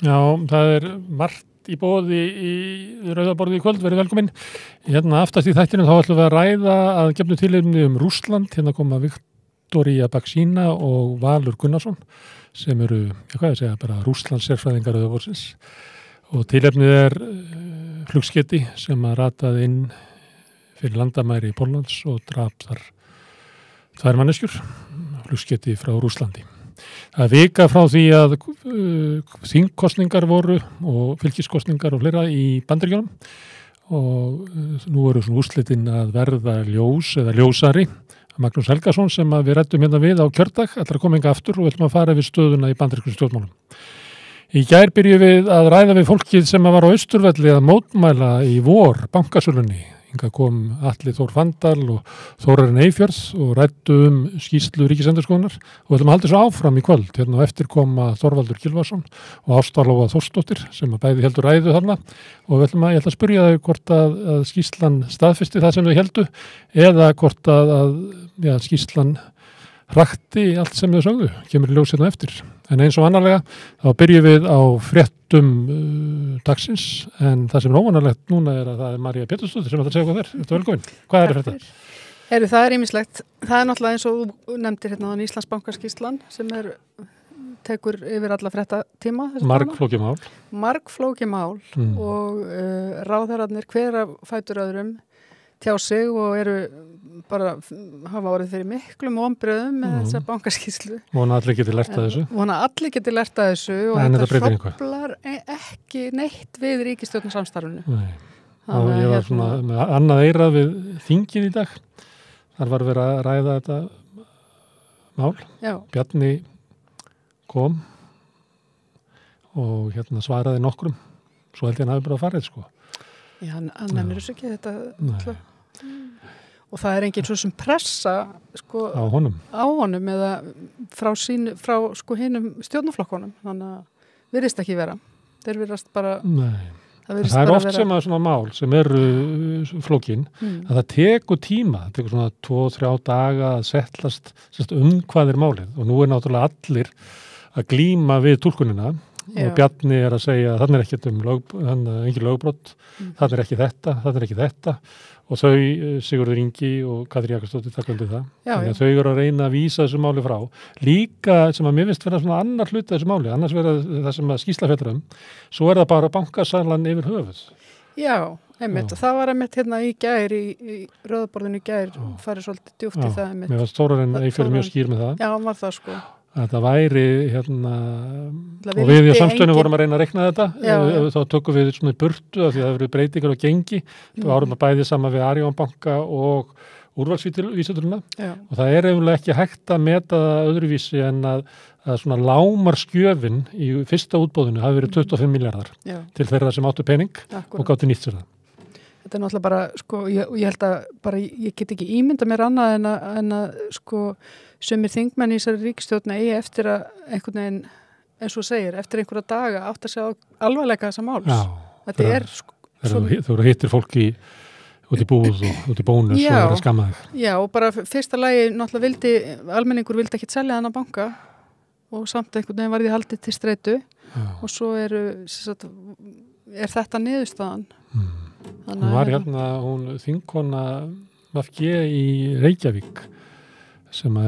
Já, það margt í boði í Rauðaborði í kvöld, verið velkomin. Hérna aftast í þættinu þá ætlum við að ræða að gefnu tilefni Rússland. Hérna koma Viktoría Baksína og Valur Gunnarsson sem eru, bara Rússlands sérfræðingar Rauðaborðsins. Og tilefnið flugskeyti sem að rataði inn fyrir landamæri í Póllands og drap þar 2 manneskjur, flugskeyti frá Rússlandi. Það vika frá því að þingkosningar voru og fylkiskosningar og fleira í Bandaríkjunum og nú eru svona úrslitin að verða ljós eða ljósari. Magnús Helgason sem við ræddum hérna við á kjördag ætlar að koma hingað aftur og ætlum að fara við stöðuna í bandarískum stjórnmálum. Í gær byrjuðum við að ræða við fólkið sem var á Austurvelli að mótmæla í vor bankasölunni. Hingað kom Atli Þór Fandal og Þórarinn Eyfjörð og ræddu skýrslu Ríkisendurskoðunar og við ætlum að halda svo áfram í kvöld. Hérna á eftir koma Þorvaldur Gylfason og Ásta Lóa Þórsdóttir sem bæði heldur ræðu þarna og ég ætla að spyrja þau hvort að skýrslan staðfesti það sem þau heldu eða hvort að skýrslan rakti allt sem þau sögðu, kemur í ljós hérna eftir. En eins og annarlega, þá byrjum við á fréttum dagsins, en það sem óvanalegt núna að það María Pétursdóttir sem ætlar að segja hvað Ertu velkomin. Hvað frétta? Það ýmislegt. Það náttúrulega eins og þú nefndir hérna Íslandsbankaskýrslan sem tekur yfir alla fréttatíma. Margflókið mál. Og ráðherrarnir hver af fætur öðrum tjá sig og bara hafa orðið fyrir miklum vonbrigðum með þessa bankaskýrslu. Vona allir geti lært að þessu. Og þetta hróflar ekki neitt við ríkisstjórnarsamstarfinu. Nei. Og ég var svona með annað eyrað við þingið í dag. Þar var verið að ræða þetta mál. Já. Bjarni kom og svaraði nokkrum. Svo held ég hann hafi bara farið, sko. Já, hann nefnir þessu ekki þetta. Og það engin svo sem pressa á honum eða frá hinum stjórnarflokkunum. Þannig að virðist ekki vera. Þeir virðast bara... Nei. Það oft sem að svona mál sem flókin að það tekur tíma. Það tekur svona 2-3 daga að settlast hvað málið. Og nú náttúrulega allir að glíma við túlkunina. Og Bjarni að segja að þannig ekkert engin lögbrot, þannig ekki þetta og þau Sigurður Ingi og Katrín Jakobsdóttir taka undir það. Þannig að þau eru að reyna að vísa þessu máli frá. Líka sem að mér finnst vera svona annar hluti þessu máli, annars vera það sem að skýrsla fjallar svo það bara bankasalan yfir höfuð. Já, einmitt. Og það var einmitt hérna í gær, í Rauðaborðinu í gær, farið svolítið djúpt í það einmitt. Mér var Þórarinn Eyfjörð mjög skýr með það. Já, hann var það sko. Þetta væri og við í samstöðinu vorum að reyna að reikna þetta þá tökum við svona í burtu af því að það eru breytingar á gengi og árum að bæði saman við Arion banka og úrvalsvísitöluna og það eiginlega ekki hægt að meta það öðruvísi en að svona lámarskjöfin í fyrsta útboðinu hafi verið 25 milljarðar til þeirra sem áttu pening og gátu nýtt sér það. Þetta náttúrulega bara, ég held að bara, ég get ekki ímynda mér annað en að sumir þingmenn í þessari ríkisstjórn eigi eftir að einhvern veginn, eins og segir, eftir einhverja daga átt að segja alvarleika þessa máls. Já, þú eru hittir fólki út í búð og út í bónus og verið að skamma þig. Já, og bara fyrsta lagi náttúrulega almenningur vildi ekki selja þennan banka og samt einhvern veginn var því haldið til streitu og svo þetta niðurstaðan. Hún var hún þingkona VG í Reykjavík sem í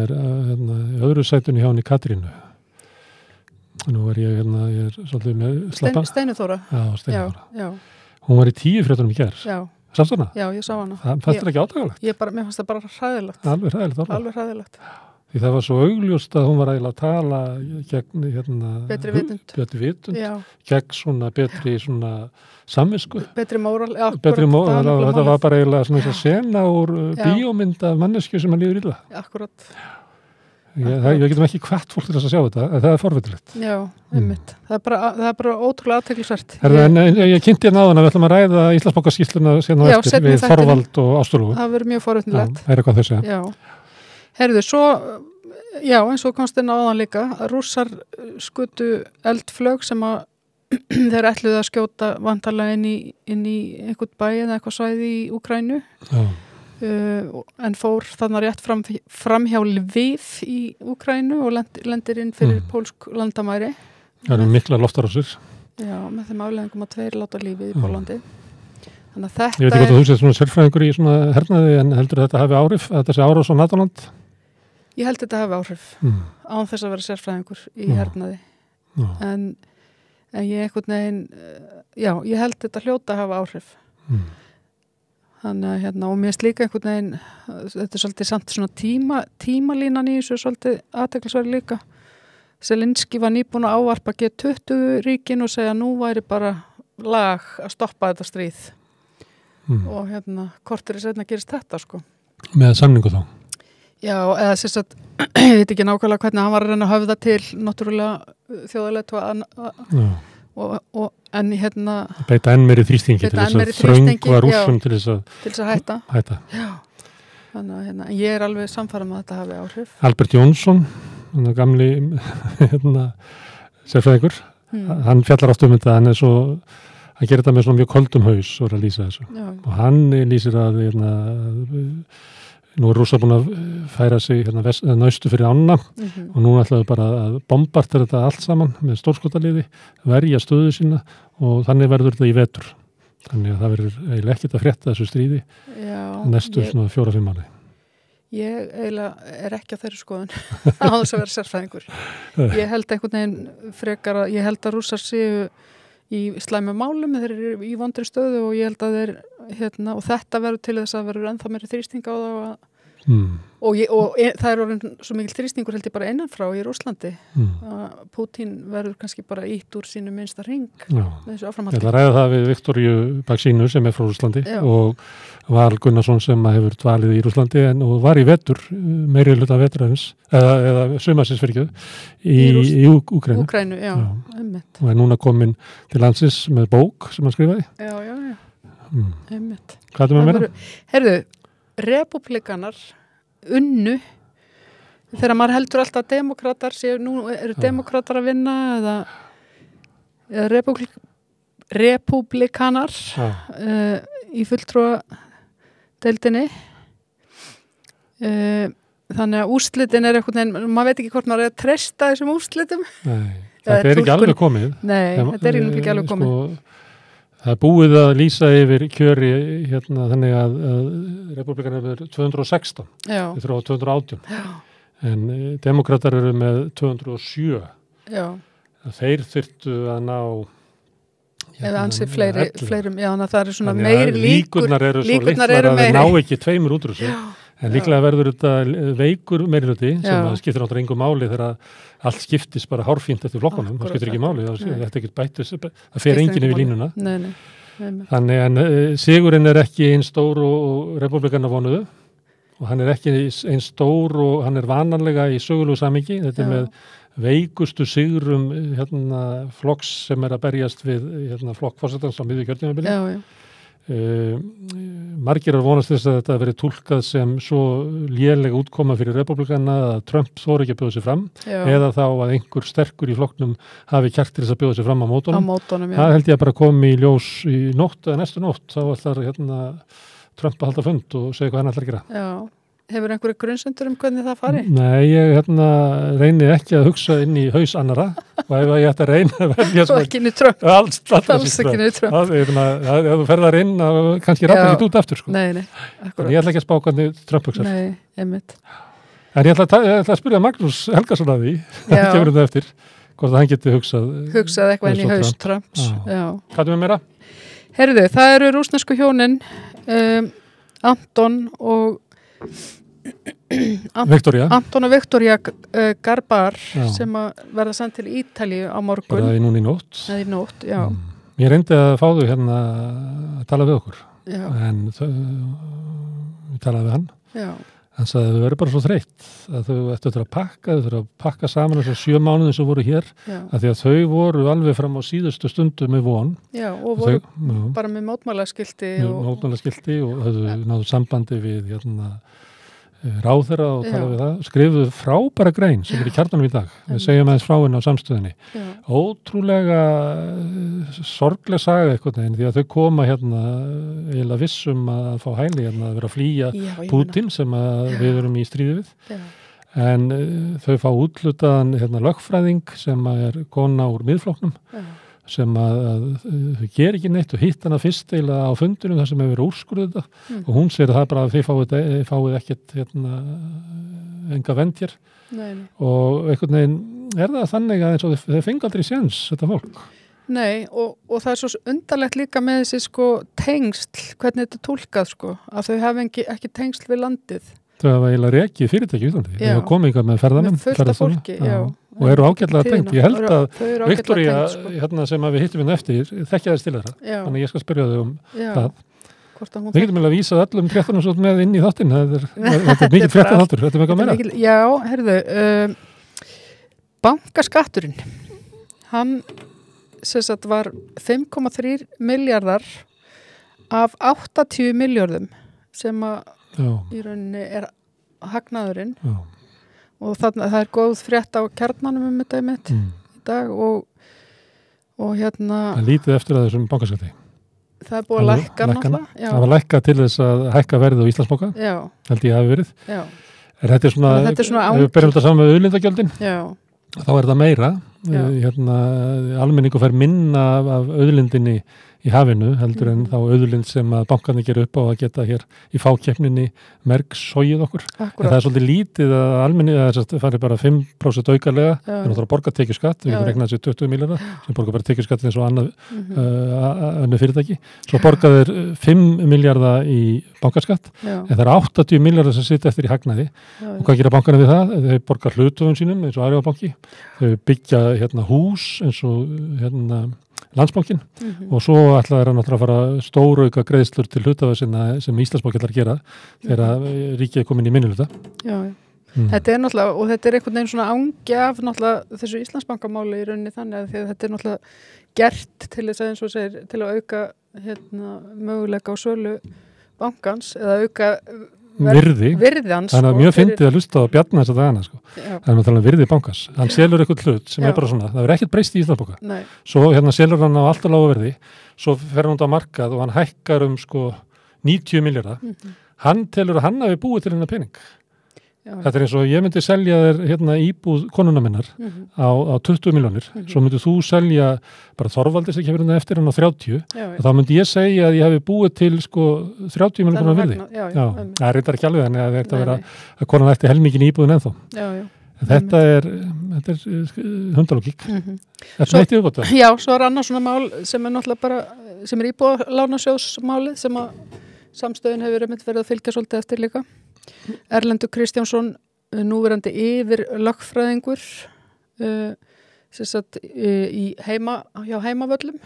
öðru sætunni hjá henni Katrínu. Nú ég svolítið með slappa. Steinuþóra. Já, Steinuþóra. Já. Hún var í 10 fréttunum í gær. Já. Sástu hana? Já, ég sá hana. Það fannst þér ekki átakanlegt? Mér fannst það bara hræðilegt. Alveg hræðilegt. Því það var svo augljóst að hún var eiginlega að tala gegn betri vitund. Gegn svona betri svona samvisku. Betri móral. Betri móral, þetta var bara eiginlega svona þess að sena úr bíómynd af mannesku sem hann líður illa. Akkurat. Við getum ekki hvatt fólk til þess að sjá þetta, en það forvitulegt. Já, einmitt. Það bara ótrúlega athyglisvert. Ég kynnti hérna áðan að við ætlum að ræða Íslandsbankaskýrsluna síðan á eftir við Þorvald og Ástu Lóu. Það verður mjög forvitulegt. Það hvað þau segja. Já. Herðu, svo, eins og komst inn á áðan líka, Rússar skutu eldflög sem að þeir ætluðu að skjóta vantarlega inn í einhvern bæ eða eitthvað svæði í Úkraínu. Já. En fór þannig rétt fram hjá Lviv í Úkraínu og lendir inn fyrir pólsk landamæri. Það eru mikla loftarásir. Já, með þeim afleiðingum að 2 láta lífið í Pólandi. Þannig að Ég veit ekki hvort þú sést svona sérfræðingur í svona hernaði en heldur þetta hafi áhrif að þessi árás á NATO-land? Ég held þetta hafi áhrif án þess að vera sérfræðingur í hernaði. En ég einhvern veginn, já, ég held þetta hljóta að hafa áhrif. Þannig að og mér finnst líka einhvern veginn, þetta svolítið samt svona tímalínan í þessu svolítið athyglisverð líka. Zelenski var nýbúin að ávarpa G20 ríkin og segja nú væri bara lag að stoppa þetta stríð. Og kortur í seinna gerist þetta sko. Með samningu þá? Já, eða sérst að ég veit ekki nákvæmlega hvernig hann var að reyna að höfða til náttúrulega þjóðarleiðtoga en beita enn meiri þrýstingi til þess að þröngva Rússum til þess að hætta. Já. Þannig að ég er alveg samfærum að þetta hafi áhrif. Albert Jónsson, gamli sérfræðingur, hann fjallar átt þetta, hann gerir þetta með svona mjög koldum haus og að lýsa þessu. Já. Og hann lýsir að nú Rússar búin að færa sig naustu fyrir ána og nú ætlaðu bara að bombarta þetta allt saman með stórskotaliði, verja stöðu sína og þannig verður þetta í vetur. Þannig að það verður eiginlega ekkert að frétta þessu stríði næstu svona 4-5 mánuði. Ég eiginlega er ekki á þeirri skoðun á þess að vera sérfræðingur. Ég held einhvern veginn frekar að ég held að Rússar séu í slæmu málum, þeir eru í vondri stöðu og ég held að þeir og þetta verður til þess að verður ennþá meiri þrýsting á þá og það er orðin svo mikil þrýstingur held ég bara innanfrá í Rússlandi að Putin verður kannski bara ítt úr sínu minnsta ring með þessu áframhaldi. Ég ætla að ræða það við Viktoríu Baksínu sem er frá Rússlandi og Val Gunnarsson sem hefur dvalið í Rússlandi og var í vetur, meiri hluta veturins eða sumarsins fyrir í Úkraínu. Úkraínu, já. Einmitt. Og er núna komin til landsins með bók sem hann skrifaði. Já. Einmitt. Hvað er með meira? Herðu, republikanar unnu þegar maður heldur alltaf að demokratar nú eru demokratar að vinna eða republikanar í fulltrúa deildinni þannig að úrslitin er eitthvað, maður veit ekki hvort maður er að treysta þessum úrslitum. Nei, þetta er ekki alveg komið. Nei, þetta er ekki alveg komið. Það er búið að lýsa yfir kjöri þannig að republikanar eru 216, við þurfum á 218, en demokratar eru með 207. Já. Þeir þyrftu að ná eða ansi fleirum, já, það eru svona meiri líkurnar eru svo litlar að þeir ná ekki 2 út úr þessu. En líklega verður þetta veikur meirihluti sem skiptir náttúrulega engu máli þegar allt skiptist bara hárfínt eftir flokkunum, það skiptir ekki máli, þetta ekki bættis, það fer enginn yfir línuna. Nei. Þannig en sigurinn er ekki eins stór og republikanar vonuðu og hann er ekki eins stór og hann er vananlega í sögulegu samhengi, þetta er með veikustu sigrum flokks sem er að berjast við flokk forsetans á miðju kjörtímabili. Já. Margir er vonast þess að þetta verið túlkað sem svo lélega útkoma fyrir republikana að Trump þóri ekki að bjóða sig fram eða þá að einhver sterkur í flokknum hafi kjark til þess að bjóða sig fram á mótunum. Það held ég að bara komi í ljós í nótt eða næstu nótt, þá ætlar Trump að halda fund og segja hvað hann ætlar að gera. Já. Hefur einhverju grunnsendur hvernig það fari? Nei, ég reyni ekki að hugsa inn í haus annara og ef ég ætti að reyna að velja og ekki inn í Trump. Alls ekki inn í Trump. Ef þú ferðar inn, kannski rappar ekki út aftur. Sko. Nei, akkurat. Ég ætla ekki að spá hvernig Trump hugsar. Nei, einmitt. En ég ætla að spyrja Magnús Helgason að því, gefur það eftir, hvort hann geti hugsað eitthvað inn í haus Trumps. Já. Hvað er með meira? Heyrðu, það eru rússnesku hjónin, Anton og Viktoría Garbar sem að verða sendt til Ítalíu á morgun. Bara í núna í nótt. Í nótt, já. Ég reyndi að fá þau að tala við okkur. Já. En við talaði við hann. Já. Hann sagði að þau verður bara svo þreytt að þau ættu að pakka saman þessar 7 mánuðin sem voru hér að því að þau voru alveg fram á síðustu stundu með von. Já, og voru bara með mótmælaskilti og höfðu náðu sambandi við ráðherra og tala við það, skrifuðu frábæra grein sem er í kjarnanum í dag. Við segjum aðeins frá henni á samstöðinni. Ótrúlega sorgleg saga eitthvað því að þau koma eiginlega vissum að fá hæli að vera að flýja Putin sem við erum í stríði við. Já. En þau fá útlutaðan lögfræðing sem er kona úr miðflokknum sem að þau ger ekki neitt og hitt hana fyrst eiginlega á fundunum þar sem hefur verið úrskurðið þetta og hún segir að það er bara að þið fáið ekkert enga vernd hér og einhvern veginn er það þannig að eins og þau fengi aldrei séns þetta fólk. Nei og það er svo undarlegt líka með þessi sko tengsl, hvernig þetta er túlkað sko, að þau hafa ekki tengsl við landið. Þau hafa eiginlega rekið fyrirtæki í Íslandi. Þau hafa komið ykkar með ferðamenn. Með fullt af fólki, já. Og eru ágætlega tengt. Ég held að Viktoría, sem við hittum hérna eftir, þekkja þess til þeirra. Þannig ég skal spyrja þau það. Við getum að vísa öllum fréttunum svo með inn í þáttinn. Þetta er mikið fréttaþáttur. Þetta er mikið meira. Já, herðu, bankaskatturinn, hann sem sagt var 5,3 miljardar af 80 miljardum sem að í rauninni er hagnaðurinn og það er góð frétt á Kjarnanum þetta í dag og hérna það lítið eftir að þessum bankaskatti það er búið að lækka náttúrulega það var lækka til þess að hækka verðið á Íslandsbanka held ég hafi verið þetta er svona ef við berjum þetta saman með auðlindagjöldin þá er það meira almenningu fær minna af auðlindinni í hafinu heldur en þá auðlind sem að bankarnir gera upp á að geta hér í fákeppninni mergsogið okkur. En það er svolítið lítið að almenningu, það fari bara 5% aukarlega, það er náttúrulega borga tekjuskatt, við getum regnað þessi 20 miljardar sem borga bara tekjuskatt eins og annað fyrirtæki. Svo borga þeir 5 miljardar í bankaskatt, en það er 80 miljardar sem sitja eftir í hagnaði. Og hvað gera bankarnir við það? Þeir borga hluthöfum sínum eins og Arion-banki, þau byggja hús eins og Landsbankin og svo ætla þeir að náttúrulega fara stórauka greiðslur til hluthafa sinna sem Íslandsbanki ætlar að gera þegar ríkið er komin í minnihluta. Þetta er náttúrulega, og þetta er einhvern veginn svona ángi af náttúrulega þessu Íslandsbankamáli í rauninni þannig að þetta er náttúrulega gert til þess að eins og segir til að auka möguleika á sölu bankans eða auka virði hans. Þannig að mjög fyndið að hlusta á Bjarna þess að dagana sko. Þannig að tala um virði bankans. Hann selur eitthvað hlut sem er bara svona, það verður ekkert breyst í Íslandsbanka. Svo selur hann á allt og lágu verði, svo fer hann út á markað og hann hækkar 90 miljardar. Hann telur að hann hafi búið til hennar pening. Þetta er eins og ég myndi selja þér íbúð konuna minnar á 20 miljónir, svo myndi þú selja bara Þorvaldi sem kemur eftir hann á 30 og þá myndi ég segja að ég hefði búið til 30 miljónar virði. Það er reyndar ekki alveg þannig að þetta vera að konan ætti helmingin í íbúðin ennþá. Þetta er hundalógík. Þetta er eitt yfirbóta. Já, svo er annars svona mál sem er náttúrulega bara, sem er íbúðalánasjóðsmálið sem að samstöðin hefur verið að fylgja svolítið eftir líka. Erlendur Kristjánsson, núverandi yfir lögfræðingur hjá heimavöllum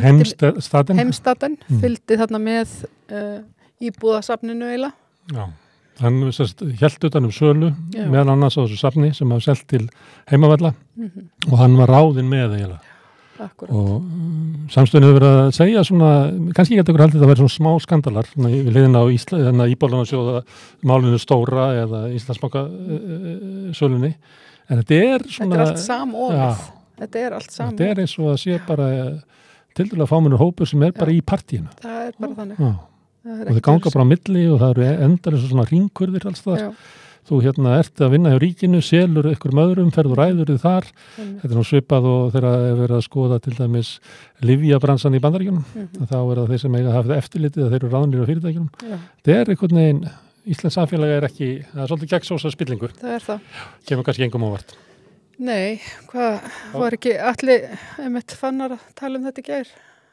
Heimstaden fylgdi þarna með íbúðasafninu eiginlega. Já, hann hélt utan sölu meðal annars á þessu safni sem hafa selt til heimavalla og hann var ráðinn með eiginlega. Akkurat. Og samstöðin hefur verið að segja svona, kannski ekki ykkur haldið að vera svona smá skandalar við liðin á Íbúðalánasjóða málinu stóra eða Íslandsbanka sölunni, en þetta er svona þetta er allt samofið. Þetta er eins og að sé bara tildulega fámennur hópur sem er bara í partíinu. Það er bara þannig. Og þau ganga bara á milli og það eru endalaust svona hringkurðir alls þar. Þú ert að vinna hjá ríkinu, selur ykkur öðrum, ferður ræður þið þar. Þetta er nú svipað og þegar er verið að skoða til dæmis lyfjabransan í Bandaríkjunum. Þá er það þeir sem eiga að hafa eftirlitið að þeir eru ráðnir á fyrirtækjunum. Þetta er einhvern veginn, Íslands samfélag er ekki, það er svolítið gegnsósa spillingur. Það er það. Kemur kannski engum ávart. Nei, hvað var ekki allir fannar að tala þetta í gær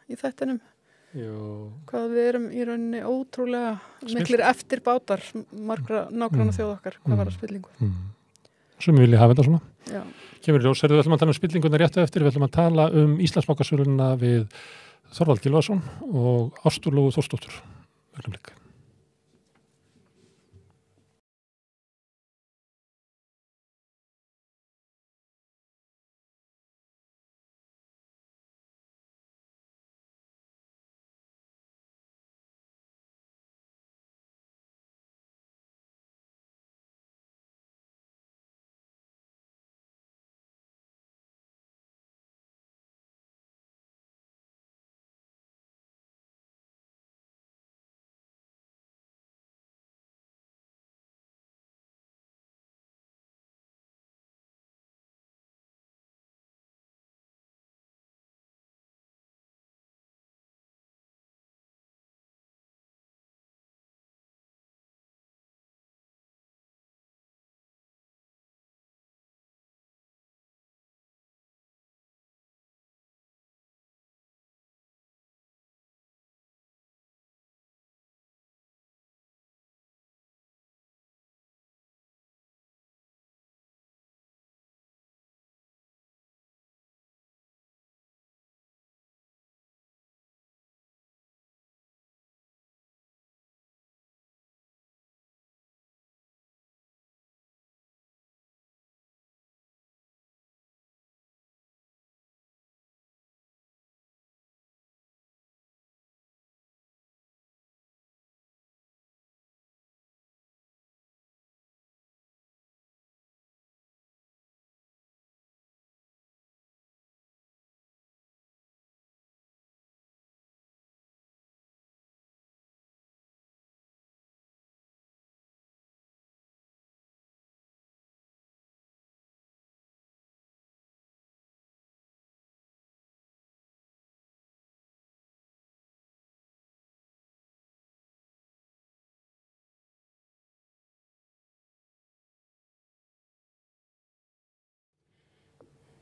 í þættinum? Hvað við erum í rauninni ótrúlega miklir eftirbátar margra nágranna þjóð okkar hvað var að spillingu. Sumi vilja hafa þetta svona. Kemur ljós, við ætlum að tala um spillinguna réttu eftir, við ætlum að tala um Íslandsbankasöluna við Þorvald Gylfason og Ástu Lóu Þórsdóttur. Velkomin.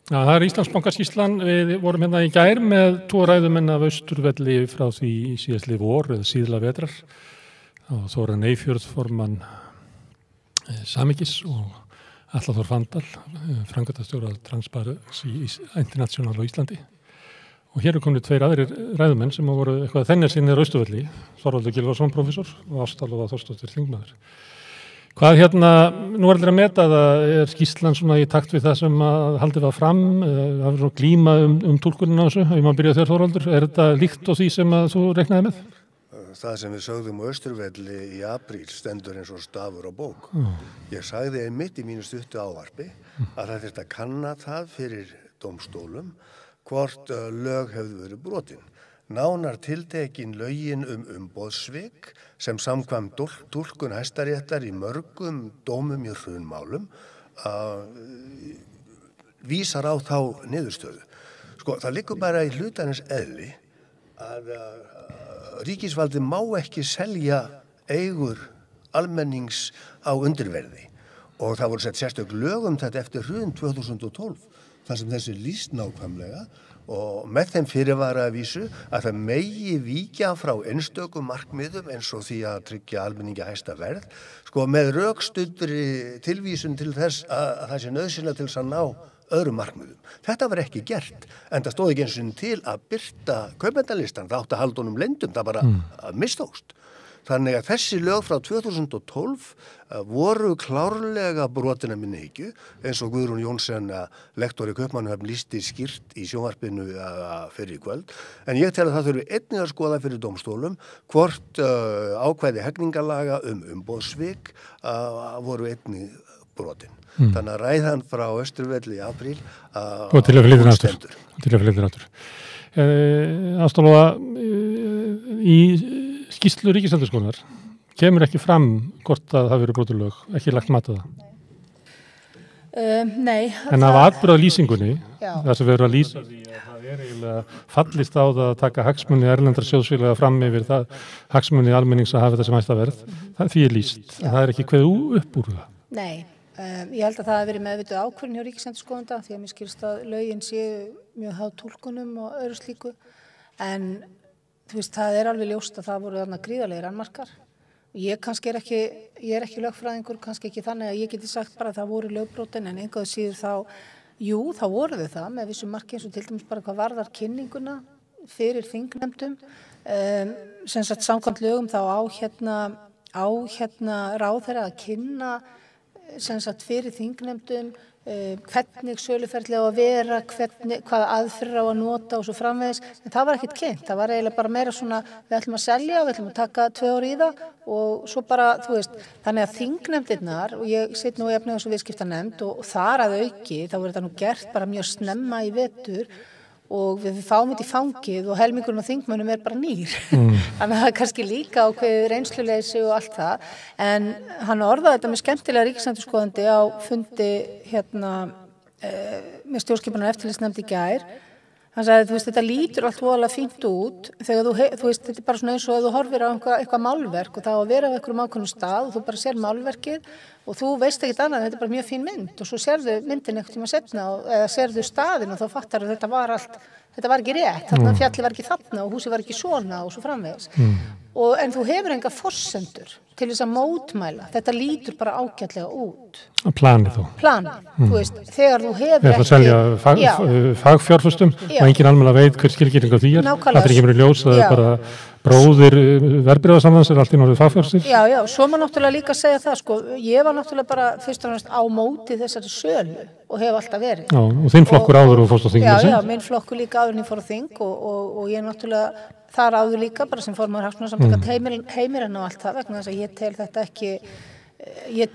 Já, það Íslandsbankaskýrslan, við vorum hérna í gær með 2 ræðumenn af Austurvelli frá því síðastliðið vor eða síðla vetrar. Það var Þóra Neyfjörð, formann Samikis og Atla Þór Fandal, framkvæmdastjóra Transparency International á Íslandi. Og hér komin 2 aðrir ræðumenn sem voru eitthvað þennir sinni á Austurvelli, Þorvaldur Gylfason prófessor og Ásta Lóa Þórsdóttir þingmaður. Hvað nú allir að meta það, skýrslan svona í takt við það sem haldið var fram, það var svona glíma túlkunin á þessu, ef maður byrja þér Þorvaldur, þetta líkt á því sem þú reiknaði með? Það sem við sögðum á Austurvelli í apríl stendur eins og stafur á bók. Ég sagði einmitt í mínu stuttu ávarpi að það þyrfti að kanna það fyrir dómstólum hvort lög hefðu verið brotin. Nánar tiltekin lögin umboðssvik sem samkvæmt túlkun Hæstaréttar í mörgum dómum í hrunmálum vísar á þá niðurstöðu. Sko, það liggur bara í hlutarins eðli að ríkisvaldið má ekki selja eigur almennings á undirverði og það voru sett sérstök lög þetta eftir hrun 2012 þar sem þessi lýst nákvæmlega og með þeim fyrirvara að vísu að það megi víkja frá einstökum markmiðum eins og því að tryggja almenningi hæsta verð, sko með rökstuddri tilvísun til þess að það sé nauðsynlegt til þess að ná öðrum markmiðum. Þetta var ekki gert, en það stóð ekki eins og til að birta kaupendalistan, það átti að halda honum leyndum, það bara mistókst. Þannig að þessi lög frá 2012 voru klárlega brotina minni hyggju, eins og Guðrún Jónsson, lektor í Kaupmannahöfn, lýsti skýrt í sjónvarpinu fyrir í kvöld. En ég tel að það þurfi einnig að skoða fyrir dómstólum hvort ákvæði hegningarlaga umboðssvik voru einnig brotin. Þannig að ræðan frá Austurvelli í apríl og til að flytja náttúr. Ásta Lóa, í skýrslu Ríkisendurskoðunar kemur ekki fram hvort að það verið brotin lög, ekki lagt mat á það. Nei. En af atburðarlýsingunni, það sem verður að lýsa því að það eiginlega fallist á það að taka hagsmuni erlendra sjóðsfélaga fram yfir það hagsmuni almennings að hafa þetta sem hæsta verð, því lýst. Það ekki kveðið upp úr það. Nei. Ég held að það hafi verið meðvituð ákvörðun hjá Ríkisendurskoðanda því að mér skilst að lögin séu mjög háð túlkunum og öðru slíku en þú veist það alveg ljóst að það voru þarna gríðarlegir annmarkar. Ég er ekki lögfræðingur, kannski ekki þannig að ég geti sagt bara að það voru lögbrotin en einhverju síður þá voru þau það með vissum marki eins og til dæmis bara hvað varðar kynninguna fyrir þingnefndum sem sagt samkvæmt lögum þá á ráðherra að kynna sem sagt fyrir þingnefndum hvernig söluferli á að vera, hvaða aðferðir á að nota og svo framvegis, en það var ekkert kynnt, það var eiginlega bara meira svona við ætlum að selja, við ætlum að taka 2 ár í það og svo bara, þú veist, þannig að þingnefndirnar, og ég sitt nú í efnahags- og viðskiptanefnd og þar að auki, þá verður þetta nú gert bara mjög snemma í vetur og við fáum þetta í fangið og helmingurinn á þingmönnum bara nýr. Þannig að það kannski líka ákveðið reynsluleysi og allt það. En hann orðaði þetta með skemmtilega ríkisendurskoðandi á fundi með stjórnskipunar og eftirlitsnefnd í gær. Hann sagði, þú veist, þetta lítur allt voðalega fínt út þegar þú veist, þetta bara svona eins og ef þú horfir á eitthvað málverk og það á að vera á einhverjum ákveðnum stað og þú bara sér málverkið og þú veist ekkert annað, þetta bara mjög fín mynd og svo sérðu myndin einhvern tíma seinna eða sérðu staðinn og þá fattar að þetta var ekki rétt, þarna fjallið var ekki þarna og húsið var ekki svona og svo framvegis. En þú hefur enga forsendur til þess að mótmæla, þetta lítur bara ágætlega út. Planið þó. Planið, þú veist, þegar þú hefur ekki... Það að selja fagfjárfustum og engin almennilega veit hver skilgreining á því það ekki verið ljós, það bara bróðir verðbréfasamlands allt í norðið fagfjárstir. Já, svo maður náttúrulega líka að segja það, sko, ég var náttúrulega bara fyrst og fremst á móti þessari sölu og hef alltaf verið. Já, og þinn flokkur áður og fórst á þing. Já, minn flokkur líka áður en ég fór á þing og ég náttúrulega þar áður líka bara sem formaður hagsmunasamtaka heimiranna og allt það vegna þess að ég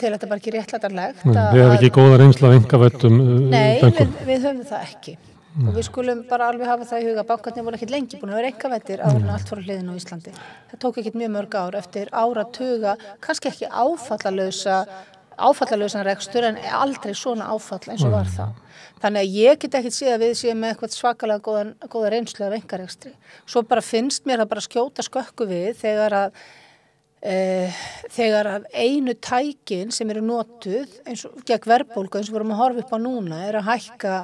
tel þetta bara ekki réttlætanlegt. Þið hefði ekki góða reynslu af einkavæddum bönkum? Nei, við höfum það ekki. Og við skulum bara alveg hafa það í huga. Bankarnir voru ekkert lengi búin að vera einkavæddir áður en allt fór á hliðina á Íslandi. Það tók ekkert mjög mörg ár eftir áratuga, kannski ekki áfallalausan rekstur en aldrei svona áfall eins og var það. Þannig að ég get ekkert séð að við séum með eitthvað svakalega góða reynslu af einkarekstri. Svo bara finnst mér það bara skjóta skökku við þegar að einu tækin sem eru notuð eins og gegn verðbólgu eins og við erum að horfa upp á núna að hækka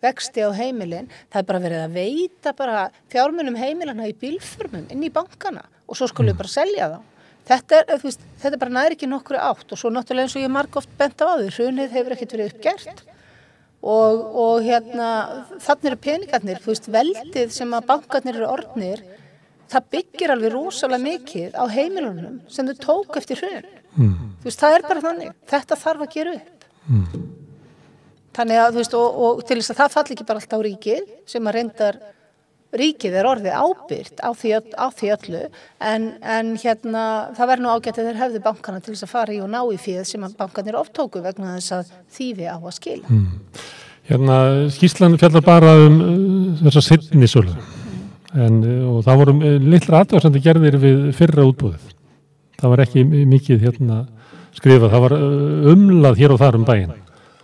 vexti á heimilin, það bara verið að veita bara fjármunum heimilana í bílförmum inn í bankana og svo skulum við bara selja þá. Þetta bara næri ekki nokkru átt og svo náttúrulega eins og ég margoft bent á því, hrunið hefur ekkert verið uppgert og þannig eru peningarnir, veldið sem að bankarnir eru orðnir, það byggir alveg rosalega mikið á heimilunum sem þau tók eftir hrun. Það bara þannig, þetta þarf að gera upp. Þannig að, og til þess að það falli ekki bara allt á ríkið, sem að reyndar ríkið orðið ábyrgt á því öllu, en það verður nú ágætt að þeir hefðu bankana til þess að fara í og ná í féð sem að bankarnir oftóku vegna þess að þýfi á að skila. Skýrslan fjallar bara þessa seinni sölu, og það voru litlar athugasemdir gerðir við fyrra útboðið. Það var ekki mikið skrifað, það var umlað hér og þar bæinn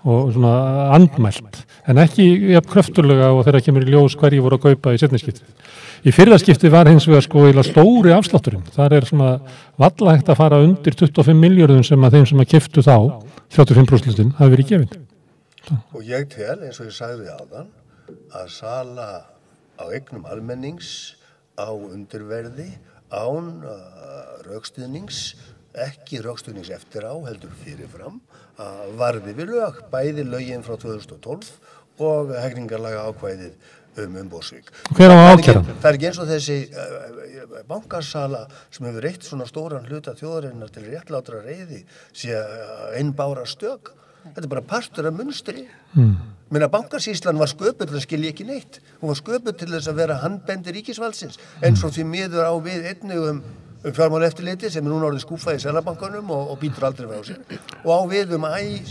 og svona andmælt, en ekki jafn kröftulega og þegar kemur í ljós hverju voru að kaupa í seinni skiptið. Í fyrra skiptið var hins vegar stóri afslátturinn. Þar svona varla hægt að fara undir 25 milljörðum sem að þeim sem að keyptu þá 35% hafi verið gefin. Og ég tel, eins og ég sagði áðan, að sala á eignum almennings á undirverði án rökstuðnings, ekki rökstuðnings eftir á, heldur fyrirfram, varði við lög, bæði lögin frá 2012 og hegningarlaga ákvæðið umboðsvik. Hver á ákæran? Það ekki eins og þessi bankasala sem hefur reitt svona stóran hluta þjóðarinnar til réttlátra reiði sé einbára stök. Þetta bara partur af munstri. Minna bankasýslan var sköpuð til að skilja ekki neitt. Hún var sköpuð til þess að vera handbendi ríkisvaldsins, eins og því miður á við einnig fjármálaeftirliti sem núna orðið skúfað í Seðlabankanum og býtur aldrei frá sér og á við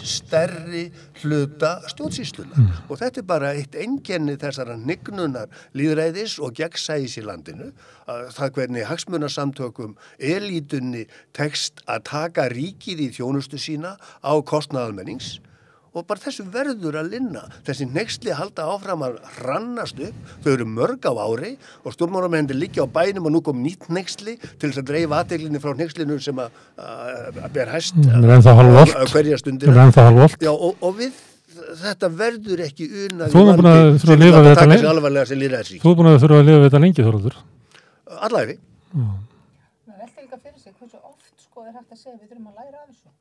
stærri hluta stjórnsýslunnar. Og þetta bara eitt einkenni þessara hnignunar lýðræðis og gegnsæis í landinu, það hvernig hagsmunasamtökum elítunni tekst að taka ríkið í þjónustu sína á kostnað almennings. Og bara þessu verður að linna. Þessi hneyksli halda áfram að rannast upp. Þau eru mörg á ári og stjórnmálamennir liggja á bænum og nú kom nýtt hneyksli til þess að dreifa athyglinni frá hneykslinu sem að ber hæst hverja stundina. Já, og við þetta verður ekki unað. Þú er búin að þurfa að lifa við þetta lengi. Þú er búin að þurfa að lifa við þetta lengi, Þórhallur. Allæfi. Það velti líka fyrir sig hversu oft er hægt að segja við þurfum að læra af þessu.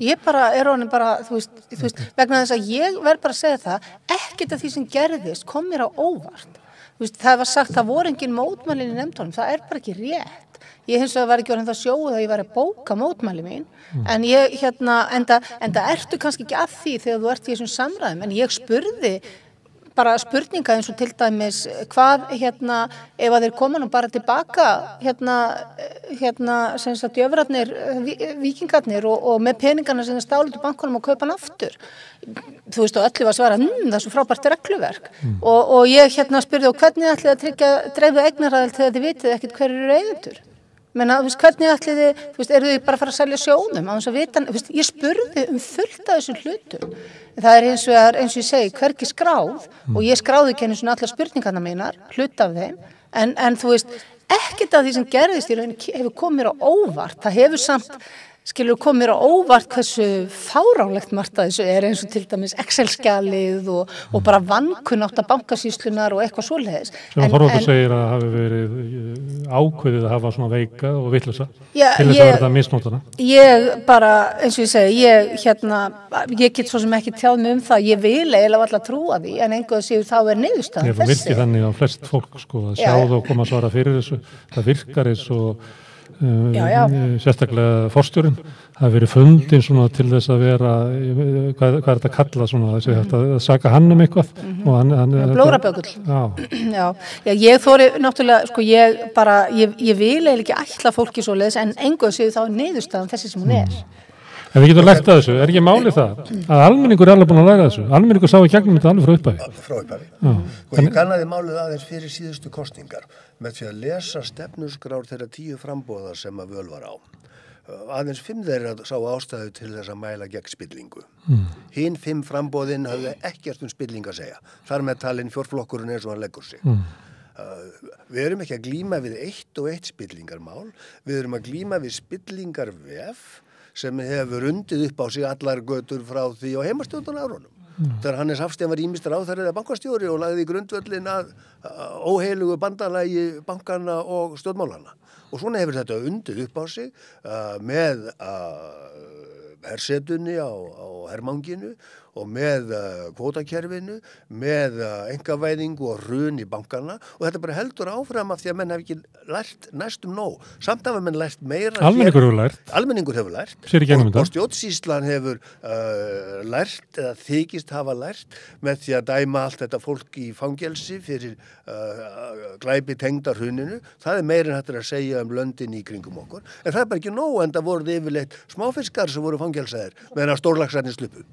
Ég bara honum bara, þú veist, vegna þess að ég verð bara að segja það, ekkert af því sem gerðist kom mér á óvart. Það var sagt, það voru engin mótmælin í nefndunum, það bara ekki rétt. Ég hins vegar var ekki orðin það sjóð að ég var að bóka mótmæli mín, en ég, enda ertu kannski ekki að því þegar þú ert í þessum samræðum, en ég spurði bara spurninga eins og til dæmis hvað ef að þeir koma nú bara tilbaka sem sagt jöfrarnir, víkingarnir og með peningana sem þeir stálu til bankunum og kaupa hann aftur. Þú veist og öllu var svara, það er svo frábært regluverk og ég spurði og hvernig ætlið að tryggja dreifu eignaraðild þegar þið vitið ekkert hverjir eru eigendur? Menna, hvernig ætlið þið, eru þið bara að fara að selja sjónum á þess að vita, ég spurði fullt af þessum hlutum. Það hins vegar, eins og ég segi, hvergi skráð og ég skráði ekki einu svona allar spurningarna mínar, hluta af þeim, en þú veist, ekkert af því sem gerðist í rauninni hefur komið mér á óvart. Það hefur samt, komið mér á óvart hversu fáránlegt margt að þessu eins og til dæmis Excel-skjalið og bara vankunnátta bankasýslunar og eitthvað svoleiðis. Sem Þorvaldur segir að hafi verið ákveðið að hafa svona veika og vitlausa til þess að verða misnótana. Ég bara, eins og ég segi, ég get svo sem ekki tjáð mig það, ég vil eiginlega alltaf trúa því, en einhverju séu þá niðurstaðan þessi. Það virkir þannig á flest fólk, að sjá þá koma að svara fyrir þessu, það virkar eins og sérstaklega forstjórinn hafi verið fundin svona til þess að vera hvað þetta kalla svona þessi að saka hann eitthvað og hann blórabökull. Já, ég þori náttúrulega ég vil eiginlega ekki ætla fólki svoleiðis en engu séu þá niðurstaðan þessi sem hún En við getum lært að þessu, er ekki málið það að almenningur alveg búin að læra þessu? Almenningur sá í gegnum þetta alveg frá upphafi. Frá upphafi. Og ég kannaði málið aðeins fyrir síðustu kosningar með því að lesa stefnuskrár þeirra 10 framboða sem að völ var á. Aðeins 5 þeirra sá ástæðu til þess að mæla gegn spillingu. Hinn 5 framboðin hafði ekkert spilling að segja. Þar með talinn fjórflokkurinn eins og hann leggur sig. Við erum ekki að glíma við eitt og eitt spillingarmál. Við erum að glíma við spillingarvef sem hefur undið upp á sig allar götur frá því á heimastjórnarárunum. þegar Hannes Hafstein var ýmist ráðherra eða bankastjóri og lagði í grundvöllin að óheilugu bandalagi bankana og stjórnmálana. Og svona hefur þetta undið upp á sig með hersetunni á hermanginu og með kvótakerfinu, með einkavæðingu og hrun í bankana og þetta bara heldur áfram af því að menn hef ekki lært næstum nóg. Samt hafa menn lært meira. Almenningur hefur lært. Og stjórnsýslan hefur lært eða þykist hafa lært með því að dæma allt þetta fólk í fangelsi fyrir glæpi tengda hruninu. Það meira en hættir að segja löndin í kringum okkur. En það bara ekki nóg en það voru yfirleitt smáfiskar sem voru fangelsaðir meðan að stórlaxarnir sluppu.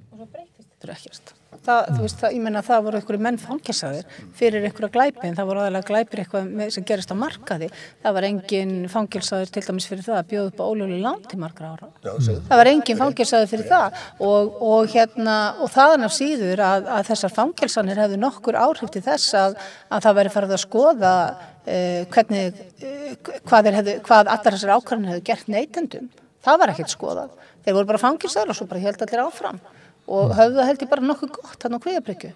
Ég meina það voru einhverju menn fangelsaðir fyrir einhverja glæpi en það voru aðalega glæpir eitthvað sem gerist á markaði. Það var engin fangelsaður til dæmis fyrir það að bjóða upp á ólögleg lán til margra ára. Það var engin fangelsaður fyrir það og þaðan af síður að þessar fangelsanir hefðu nokkur áhrif til þess að það væri farið að skoða hvað allar þessar ákvarðanir hefðu gert neytendum. Það var ekkert skoðað. Þeir voru bara fangelsaður og svo bara héldu allir áfram. Og höfðu það held ég bara nokkuð gott hann á Kvíabryggju.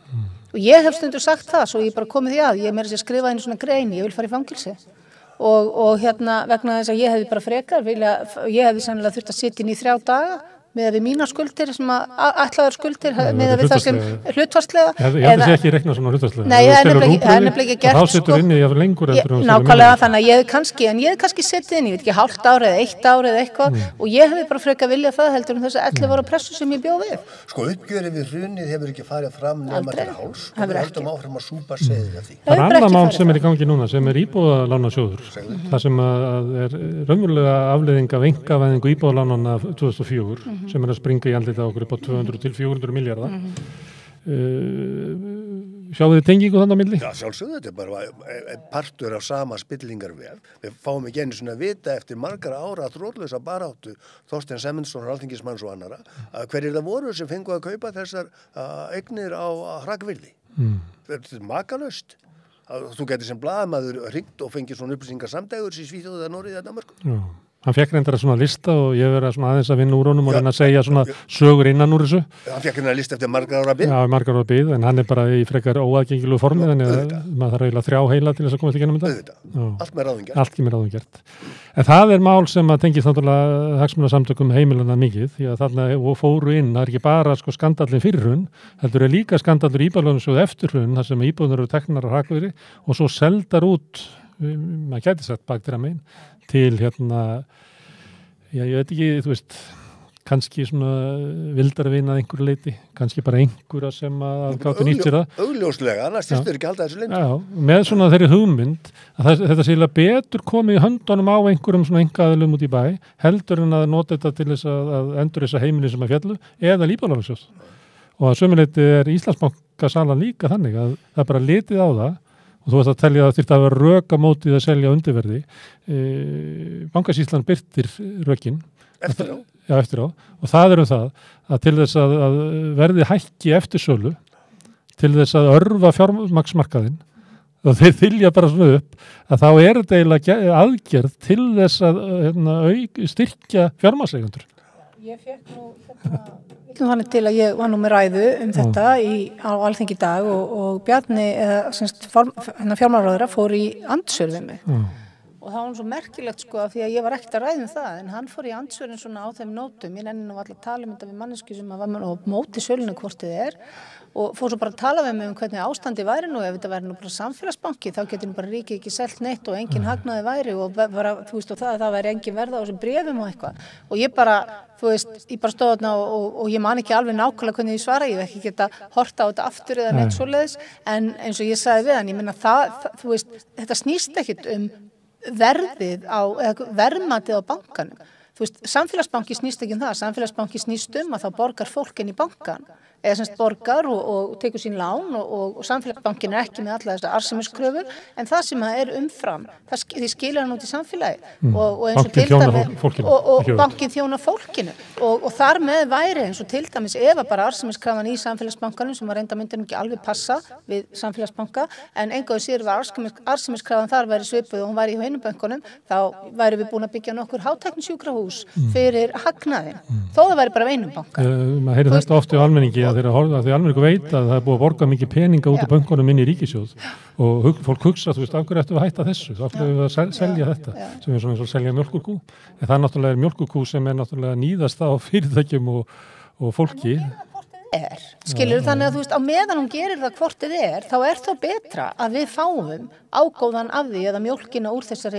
Og ég hef stundu sagt það, svo ég bara komið því að, ég meira sér skrifa einu svona grein, ég vil fara í fangelsi. Og vegna þess að ég hefði bara frekar, ég hefði sennilega þurft að sitja inn í 3 daga með við mínar skuldir sem ætlaður skuldir með við það sem hlutfallslega. Ég held að sé ekki reikna svona hlutfallslega. Nei, það er nefnilega ekki gert. Þá setur inni ég lengur eftir. Nákvæmlega þannig að ég hef kannski setið inn, ég veit ekki, hálft ár eða 1 ár eða eitthvað og ég hefði bara frekar viljað það heldur þess að 11 ára pressu sem ég bjó við. Sko uppgjörið við hrunið hefur ekki farið fram nema til háls og við höldum áfram að súpa seiðið af því. Það er annað mál sem er í gangi núna sem er íbúðalánasjóður. Það sem er raunverulega afleiðing af einkavæðingu íbúðalánanna 2004 sem er að springa í andlita okkur upp á 200 til 400 milljarða. Sjáðu þið tengingu þannig á milli? Já, sjálfsögðu, þetta er bara partur af sama spillingarvef. Við fáum ekki einu svona að vita eftir margra ára þrótlausa baráttu Þorsteins Sæmundssonar, alþingismanns og annara, að hverjir það voru sem fengu að kaupa þessar eignir á hrakvirði. Þetta er makalaust. Þú getur sem blaðamaður hringt og fengið svona upplýsingar samdægurs í Svíþjóð eða Noregi eða Danmörku. Já. Hann fekk reyndar svona lista og ég verið svona aðeins að vinna úr honum og reyna að segja svona sögur innan úr þessu. Hann fekk hérna lista eftir margar ára bið? Já, margar ára bið, en hann er bara í frekar óaðgengilegu formi, þannig að maður þarf eiginlega 3 heila til þess að komast í gennum þetta. Allt með ráðum gert. Allt með ráðum gert. En það er mál sem að tengist náttúrulega hagsmunasamtökum heimilana mikið, því að þarna fóru inn, það er ekki bara skandallin fyrir hrun, heldur er líka skandallur íbúðalánasjóð eftir hrun, þar sem íbúðunar eru teknar á hrakvirði og svo seldar út, maður gæti sagt bakdýra megin, til ég veit ekki, þú veist, kannski svona vildarvin að einhverju leiti, kannski bara einhverja sem að gátu nýtt sér það. Augljóslega, annars þyrftur ekki alltaf þessu leyndu. Já, með svona þeirri hugmynd að þetta sé betur komið í höndunum á einhverjum svona einkaðilum út í bæ, heldur en að nota þetta til þess að endur þessa heimili sem að fjallu, eða Íbúðalánasjóð. Og að sömuleyti er Íslandsbankasalan líka þannig að það er bara litið á það. Og þú veist að telja að það þyrfti að vera rök á mótið að selja undirverði. Bankasýslan birtir rökin. Eftir á? Já, eftir á. Og það það að til þess að verði hækki eftir sölu, til þess að örva fjármagnsmarkaðinn, og þeir þylja bara svona upp, að þá er þetta eiginlega aðgerð til þess að styrkja fjármagnseigendur. Ég fekk þannig til að ég var nú með ræðu þetta á Alþingi í dag og Bjarni, fjármálaráðherra, fór í andsvör við mig. Og það var svo merkilegt af því að ég var ekkert að ræða það, en hann fór í andsvörin svona á þeim nótum. Ég nenni nú alltaf að tala þetta við mannesku sem var á móti sölunni hvort þið er og fór svo bara að tala við mig hvernig ástandi væri nú, ef þetta væri nú bara samfélagsbanki, þá getur nú bara ríkið ekki selt neitt og engin hagnaði væri og bara, þú veist, og það væri engin verða á þessum bréfum og eitthvað. Og ég bara, þú veist, ég bara stóð þarna og ég man ekki alveg nákvæmlega hvernig ég svara, ég hef ekki geta horta á þetta aftur eða neitt svoleiðis, en eins og ég sagði við hann, ég meina þú veist, þetta snýst ekkit verðið eða verðmatið á bankanum. Þú veist, samfélagsbanki snýst ekki það, samfélagsbanki snýst að þá borgar fólk inn í bankan eða semst borgar og tekur sín lán og samfélagsbankin er ekki með alla þessar arðsemiskröfur, en það sem er umfram, því skilur hann út í samfélagi og eins og til dæmis og bankin þjónar fólkinu og þar með væri eins og til dæmis ef að bara arðsemiskrafan í samfélagsbankanum sem var reynda myndin ekki alveg passa við samfélagsbanka, en engaðu síður var arðsemiskrafan þar væri svipuð og hún væri í hinum bönkunum, þá væri við búin að byggja nokkur hátæknisjúkrahús fyrir hagnaðin, þó það væri bara einum banka. Maður heyrir þetta oft í almenningi að þegar því almenningur veit að það búið að borga mikið peninga út af bönkunum inn í ríkissjóð og fólk hugsa, af hverju ættum við að hætta þessu, af hverju við að selja þetta, sem er svona eins og selja mjólkurkú. En það náttúrulega mjólkurkú sem er náttúrulega níðast á fyrirtækjum og fólki. Skilur þannig að á meðan hún gerir það hvort þið þá þá betra að við fáum ágóðan af því eða mjólkina úr þessu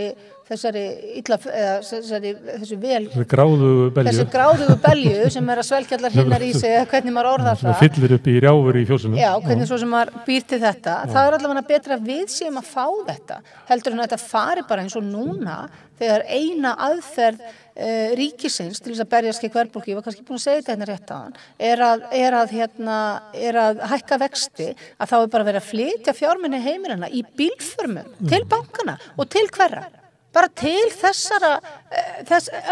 gráðugu belju sem að svelgja allar hinnar í sig eða hvernig maður orðar það. Það fyllir upp í rjáfur í fjósinu. Já, hvernig svo sem maður býr til þetta. Það allavega betra að við séum að fá þetta. Heldur en að þetta fari bara eins og núna þegar eina aðferð ríkisins til þess að berjast gegn verðbólgu, ég var kannski búin að segja þetta rétt á hann, er að hækka vexti, að þá bara verið að flytja fjármuni heimilina í bílförmum til bankana og til hverra. Bara til þess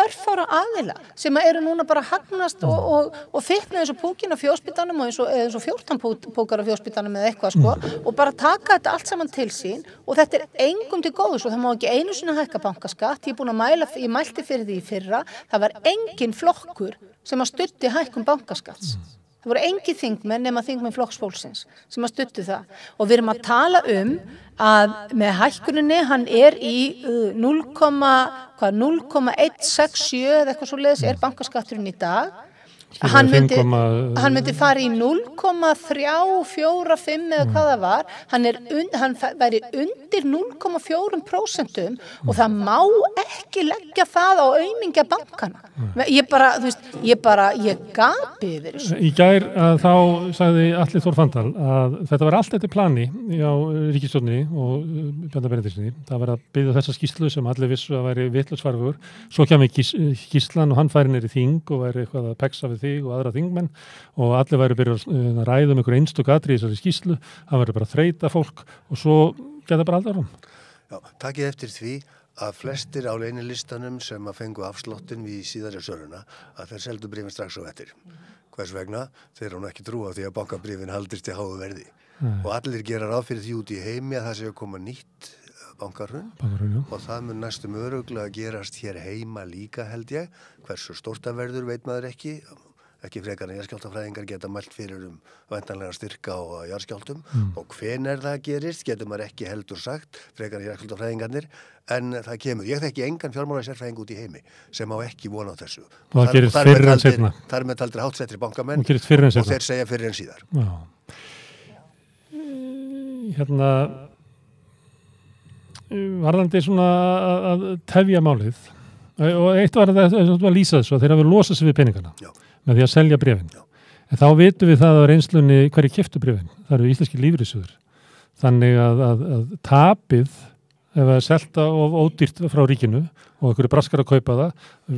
örfára aðila sem eru núna bara hagnast og fitna eins og púkin á fjósbitanum og eins og 14 púkar á fjósbitanum eða eitthvað og bara taka þetta allt saman til sín og þetta engum til góðs og það má ekki einu sinni hækka bankaskatt. Ég mælti fyrir því í fyrra, það var engin flokkur sem að studdi hækkun bankaskatts. Það voru engin þingmenn nema þingmenn Flokksfólksins sem að studdu það og við erum að tala að með hækkuninni hann í 0,167 eða eitthvað svoleiðis bankaskatturinn í dag. Hann myndi fara í 0,345 eða hvað það var. Hann væri undir 0,4% og það má ekki leggja það á aumingja bankana. Ég gapi yfir þessu. Í gær þá sagði Atli Þór Fanndal að þetta var allt eftir plani á ríkisstjórninni og Bjarna Benediktssyni. Það var að byggja þessa skýrslu sem allir vissu að væri vitlausfarvegur. Svo kemur skýrslan og hann færi niður í þing og væri eitthvað að peksa við þig og aðra þingmenn og allir væri byrjað að ræða einhver einstök atriði í þessari skýrslu, það væri bara að þreyta fólk og svo geta bara aldrei árum. Já, takið eftir því að flestir á leinilistanum sem að fengu afsláttin við síðari söluna að þeir seldu bréfin strax á eftir. Hvers vegna? Þeir hún ekki trúa því að bankabréfin haldist í háu verði. Og allir gera ráð fyrir því út í heimi að það sé að koma nýtt bankarhrun og það mun næstum örugglega gerast hér heima líka held ég. Hversu stórt það verður veit maður ekki frekar en jarðskjálftafræðingar geta mælt fyrir væntanlega styrka á jarðskjálftum og hvenær það gerist getur maður ekki heldur sagt frekar en jarðskjálftafræðingarnir en það kemur. Ég þekki engan fjármálasérfræðing út í heimi sem á ekki von á þessu. Og það gerist fyrr en seinna. Það með taldir háttsettri bankamenn og þeir segja fyrr en síðar. Já. Varðandi svona að tefja málið og eitt var að lýsa þessu að þeir hafa losað sig við peningana með því að selja bréfin. En þá vitum við það á reynslunni hverju keyptu bréfin. Það eru íslenskir lífeyrissjóðir. Þannig að tapið ef það selt of ódýrt frá ríkinu og einhverju braskar að kaupa það,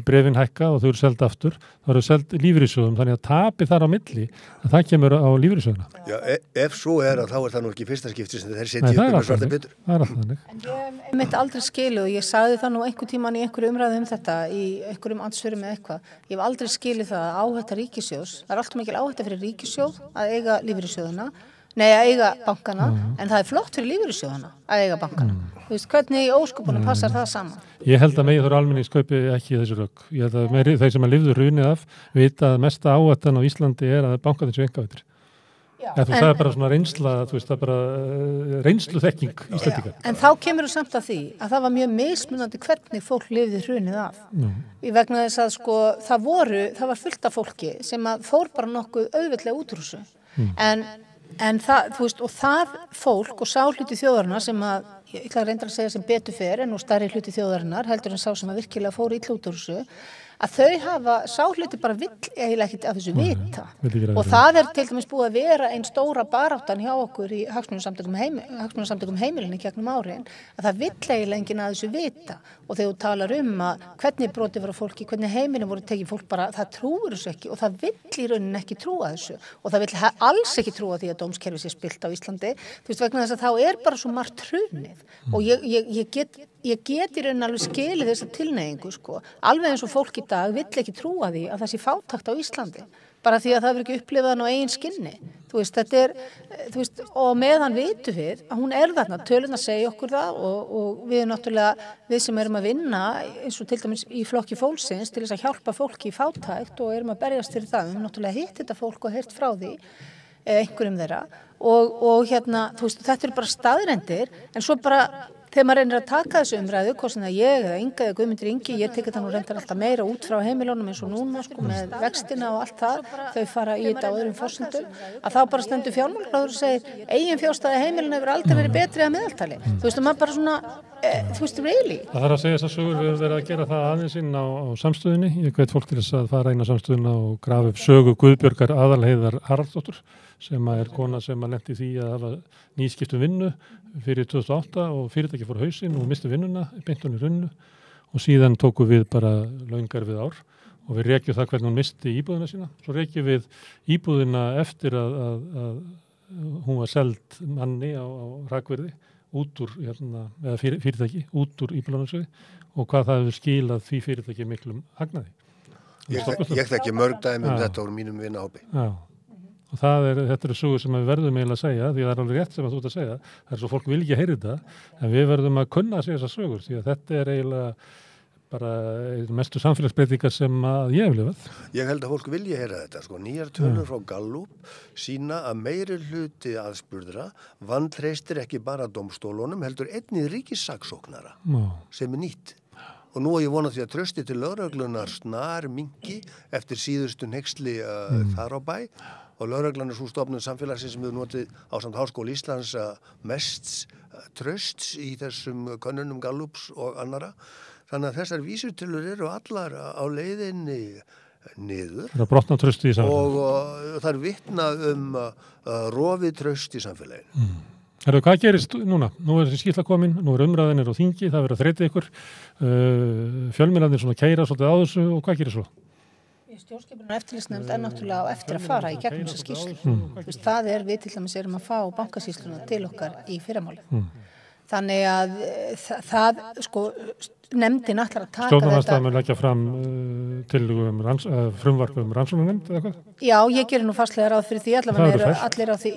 bréfin hækka og þau eru seld aftur, þá eru seld lífeyrissjóðum, þannig að tapið þar á milli, að það kemur á lífeyrissjóðuna. Já, ef svo þá er það nú ekki fyrsta skipti sem þeir setja upp með svarta bitur. Það er alltaf þannig. En ég mitt aldrei skilu og ég sagði það nú einhvern tímann í einhverju umræðu þetta, í einhverjum andsvörum með eitthvað. Ég hef aldrei skilið það að áhætta ríkissjóðs. Það er alltaf mikil áhætta fyrir ríkissjóð að eiga lífeyrissjóðuna. Nei, að eiga bankana, en það er flott fyrir lífeyrissjóðana að eiga bankana. Þú veist, hvernig í ósköpunum passar það saman? Ég held að megið þóra almenningskaupi ekki þessu rök. Ég held að þeir sem að lifðu hrunið af vita að mesta áhættan á Íslandi að bankarnir séu einkavæddir. Það er bara svona reynsla, þú veist, það er bara reynsluþekking Íslendinga. En þá kemur þú samt að því að það var mjög mismunandi hvernig fólk lifði hrunið af. Í vegna þess að það var fullt af fólki sem að fór bara nokkuð auðveldlega út úr þessu. En það, þú veist, og það fólk og sá hluti þjóðarinnar sem að, ég ætla að reynda að segja sem betur fer en nú stærri hluti þjóðarinnar heldur en sá sem að virkilega fór illa út úr þessu, að þau sá hluti bara vill eiginlega ekkert af þessu vita. Og það til dæmis búið að vera einn stóra baráttan hjá okkur í hagsmunasamtökum heimilinni gegnum árin, að það vill eiginlega enginn að þessu vita. Og þegar þú talar að hvernig brotið var á fólki, hvernig heimilin voru tekið fólk bara, það trúir þessu ekki og það vill í rauninni ekki trúa þessu. Og það vill alls ekki trúa því að dómskerfið sé spillt á Íslandi. Þú veist, vegna þess að þá bara svo margt hrunið. Og ég get í rauninni alveg skilið þessa tilneyingu, alveg eins og fólk í dag vill ekki trúa því að það sé fátækt á Íslandi. Bara því að það hefur ekki upplifað hann á eigin skinni. Þú veist, þetta þú veist, og meðan vitum við að hún þarna, tölurnar segja okkur það og við náttúrulega, við sem erum að vinna eins og til dæmis í flokki fólksins til þess að hjálpa fólki í fátækt og erum að berjast fyrir það, við höfum náttúrulega hitt þetta fólk og heyrt frá því, einhverjum þeirra og þú veist, þetta eru bara staðrendir, en svo bara þegar maður reynir að taka þessu umræðu, hvort sem það ég eða Inga eða Guðmundur Ingi, ég tek þetta nú reyndar alltaf meira út frá heimilunum eins og núna sko með vextina og allt það, þau fara í þetta á öðrum forsendum, að þá bara stendur fjármálaráður og segir, eigin fjárstæði heimiluna hefur aldrei verið betri að meðaltali. Þú veist, og maður bara svona, þú veist, really. Það þarf að segja þess að sögur við höfum verið að gera það aðeins inn á samstöðinni. Ég hvet fólk til þess að fara inn á samstöðina og grafa upp sögu Guðbjörgar Aðalheiðar Haraldsdóttur, sem er kona sem lenti í því að hafa nýskiptum vinnu fyrir 2008 og fyrirtæki fór á hausinn og misti vinnuna, beint hún í runnu og síðan tóku við bara laungar við ár og við rekjum það hvernig hún misti íbúðina sína. Svo rekjum við íbúðina eftir að hún var seld manni á rakverði út úr, eða fyrirtæki, út úr íbúðunarsöði og hvað það hefur skilað því fyrirtæki miklum hagnaði. Ég þekki mörg dæmi þetta úr mínum vinahópi. Já. Og þetta eru sögur sem við verðum eiginlega að segja, því það er alveg rétt sem þú ert að segja, það er svo fólk vil ekki að heyra þetta, en við verðum að kunna að segja þessar sögur, því að þetta er eiginlega bara mestu samfélagsbreytingar sem að ég hef lifað. Ég held að fólk vilja heyra þetta, sko, nýjar tölur frá Gallup sýna að meiri hluti aðspurðra vantreystir ekki bara dómstólunum, heldur einnig ríkissaksóknara, sem er nýtt. Og nú er ég vonað því að trausti til lögreglunar snar minki eftir síðustu hneyksli þar á bæ og lögreglan er svo stofnun samfélagsins sem við notið ásamt Háskóla Íslands mest trausts í þessum könnunum Gallups og annara. Þannig að þessar vísitölur eru allar á leiðinni niður. Það er brotna trausti í samfélaginu. Og það er vitna rofið traust í samfélaginu. Herru, hvað gerist núna? Nú er þessi skýrsla komin, nú er umræðinir á þingi, það verður að þreyta ykkur, fjölmiðlarnir svona keyra svolítið á þessu og hvað gerir svo? Stjórnskipunar eftirlitsnefnd er náttúrulega á eftir að fara í gegnum þessa skýrslu. Það er við til dæmis erum að fá bankasýsluna til okkar í fyrramáli. Þannig að það, sko, nefndin ætlar að taka þetta. Stjórnarandstaðan mun leggja fram tillögu frumvarp rannsóknarnefnd eða hvað? Já, ég gerir nú fastlega ráð fyrir því, allir á því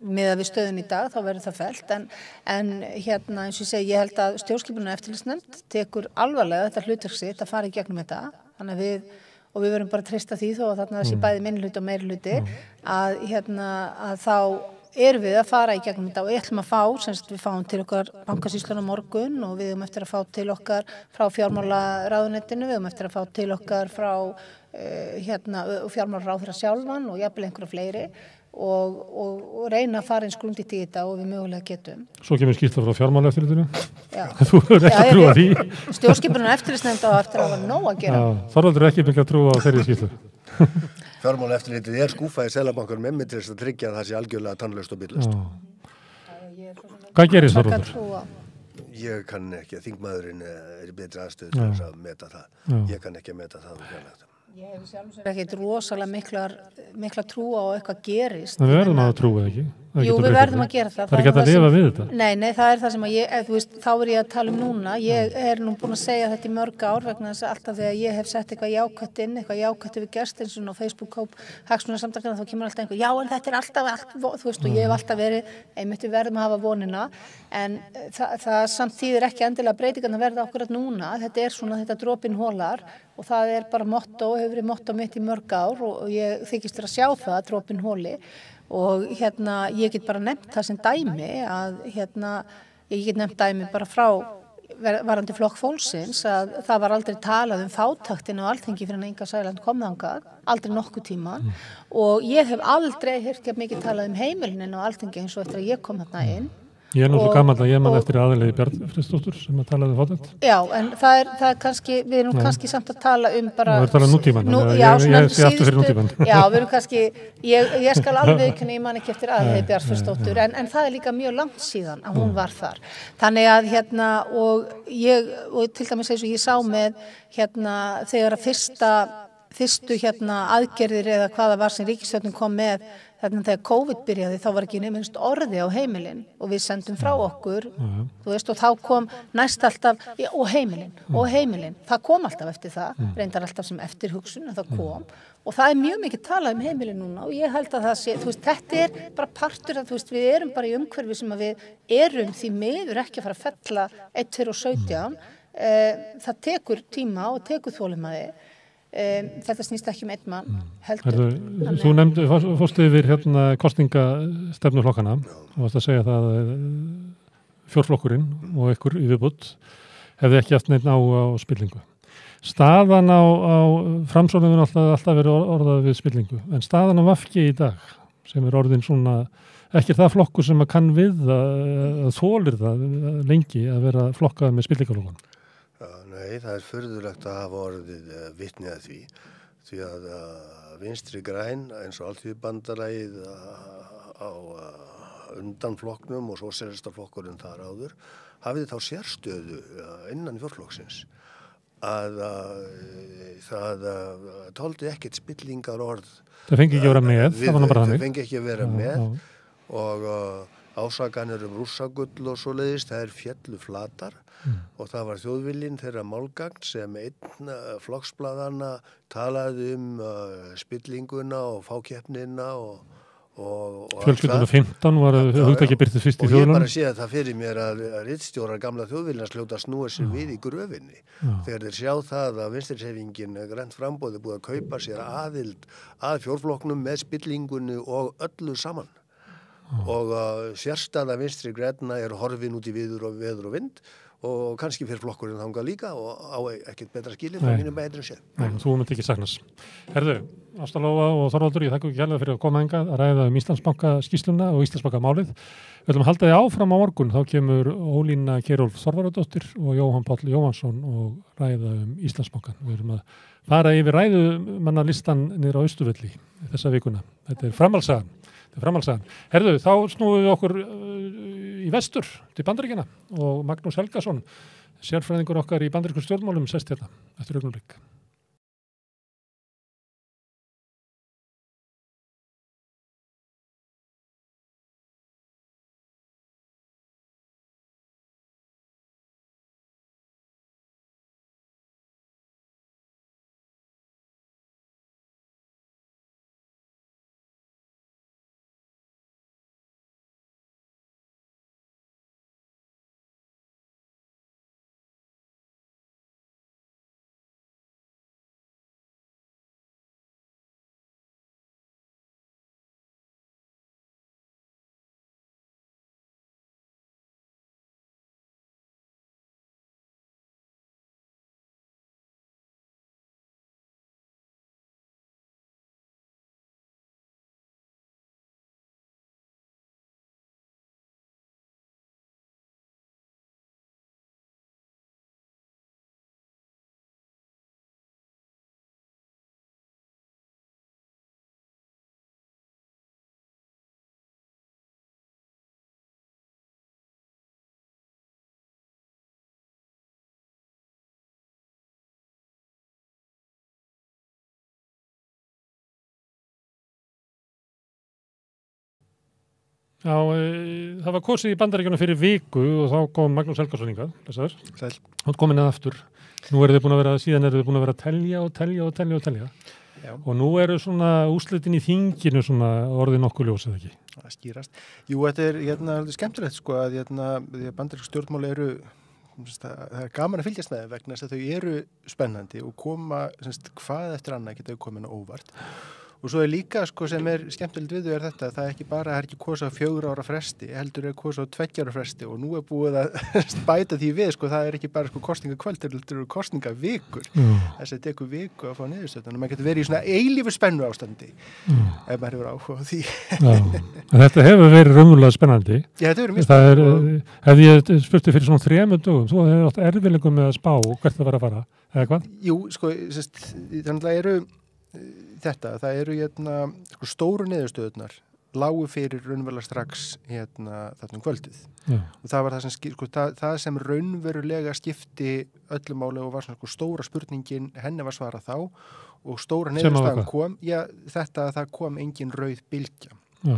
miðað við stöðun í dag, þá verður það fellt, en eins og ég segi, ég held að stjórnskipunar eftirlitsnefnd tekur alvarlega þetta hlutverk sitt að fara í gegnum þetta, þannig að við verðum bara að treysta því þó að þarna sé bæði minnihluti og meirihluti að þá erum við að fara í gegnum þetta og ætlum að fá, við fáum til okkar bankasýsluna morgun og við höfum eftir að fá til okkar frá fjármálaráðuneytinu, við höfum eftir að fá til okkar frá fjármálaráðherra sjálfan og jafnvel einhverja fleiri og reyna að fara eins grundigt í þetta og við mögulega getum. Svo kemur skýrsla frá fjármálaeftirlitinu. Þú verður ekki að trúa því. Stjórnskipunar eftirlitsnefnd á eftir að hafa nóg að gera. Þorvaldur er ekki mikið að trúa á þeirri skýrslu. Fjármálaeftirlitið er skúfað í Seðlabankanum með til þess að tryggja að það sé algjörlega tannlaust og bitlaust. Hvað gerist Þorvaldur? Ég kann ekki, þingmaðurinn er í betri aðstöðu til þess að meta það. Ég kann ekki að meta það fjárlega. Ég hef sjálfsögur ekkert rosalega mikla trú á eitthvað gerist. Við verðum að trúa ekki. Jú, við verðum að gera það. Það er ekki að lifa við þetta. Nei, það er það sem þú veist, þá er ég að tala um núna. Ég er nú búin að segja þetta í mörg ár vegna þess að alltaf þegar ég hef sett eitthvað jákvætt inn, eitthvað jákvætt við gerst eins og á Facebook-hóp hagsmunasamtakana, þá kemur alltaf einhver, já, en þetta er alltaf, þú veist, og ég hef alltaf verið, einmitt við verðum að hafa vonina, en það samt þýðir ekki endilega breytingarnar verða akkurat núna. Þetta er svona, þetta dropinn holar og það er bara motto, hefur verið motto mitt í mörg ár og ég þykist að sjá það, dropinn holi. Og ég get bara nefnt það sem dæmi að ég get nefnt dæmi bara frá varandi flokk fólksins að það var aldrei talað fátæktin á Alþingi fyrir en Inga Sæland kom þangað, aldrei nokkuð tíman og ég hef aldrei heyrt mikið talað heimilinin á Alþingi eins og eftir að ég kom þarna inn. Ég er nú svo gammal að ég man eftir Aðalheiði Bjarnfreðsdóttur sem að talaði fátækt. Já, en það er kannski, við erum kannski samt að tala bara... Við erum að tala nútíman, ég sé aftur fyrir nútíman. Já, við erum kannski, ég skal alveg viðurkenna, ég man ekki eftir Aðalheiði Bjarnfreðsdóttur, en það er líka mjög langt síðan að hún var þar. Þannig að og til dæmis eins og ég sá með þegar að fyrstu aðgerðir eða hvaða var sem ríkisstjórnin kom með Þannig þegar COVID byrjaði þá var ekki nefnist orði á heimilin og við sendum frá okkur, þú veist, og þá kom næst alltaf, og heimilin, það kom alltaf eftir það, reyndar alltaf sem eftirhugsun en það kom og það mjög mikið talað heimilin núna og ég held að það sé, þú veist, þetta bara partur að, þú veist, við erum bara í umhverfi sem að við erum því miður ekki að fara að fella 1, 2 og 17, það tekur tíma og tekur þolinmæði. Þetta snýst ekki einn mann heldur. Þú nefndi fórstu yfir kosningastefnuflokkana og varst að segja það fjórflokkurinn og ykkur í viðbútt hefði ekki haft neitt á spillingu. Staðan á framsóknum alltaf verið orðað við spillingu en staðan á VG í dag sem orðin svona ekki það flokkur sem að kann við að þolir það lengi að vera flokkað með spillingarlokan. Nei, það furðulegt að hafa orðið vitni að því að vinstri græn eins og Alþýðubandalagið á undan flokknum og sósíalistaflokkurinn þar áður hafið þá sérstöðu innan fjórflokksins að það tóldi ekkert spillingar orð. Það fengi ekki að vera með, það var nú bara þannig. Það fengi ekki að vera með og ásakanir rússagull og svoleiðis, það fjallu flatar. Og það var þjóðviljinn þeirra málgagn sem einn flokksblaðanna talaði spillinguna og fákeppnina og Fjölskylduna 15 var hugtakið birtist fyrst í þjóðlunum. Og ég bara sé að það fyrir mér að ritstjórar gamla þjóðviljans hljóta snúa sér við í gröfinni. Þegar þeir sjá það að vinstrihreyfingin Grænt framboð búið að kaupa sér aðild að fjórflokknum með spillingunni og öllu saman. Og sérstæða vinstri grænna horfin út í veður og vind og kannski fyrir flokkurinn þangað líka og á ekkert betra skilið frá mínum bæðir séð. Nei, þú myndi ekki saknas. Herðu, Ásta Lóa og Þorvaldur, ég þakka ekki hérlega fyrir að koma hingað að ræða Íslandsbanka skýrsluna og Íslandsbanka málið. Við ætlum að halda því áfram á morgun, þá kemur Ólína Kjerulf Þorvaldsdóttir og Jóhann Páll Jóhannsson og ræða Íslandsbankan. Við erum að fara yfir ræðumannalistan niður á Austurvelli þessa vikuna. Þetta er framhaldssagan. Herðu, þá snúum við okkur í vestur til Bandaríkjanna og Magnús Helgason, sérfræðingur okkar í bandarískum stjórnmálum, sest hérna eftir augnablik. Já, það var kosið í Bandaríkjunum fyrir viku og þá kom Magnús Helgason hingað, lesaður. Sæl. Hann kom inn aftur. Síðan eru þið búin að vera að telja. Já. Og nú eru svona úrslitin í þinginu svona orðið nokkuð ljós, eða ekki? Það skýrast. Jú, þetta er skemmtilegt sko að bandarísk stjórnmál eru, það er gaman að fylgjast með þeim vegna þess að þau eru spennandi og koma, hvað eftir annað geta þau komin á óvart. Og svo líka sko sem skemmtilegt við þau þetta, það er ekki kosið á 4 ára fresti, heldur kosið á 2 ára fresti og nú búið að bæta því við, sko, það er ekki bara sko kosningakvöld, heldur kosningavikur. Þess að tekur viku að fá niðurstöðuna. Maður getur verið í svona eilífu spennu ástandi, ef maður hefur áhuga á því. En þetta hefur verið raunverulega spennandi. Já, þetta hefur mjög spennandi. Ef ég spurti fyrir svona 3 dögum, þú hefur átt erfiðleikum með að spá hvert það var að fara, eða hvað? Jú, sko, þannig það eru sko, stóru niðurstöðurnar lágu fyrir raunverulega strax þarna kvöldið. Já. Og það var það sem raunverulega skipti öllu máli og var svona sko, stóra spurningin, henni var svarað þá og stóra niðurstaðan kom, það kom engin rauð bylgja. Já.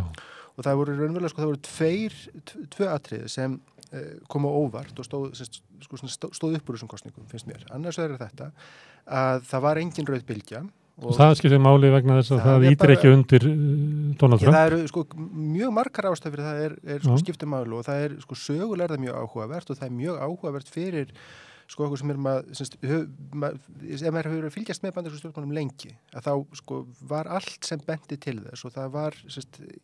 Og það voru raunverulega, það voru tvö atriði sem koma óvart og stóð upp úr þessum kosningum, finnst mér. Annars er þetta að það var engin rauð bylgja. Og það skiptir máli vegna þess að það ítir ekki undir Donald Trump. Það eru mjög margar ástæður fyrir það skiptir máli og það sögulega er það mjög áhugavert og það er mjög áhugavert fyrir okkur sem ef maður hefur fylgjast með bandarísku stjórnmálum lengi, að þá var allt sem benti til þess og það var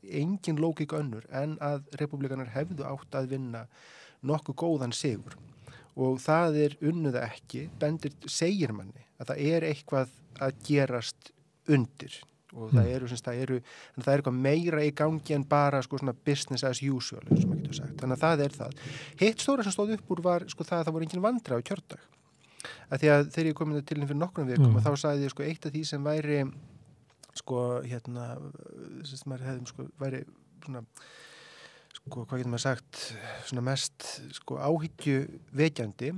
engin lógík önnur en að repúblikanar hefðu átt að vinna nokkuð góðan sigur og það unnið ekki, segir manni að það er eitthvað að gerast undir og það eru eitthvað meira í gangi en bara svona business as usual eins og maður getur sagt, þannig að það er það. Hitt stóra sem stóð upp úr var það voru engin vandræði á kjördag, að því að þegar ég kom til fyrir nokkrum vikum og þá sagði ég eitt af því sem væri maður hefði væri svona hvað getur maður sagt svona mest áhyggjuvekjandi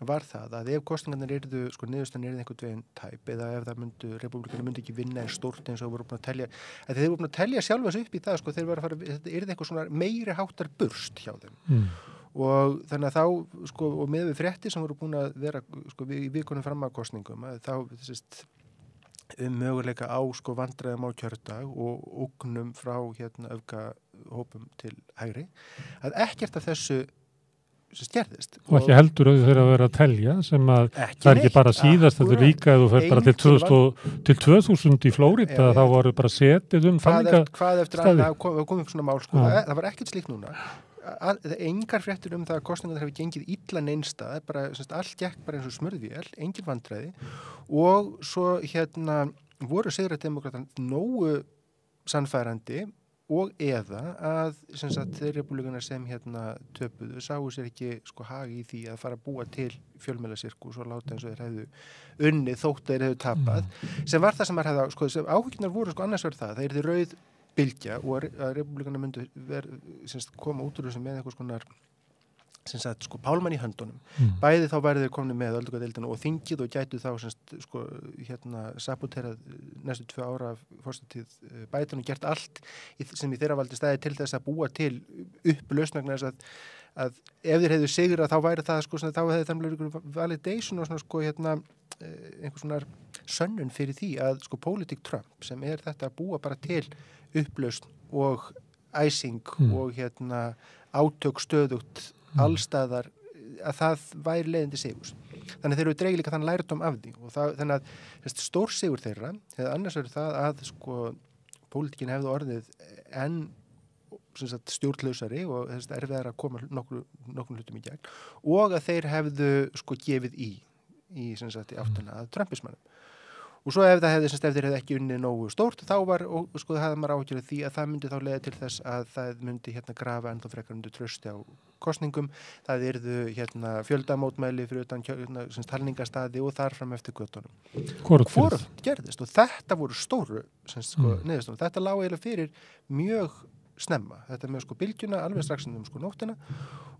var það að ef kosningarnir yrðu niðurstaðan yrði einhvern veginn tæp eða ef það repúblikanar myndi ekki vinna eins stórt eins og voru búin að telja að þeir voru búin að telja sjálfa sig upp í það þeir voru að fara, þetta yrði eitthvað svona meiri háttar burst hjá þeim og þannig að þá og með við fréttir sem voru búin að vera í vikunum fram að kosningum að þá möguleika á vandræðum á kjördag og ógnum frá öfgahópum til hægri að ekkert af þessu skerðist. Og ekki heldur þeir að vera að telja sem að það er ekki bara síðast, þetta líka ef þú fer bara til 2000 í Flórida þá voru bara setið hvað eftir að það kom upp svona mál það var ekkert slíkt núna engar fréttir það að kosningarnar hefur gengið illa neinstað, bara allt gekk bara eins og smurðvél, engin vandræði og svo voru sigrademókratar nógu sannfærandi og eða að þeir repúblikanar sem töpuðu sáu sér ekki hag í því að fara að búa til fjölmiðlasirkus og láta eins og þeir hefðu unnið þótt þeir hefðu tapað sem var það sem maður hefði áhyggjurnar voru annars verið það yrði rauð bylgja og að repúblikanar myndu koma út úr þessu með einhvers konar pálmann í höndunum. Bæði þá væri þeir komni með öldungadeildina og þingið og gætu þá saboterað næstu 2 ára af forstatíð Biden og gert allt sem í þeirra valdi stæði til þess að búa til upplausn vegna þess að ef þeir hefðu sigrað þá væri það þá hefði það validation og einhvers svona sönnun fyrir því að pólitík Trump sem þetta að búa bara til upplausn og æsing og átök stöðugt allstaðar að það væri leiðindi sigurs. Þannig þeir eru dreigið líka þann lærdóm af því og þannig að stór sigur þeirra hefði annars verið það að pólitíkin hefði orðið enn stjórnlausari og erfiðar að koma nokkrum hlutum í gegn og að þeir hefðu gefið í áttina að trumpismannum. Og svo ef þeir hefði ekki unnið nógu stórt, þá var, það hafði maður áhyggjur af því að það myndi þá leiða til þess að það myndi grafa ennþá frekar undir trausti á kosningum, það yrðu fjöldamótmæli fyrir utan talningarstaði og þar fram eftir göttunum. Hvorugt gerðist og þetta voru stóru niðurstöður. Þetta lá eiginlega fyrir mjög snemma. Þetta með bylgjuna alveg strax nóttina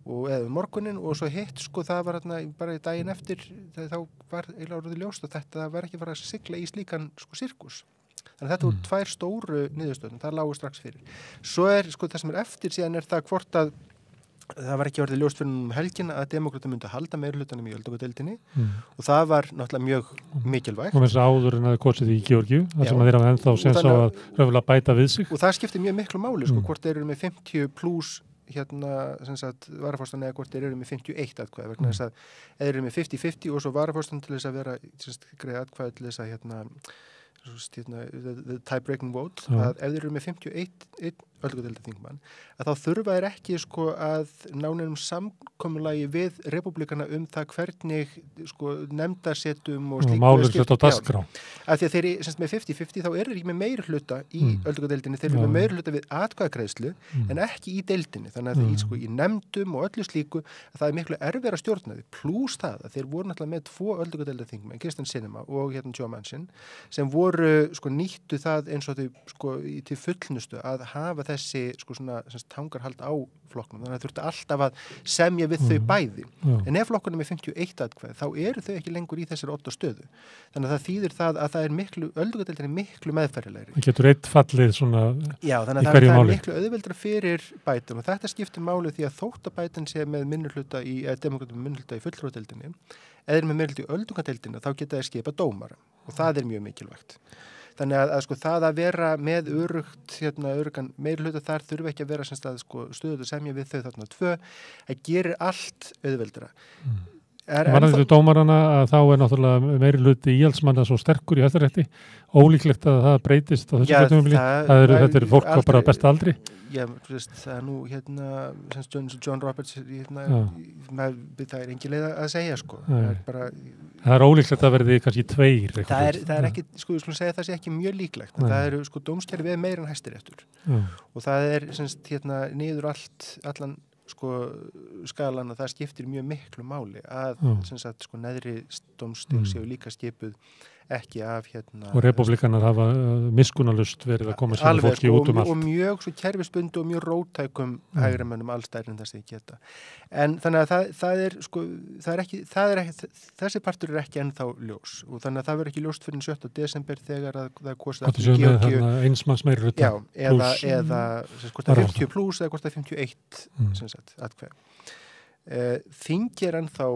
og eða morgunin og svo hitt það var bara í daginn eftir þá var eiginlega orðið ljóst og þetta var ekki fara að sigla í slíkan sirkus. Þannig að þetta voru 2 stóru niðurstöður, það lágu strax fyrir. Svo það sem eftir síðan það hvort að það var ekki orðið ljóst fyrir helgina að demókratar myndu að halda meirihlutanum í öldungadeildinni og það var náttúrulega mjög mikilvægt. Og eins og áður en að kosið í Georgíu, þar sem þeir hafa ennþá sens á að röfulega bæta við sig. Og það skiptir mjög miklu máli, hvort þeir eru með 50 pluss varaforstan eða hvort þeir eru með 51 atkvæði vegna þess að þeir eru með 50-50 og svo varaforstan til þess að vera greið atkvæði til þess að the tie-breaking vote að ef þeir eru með 51 öldungadeildarþingmann að þá þurfa þeir ekki að ná neinum samkomulagi við repúblikana það hvernig nefndarsetum og slíkt málur sett á dagskrá. Af því að þeir með 50-50 þá eru ekki með meirihluta í öldungadeildinni, þeir eru með meirihluta við atkvæðagreiðslu en ekki í deildinni, þannig að í nefndum og öllu slíku að það er miklu erfiðara að stjórna því, plús það að þeir voru náttúrulega með 2 öldungadeildarþingmenn, Kirsten Sinema og Joe Manchin sem voru nýttu það eins og þau til fullnustu að hafa þessi sko svona tangarhald á flokknum, þannig að þurfti alltaf að semja við þau bæði. En ef flokkunum er 51 atkvæði, þá eru þau ekki lengur í þessari 8 stöðu. Þannig að það þýðir það að það er öldungadeildin er miklu meðferðilegri. Það getur eitt fallið svona Já, þannig að í hverju það er máli. miklu auðveldara fyrir Biden og þetta skiptir máli því að þótt að Biden sé með minnihluta demokratum minnihluta í fulltrúadeildinni, eða með minnihluta í öldungadeildinni, þá geta þeir skipa dómara og það er mjög mikilvægt. Þannig að sko það að vera með örugan meirihluta þar þurfi ekki að vera stöðugt að semja við þau þarna 2, það gerir allt auðveldara. Varðandi dómarana að þá er náttúrulega meiri hluti íhaldsmanna svo sterkur í Hæstarétti, ólíklegt að það breytist á þessu kjörtímabili. Þetta er fólk á bara besta aldri. Já, það er nú John Roberts, það er engin leið að segja sko. Það er ólíklegt að verði kannski 2. Það er ekki, sko, við skulum segja að það sé ekki mjög líklegt, en það eru sko dómskerfi við meira en Hæstaréttur. Og það er niður allan sko skalan að það skiptir mjög miklu máli að sko neðri dómstig séu líka skipuð ekki af og repúblikanar hafa miskunnarlust verið að koma sínu fólki út allt. Og mjög svo kerfisbundu og mjög róttækum hægrimönnum allstæðir en þessi geta. En þannig að það er sko, þessi partur er ekki ennþá ljós og þannig að það verður ekki ljóst fyrir 7. desember þegar það er kosið aftur í Georgíu. Einsmanns meiri hluta. Já, eða hvort það 50 plus eða hvort það 51 atkvæði. Þing er ennþá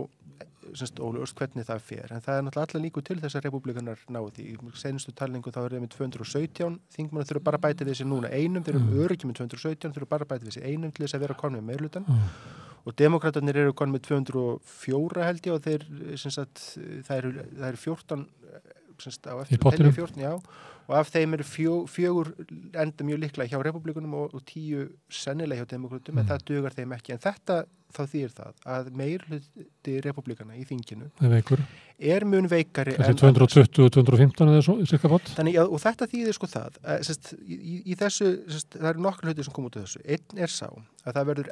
óljóst hvernig það fer, en það er náttúrulega allar líku til þess að repúblikanar náðu því. Í seinustu talningu þá er þeir með 217 þingmenn þurfa bara að bæta við sig núna einum, þeir eru öruggir með 217, þurfa bara að bæta við sig einum til þess að vera konum með meirihlutann og demokratarnir eru konum með 204 held ég og þeir það eru 14 á eftir 14, já, og af þeim eru 4 enda mjög líklega hjá repúblikunum og 10 sennilega hjá demokratum, en það dugar þeim ekki. En þetta þá þýðir það að meirihluti repúblikana í þinginu er mun veikari en 220 og 215 eða svo, cirka bótt. Þannig, og þetta þýðir sko það í þessu, það eru nokkur hluti sem kom út af þessu. Einn er sá að það verður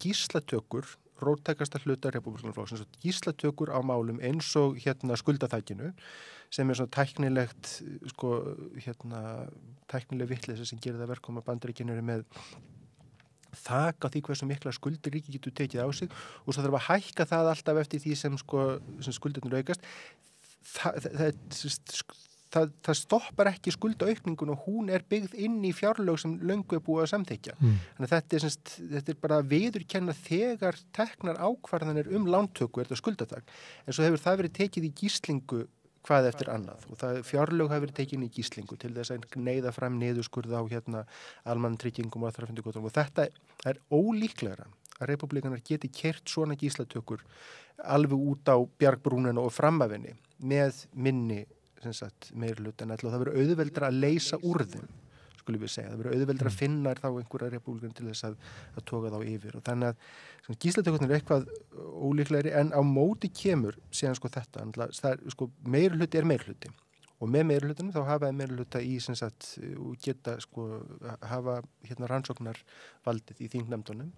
gíslatökur, róttækasta hluta repúblikanaflokksins, gíslatökur á málum eins og skuldaþækinu sem er svona tæknilegt tæknileg vitleysa sem gerir það verkum að Bandaríkin eru með þak á því hversu mikla skuldir ríki getur tekið á sig og svo þarf að hækka það alltaf eftir því sem skuldirnir aukast. Það stoppar ekki skuldaaukningun og hún er byggð inn í fjárlög sem löngu er búið að samþykkja. Þannig að þetta er bara viðurkenna þegar teknar ákvarðanir lántöku er þetta skuldatak. En svo hefur það verið tekið í gíslingu hvað eftir annað og það fjárlög hafi verið tekin í gíslingu til þess að neyða fram niðurskurð á almannatryggingum og aðfarafundugóttum og þetta er ólíklegra að repúblikanar geti keyrt svona gíslatökur alveg út á bjargbrúnina og framafinni með minni meirihluta en það verður auðveldra að leysa úr þeim, skulum við segja. Það verður auðveldra að finna þá einhverja repúblikan til þess að toga þá yfir og þannig að gíslatökurnar er eitthvað ólíklegri en á móti kemur síðan þetta, meirihluti er meirihluti og með meirihlutunum þá hafa meirihluta í og geta hafa rannsóknarvaldið í þingnefndunum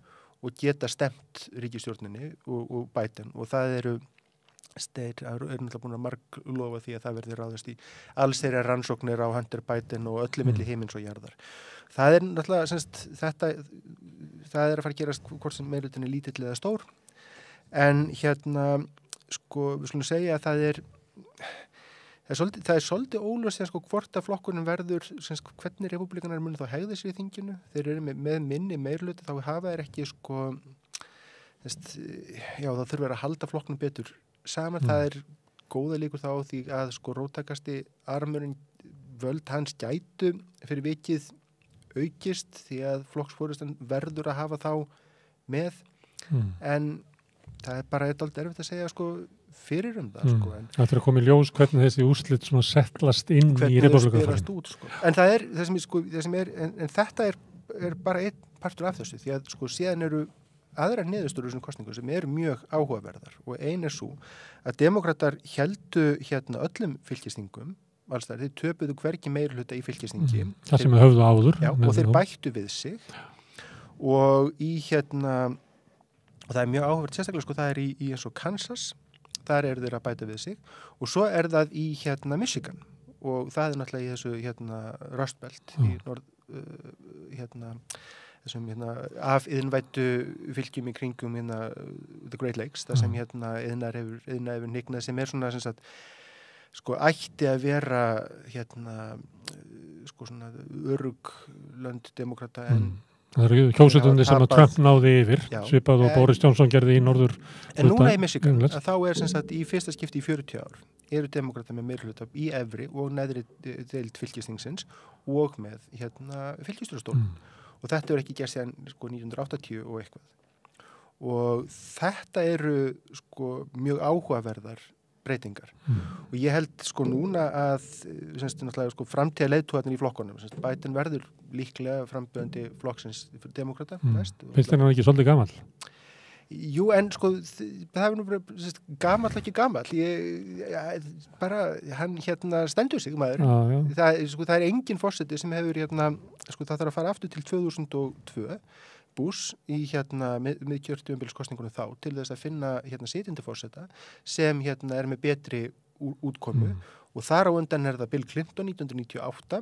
og geta stemt ríkisstjórninni og Biden og það eru náttúrulega búin að marglofa því að það verði ráðast í alls þeirra rannsóknir á Hunter Biden og öllu milli himins og jarðar. Það er náttúrulega það er að fara að gerast hvort sem meirihlutin er lítill eða stór en við skulum segja að það er svolítið óljóst hvort að flokkunum verður hvernig repúblikanar muni þá hegða sér í þinginu. Þeir eru með minni meirihluta þá hafa þeir ekki þá þurfa að halda flokknum betur saman, það er góða líkur þá á því að róttækasti armurinn völd hans gætu fyrir vikið aukist því að flokksforystan verður að hafa þá með en það er bara eitthvað erfitt að segja fyrir það Það er að koma í ljós hvernig þessi úrslit settlast inn í repúblikanaflokknum. En það er það sem er en þetta er bara einn partur af þessu því að síðan eru aðrar niðurstöður í þessum kosningum sem eru mjög áhugaverðar og ein er svo að demokratar héldu öllum fylkisþingum alls þar, þeir töpuðu hvergi meirihluta í fylkisþingi. Það sem við höfðu áður. Já, og þeir bættu við sig og í og það er mjög áhugavert sérstaklega það er í eins og Kansas, þar eru þeir að bæta við sig og svo er það í Michigan og það er náttúrulega í þessu Rust Belt í þessum af iðnvættu fylgjum í kringum The Great Lakes, það sem iðnar hefur hnignað, sem svona sem sagt, sko ætti að vera sko svona örugg lönd demokrata en það eru kjósendur sem að Trump náði yfir, svipað og Boris Johnson gerði í norður. En núna í Michigan, að þá sem sagt í fyrsta skipti í 40 ár eru demokrata með meirihluta í efri og neðri deild fylkistingsins og með fylkistjórastólum. Og þetta er ekki gerst síðan sko 1980 og eitthvað. Og þetta eru sko mjög áhugaverðar breytingar. Og ég held sko núna að sko, framtíða leiðtúarnir í flokkunum, Biden verður líklega frambjöðandi flokksins fyrir demokrata. Finnst þér hann ekki svolítið gamall? Jú, en sko það er nú bara gamall ekki gamall. Hann stendur sig maður. Það er engin forseti sem hefur sko það þarf að fara aftur til 2002 Bush í miðkjörtímabilskosningunum þá til þess að finna sitjandi forseta sem er með betri útkomu og þar á undan er það Bill Clinton 1998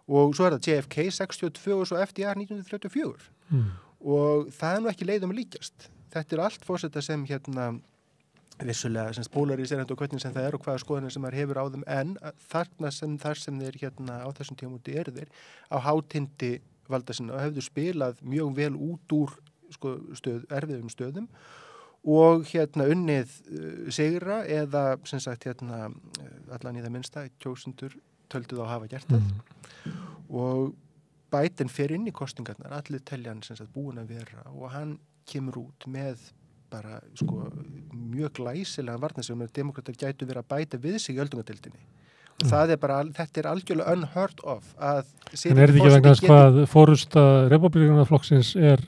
og svo er það JFK 62 og svo FDR 1934 og það er nú ekki leið að líkjast. Þetta er allt forseta sem vissulega pólariserandi og hvernig sem það er og hvaða skoðanir sem maður hefur á þeim en þar sem þeir á þessum tímamóti eru þeir á hátindi valda sinna og hefðu spilað mjög vel út úr sko, erfiðum stöðum og unnið sigra eða sem sagt allan í það minnsta kjósendur töldu þá hafa gert það og Biden fer inn í kosningarnar, allir telja hann sem sagt búin að vera og hann kemur út með bara sko mjög glæsilegan varnarsigur með demokratar gætu verið að bæta við sig í öldungadeildinni. Það er bara, þetta er algjörlega unheard of að en er þetta ekki vegna þess hvað fórusta republikanaflokksins er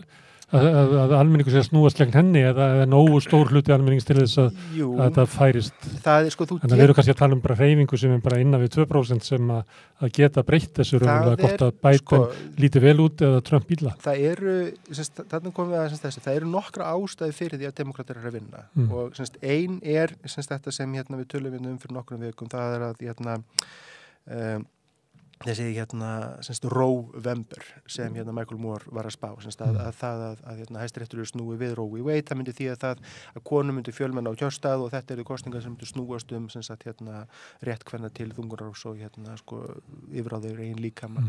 að almenningu sé að snúast gegn henni eða nógu stór hluti almennings til þess að þetta færist það er sko en það eru kannski að tala bara hreyfingu sem bara innan við 2% sem að geta breytt þessu raunverulega gott að Biden líti vel út eða Trump illa. Það eru þarna komum við að það eru nokkra ástæði fyrir því að demokratar eru að vinna og ein er þetta sem við tölum fyrir nokkrum vikum, það er að þessi Roe-vember sem Michael Moore var að spá að Hæstiréttur snúi við Roe v. Wade, það myndi því að konur myndi fjölmenna á kjörstað og þetta eru kosningar sem myndi snúast rétt kvenna til þungunarofs og sko yfiráður eigin líkama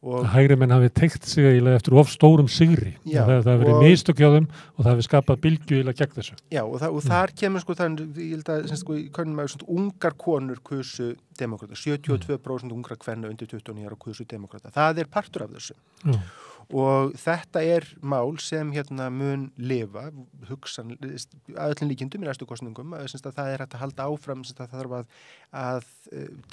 hægri menn hafi teygt sig eiginlega eftir of stórum sigri það hefur verið mistök hjá þeim og það hefur skapað bylgju eiginlega gegn þessu. Já og þar kemur sko ég held að sko í könnum að ungar konur kusu demokrata 72% ungra kvenna undir 29 ára kusu demokrata. Það er partur af þessu. Og þetta er mál sem mun lifa hugsan að öllum líkindum í næstu kosningum að það er hægt að halda áfram það þarf að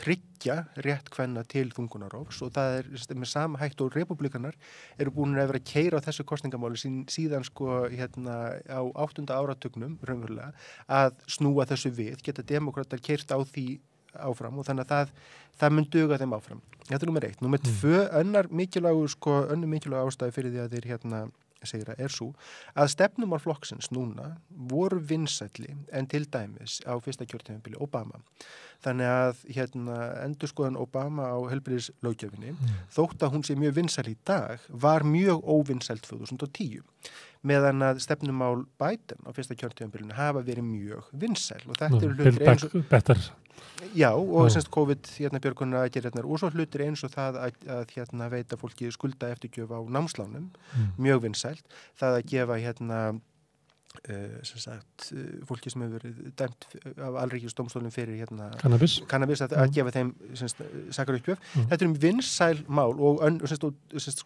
tryggja rétt kvenna til þungunarofs og það er með sama hægt og republikanar eru búin að vera að keyra á þessu kosningamáli síðan sko á 8. áratugnum raunverulega að snúa þessu við geta demokratar keyrt á því áfram og þannig að það mun duga þeim áfram. Þetta er númer 1. Númer 2, önnur mikilvæg ástæði fyrir því að þeir segra er svo að stefnumál flokksins núna voru vinsælli en til dæmis á fyrsta kjörtímabili Obama. Þannig að endurskoðun Obama á heilbrigðislöggjöfinni þótt að hún sé mjög vinsæl í dag var mjög óvinsælt 2010 meðan að stefnumál Biden á fyrsta kjörtímabilinu hafa verið mjög vinsæl og þetta eru hlutir eins og já og COVID-björgunna aðgerðirnar og svo hlutir eins og það að veita fólki skulda eftirgjöf á námslánum mjög vinsælt, það að gefa fólki sem hefur verið dæmt af alríkisdómstólum fyrir kannabis að gefa þeim sakaruppgjöf. Þetta er vinsæl mál og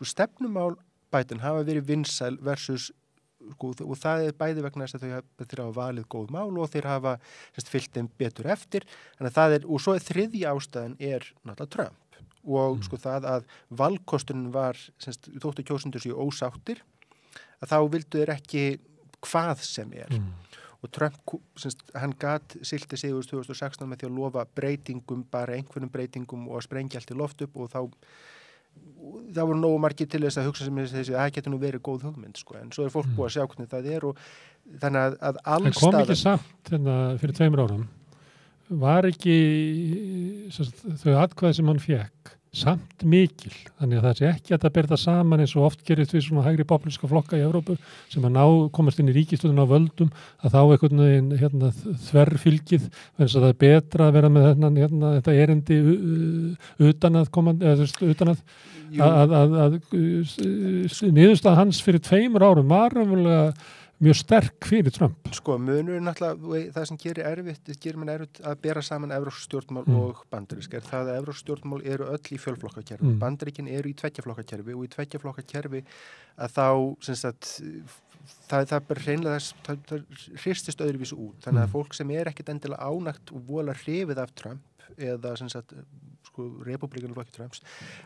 stefnumál Biden hafa verið vinsæl versus og það er bæði vegna þess að þeir hafa valið góð mál og þeir hafa fylgt þeim betur eftir. Þannig að og svo þriðja ástæðan er náttúrulega Trump og sko það að valkosturinn var þóttu kjósendur séu ósáttir að þá vildu þeir ekki hvað sem er. Og Trump, hann gat silti sig 2016 með því að lofa breytingum, bara einhvernum breytingum og að sprengja allt í loft upp og það voru nógu margir til þess að hugsa sem þessi að það getur nú verið góð hugmynd sko. En svo er fólk búið að sjá hvernig það er og þannig að allstaðar. En kom ekki samt fyrir 2 árum var ekki þau atkvæði sem hann fékk samt mikil, þannig að það sé ekki að það berða saman eins og oft gerist við svona hægri populíska flokka í Evrópu sem að komast inn í ríkisstjórnina á völdum að þá einhvern veginn þverrfylgið, þess að það er betra að vera með þetta erindi utan að koma, utan að niðurstaða hans fyrir 2 árum var raunverulega mjög sterk fyrir Trump. Sko, munur náttúrulega, það sem gerir mann erfitt að bera saman evrópsk stjórnmál og bandarísk er það að evrópsk stjórnmál eru öll í fjölflokkakerfi. Bandaríkin eru í tveggjaflokkakerfi og í tveggjaflokkakerfi að þá, sem sagt, það bara hreinlega það hristist öðruvísu út. Þannig að fólk sem er ekkit endilega ánægt og vola hrifið af Trump eða sem sagt, sko, republikanu flokki Trumps,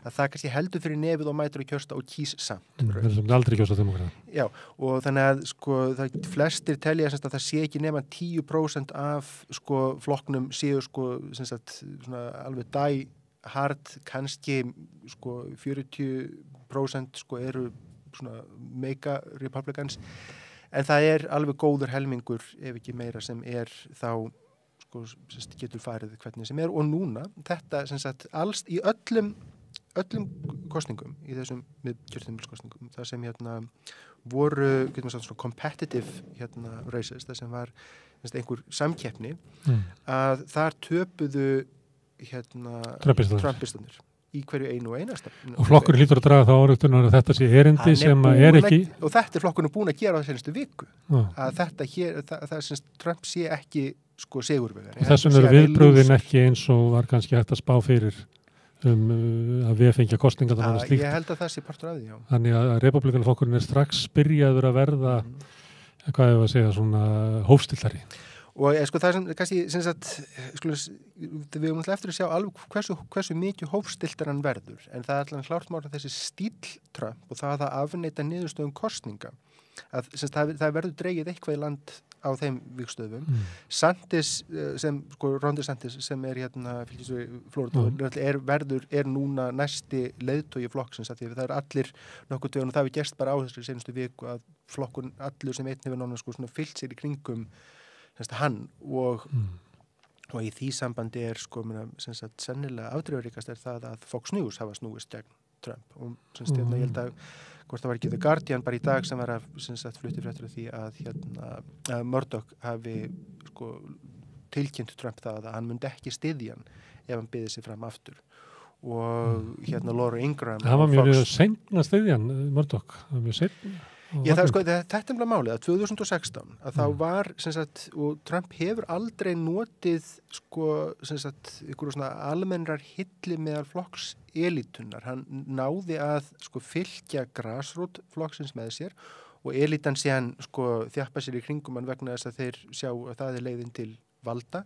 að það kannski heldur fyrir nefið og mætur að kjörsta og kýs samt. Það er sem aldrei kjósa demokrata. Já, og þannig að sko, flestir telja að það sé ekki nema 10% af sko, flokknum séu sko, svona, alveg die hard, kannski sko, 40% sko, eru svona, mega republicans, en það er alveg góður helmingur, ef ekki meira, sem er þá getur farið hvernig sem er og núna þetta sem sagt alls í öllum kostningum í þessum kjörtímabilskostningum það sem voru getum við sagt svona competitive races það sem var einhver samkeppni að þar töpuðu Trumpistanir í hverju einu og einasta. Og flokkurinn hlýtur að draga þá árautunar að þetta sé erindi sem er ekki... Og þetta er flokkurinn búin að gera á þessu viku. Að þetta hér, það sem Trump sé ekki sko sigurvegar. Og þessum eru viðbröðin ekki eins og var kannski hægt að spá fyrir að við fengja kosningar þannig að slíkt. Ég held að það sé partur af því, já. Þannig að republikanaflokkurinn er strax byrjaður að verða, hvað ég var að segja, svona hófstillari. Og sko það sem kannski við höfum alltaf eftir að sjá alveg hversu mikið hófstiltar hann verður en það er alltaf klárt mála þessi stíl Trump og það að afneita niðurstöðum kosninga að það verður dregið eitthvað í land á þeim vikstöðum Santis sem Ron DeSantis sem er fylgjusvið Florida er núna næsti leiðtogi flokksins að því að það er allir nokkuð dögun og það við gerst bara á þessari senustu viku að flokkun allur sem einn hefur nána fyllt sér í kringum hann og í því sambandi er sennilega afdrifaaríkast er það að Fox News hafa snúist gegn Trump og ég held að hvort það var ekki The Guardian bara í dag sem var að flutti fréttur af því að Murdoch hafi tilkynnt Trump það að hann myndi ekki styðja hann ef hann byði sig fram aftur og Laura Ingraham það var mjög seint að styðja hann Murdoch, það var mjög seint Já, þetta er málið að 2016 að þá var, og Trump hefur aldrei notið, einhverjum svona almennrar hilli meðal flokks elítunar. Hann náði að, fylgja grasrót flokksins með sér og elítan síðan, þjappa sér í kringum hann vegna þess að þeir sjá að það er leiðin til valda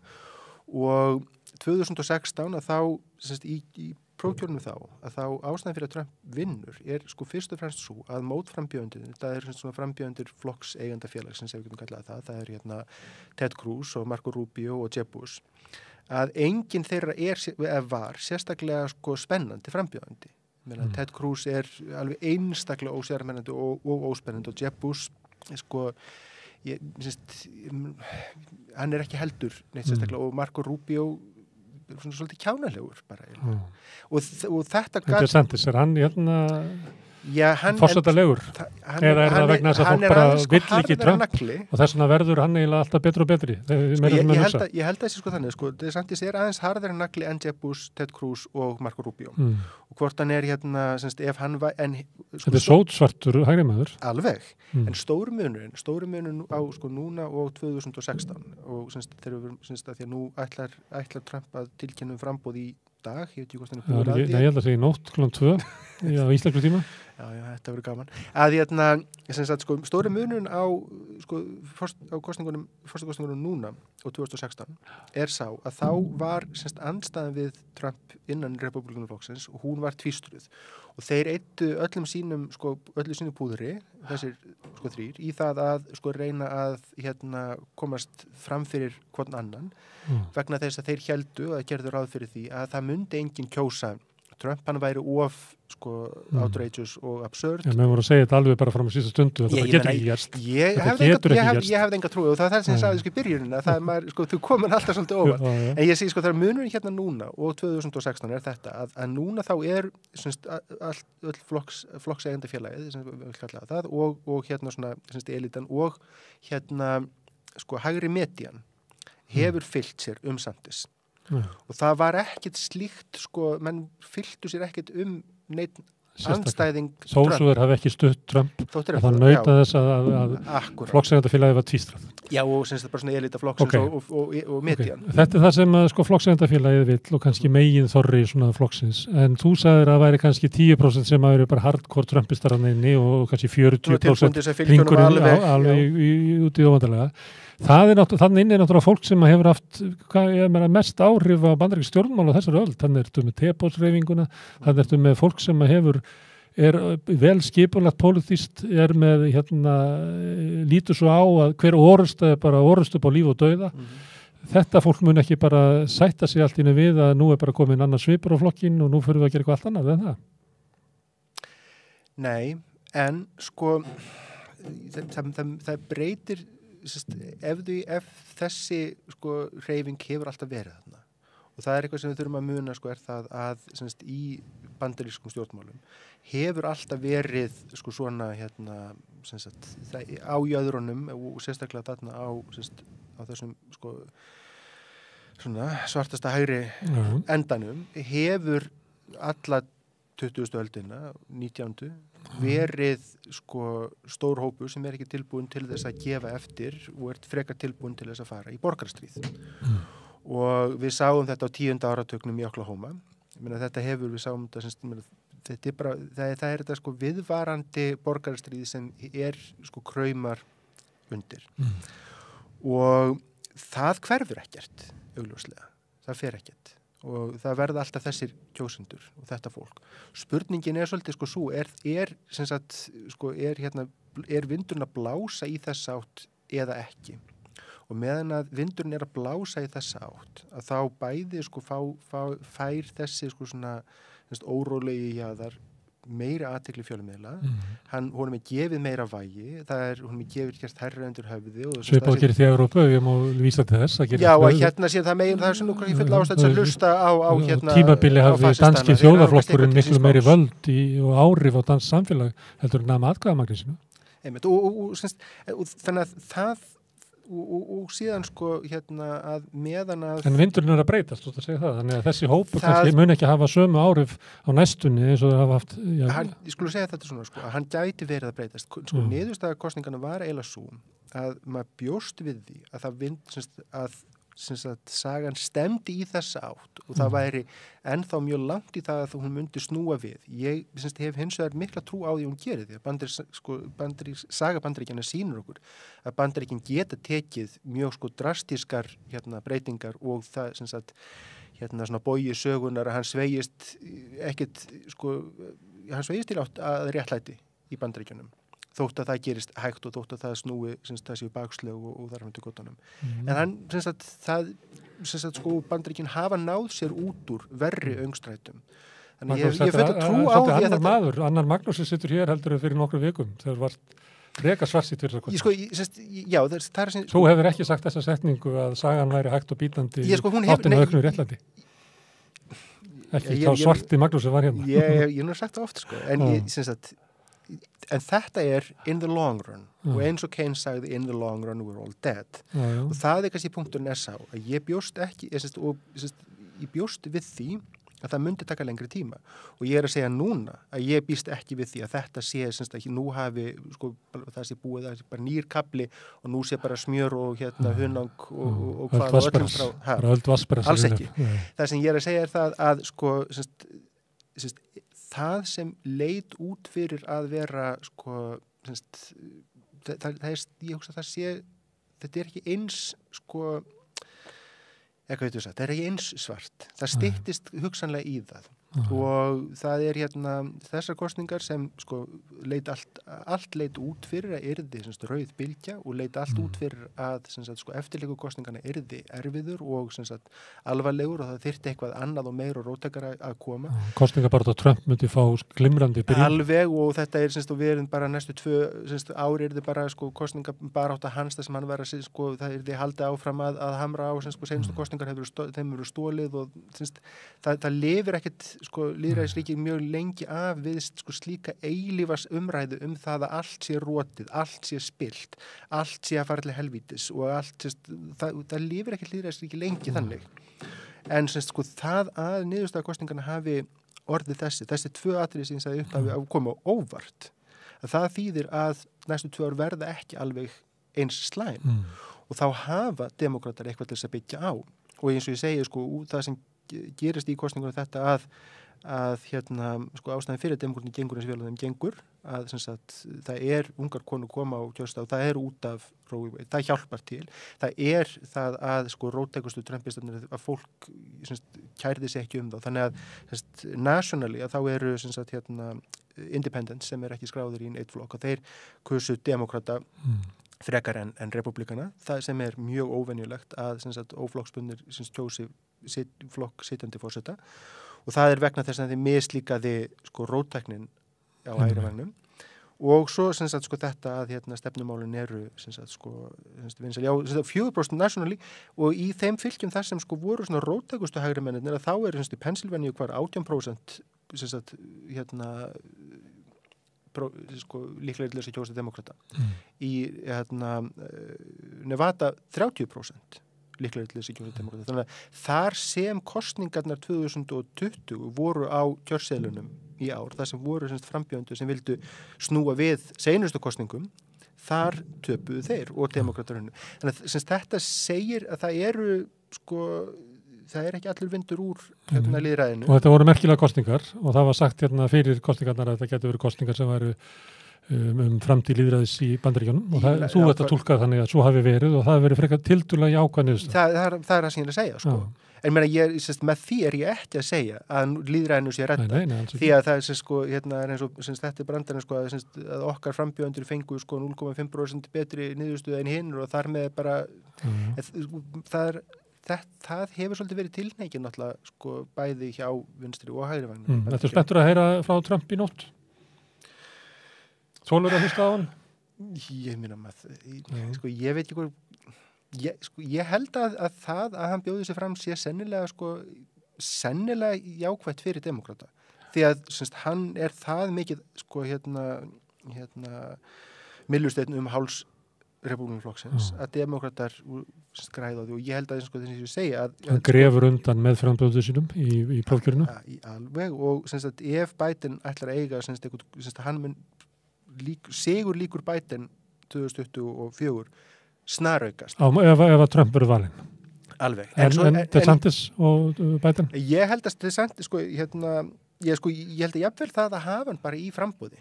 og 2016 að þá, í prófkjörnum að þá ástæðan fyrir að Trump vinnur er fyrst og fremst svo að mótframbjöðundir, það er svona frambjöðundir flokks eigandafélagsins ef við getum kallað það er Ted Cruz og Marco Rubio og Jeb Bush, að enginn þeirra var sérstaklega spennandi frambjöðundi. Ted Cruz er alveg einstaklega ósérmennandi og óspennandi og Jeb Bush hann er ekki heldur neitt sérstaklega og Marco Rubio svona svolítið kjánalegur bara og þetta DeSantis, er hann forsetalegur eða er það vegna þess að fólk bara vill ekki Trump og þess vegna verður hann eiginlega alltaf betri og betri ég held að þessi þannig DeSantis er aðeins harðari nagli en Jeb Bush, Ted Cruz og Marco Rubio og hvort hann er ef hann var þetta er sótsvartur hægri maður alveg, en stóru munurinn á núna og 2016 og því að nú ætlar Trump að tilkynna framboð í dag, ég veit ekki hvort hann er búin að því. Ég held að segja nótt kl. 2 á íslensku tíma. Já, þetta verður gaman. Að stóri munurinn á kosningunum núna og 2016 er sá að þá var andstaðan við Trump innan republikanaflokksins og hún var tvístruð og þeir eyddu öllu sínu púðri, þessir þrír, í það að reyna að komast fram fyrir hvern annan vegna þess að þeir héldu að gerðu ráð fyrir því að það myndi enginn kjósa Trump hann væri outrageous og absurd. Já, menn voru að segja þetta alveg bara fram á síðasta stundu, þetta getur ekki gerst. Ég hefði enga trú og það sem ég sagði í byrjunina, það er maður, þú komin alltaf svolítið óvart. En ég segi það er munurinn hérna núna og 2016 er þetta, að núna þá er öll flokkseigandafélagið, sem við kallaðum það, og hérna svona elitan og hérna hægri median hefur fyllt sér DeSantis. Og það var ekkert slíkt, menn fylltu sér ekkert neitt andstæðing Trump. Þósuður hafi ekki stutt Trump, það nauta þess að flokkseigandafélagið var tvístrað. Já, og sem þetta bara svona elita flokksins og median. Okay. Þetta er það sem flokkseigandafélagið vill og kannski megin þorri svona flokksins. En þú sagðir að væri kannski 10% sem að eru bara hardcore Trumpistar að neini og kannski 40% hringurinn alveg út í óvandarlega. Þannig er náttúrulega fólk sem hefur haft mest áhrif á bandarísk stjórnmál á þessari öld. Þannig ertu með tepósreifinguna, þannig ertu með fólk sem er vel skipulagt pólitískt, er með lítur svo á að hver orustu er bara orustu upp á líf og dauða. Þetta fólk mun ekki bara sætta sig allt innu við að nú er bara komin annar svipur á flokkinn og nú fyrir við að gera eitthvað allt annað en það. Nei, en það breytir ef þessi hreyfing hefur alltaf verið þarna og það er eitthvað sem við þurfum að muna er það að í bandarískum stjórnmálum hefur alltaf verið svona á jöðrunum og sérstaklega þarna á þessum svona svartasta hægri endanum hefur alla 20. öldina, 19. verið stór hópur sem er ekki tilbúin til þess að gefa eftir og er frekar tilbúin til þess að fara í borgarastríð. Og við sáum þetta á 10. áratugnum í Oklahoma. Þetta hefur við sáum þetta bara, það er þetta viðvarandi borgarastríð sem er kraumar undir. Og það hverfur ekkert, augljóslega. Það fer ekkert. Og það verða alltaf þessir kjósendur og þetta fólk. Spurningin er svolítið svo er vindurinn að blása í þessa átt eða ekki. Og meðan að vindurinn er að blása í þessa átt að þá bæði fær þessi svona órólegi jaðar meira athygli fjölmiðla, honum er gefið meira vægi, honum er gefið gert hærra undir höfði. Svipað að gera því að Evrópu, ég má vísa til þess. Já, að hérna sé það megin, það er sem nú kannski full ástæðs að hlusta á tímabili hafði danski þjóðarflokkurinn miklu meiri völd og áhrif á dansk samfélag heldur en að atkvæðamagni sínu. Einmitt, og þannig að það og síðan að meðan að en vindurinn er að breytast, þú veist að segja það þannig að þessi hópur kannski mun ekki hafa sömu áhrif á næstunni eins og það hafa haft ég skulle segja þetta svona, að hann gæti verið að breytast niðurstaða kosninganna var eiginlega svo að maður bjóst við því að það að sagan stemdi í þessa átt og það væri ennþá mjög langt í það að hún myndi snúa við. Ég hef hins vegar mikla trú á því hún gerir því að saga Bandaríkjanna sýnir okkur að Bandaríkin geta tekið mjög drastískar breytingar og það svona Bogi sögunar að hann sveigist ekkit hann sveigist til átt að réttlæti í Bandaríkjunum. Þótt að það gerist hægt og þótt að það snúi það séu bakslög og þar hundur gottunum. En hann, Bandaríkin hafa náð sér út úr verri öngstrætum. Þannig ég full að trú á því að Annar Magnús sittur hér heldur fyrir nokkru vikum þegar var reka svarsitt fyrir það. Þú hefur ekki sagt þessa setningu að sagan væri hægt og bítandi áttina auknu réttlæti. Ekki þá svarti Magnús sem var hérna. Ég nú sagt það oft, en þetta er in the long run og eins og Keynes sagði in the long run we're all dead og það er kannski punkturinn sá að ég bjóst ekki ég bjóst við því að það myndi taka lengri tíma og ég er að segja núna að ég býst ekki við því að þetta sé að nú hafi það sé búið að bara nýr kapli og nú sé bara smjör og hunang og hvað og öllum frá alls ekki. Það sem ég er að segja er það að það sem leit út fyrir að vera ég hugsa að það sé þetta er ekki eins það er ekki eins svart, það styttist hugsanlega í það og það þessar kosningar sem sko allt leit út fyrir að yrði rauð bylgja og leit allt út fyrir að sko, eftirleiku kosningarna yrði erfiður og alvarlegur og það þyrfti eitthvað annað og meira og róttakara að koma. Kosningar bara að Trump myndi fá glimrandi byrjun. Alveg og þetta og við erum bara næstu 2 ári yrði bara sko, kosningar bara átt að hans það sem hann var að sko, það yrði haldið áfram að hamra á sko, seinustu kosningar þeim eru stólið og það lifir ekkert sko, lýðræðisríki mjög lengi af við sko, slíka eilífas umræðu það að allt sé rotið, allt sé spilt, allt sé að fara til helvítis og allt, það lifir ekkert lýðræðisríki lengi þannig. En sko, það að niðurstaðakosningarna hafi orðið þessi 2 atriði sem ég sagði upp hafi komið óvart. Að það þýðir að næstu 2 ár verða ekki alveg eins slæm og þá hafa demókratar eitthvað til þess að byggja á. Og eins og ég segi, sko, það sem gerist í kosningunum þetta að sko ástæðan fyrir demókratin gengur eins vel og þeim gengur að það ungar konur koma á kjörstað og það út af Roe v. Wade, það hjálpar til. Það það að sko róttækustu trumpistarnir að fólk kærði sig ekki þá. Þannig að nationally að þá eru independents sem ekki skráðir í einn flokk og þeir kusu demókrata frekar en republikana. Það sem mjög óvenjulegt að óflokksbundnir kjósi flokk sitjandi forseta og það vegna þess að þeir mislíkaði sko róttæknin á hægri vagnum og svo sko þetta að stefnumálin eru sko vinsæl, 4% nationally og í þeim fylkjum þar sem sko voru svona róttækustu hægri mennirnir að þá í Pennsylvania hvar 18% sko líklega til þess að kjósa demokrata. Í Nevada 30% líklega til þess að kjósa demokrata. Þannig að þar sem kosningarnar 2020 voru á kjörseðlunum í ár, þar sem voru frambjóðendur sem vildu snúa við seinustu kosningum, þar töpuðu þeir og demokratarunum. Þannig að þetta segir að það ekki allur vindur úr lýðræðinu. Og þetta voru merkilega kosningar og það var sagt fyrir kosningarnar að þetta getur verið kosningar sem væru framtíð lýðræðis í Bandaríkjunum og þú ert að túlka þannig að svo hafi verið og það hafi verið frekar tildulega jákvæð niðurstaða. Það það sem ég er að segja, sko. En með því ég ekki að segja að lýðræðinu sé redda. Því að það sko, eins og þetta brandarinn sko, að okkar frambjóðendur fengu sko 0,5% betri niðurstöðu en hinn og þar með bara það hefur svolítið verið tilhneigin náttúrulega sko bæði hjá vinstri og hægri vagn. Þetta spenntur að heyra frá Trump í nótt? Þolur að hlusta á hann? Ég meina sko ég veit ekki hvað ég held að það að hann bjóði sig fram sé sennilega jákvætt fyrir demókrata. Því að hann það mikið sko myllusteinn háls repúblikaflokksins að demókratar græða á því og ég held að þess að ég segja að hann grefur undan með frambjóðu sínum í prófkjörinu alveg og ef Biden ætlar að eiga hann mun sigur líkur Biden 2024 snaraukast ef að Trump verður valinn alveg en DeSantis og Biden ég held að DeSantis ég held að jafnvel það að hafa hann bara í frambúði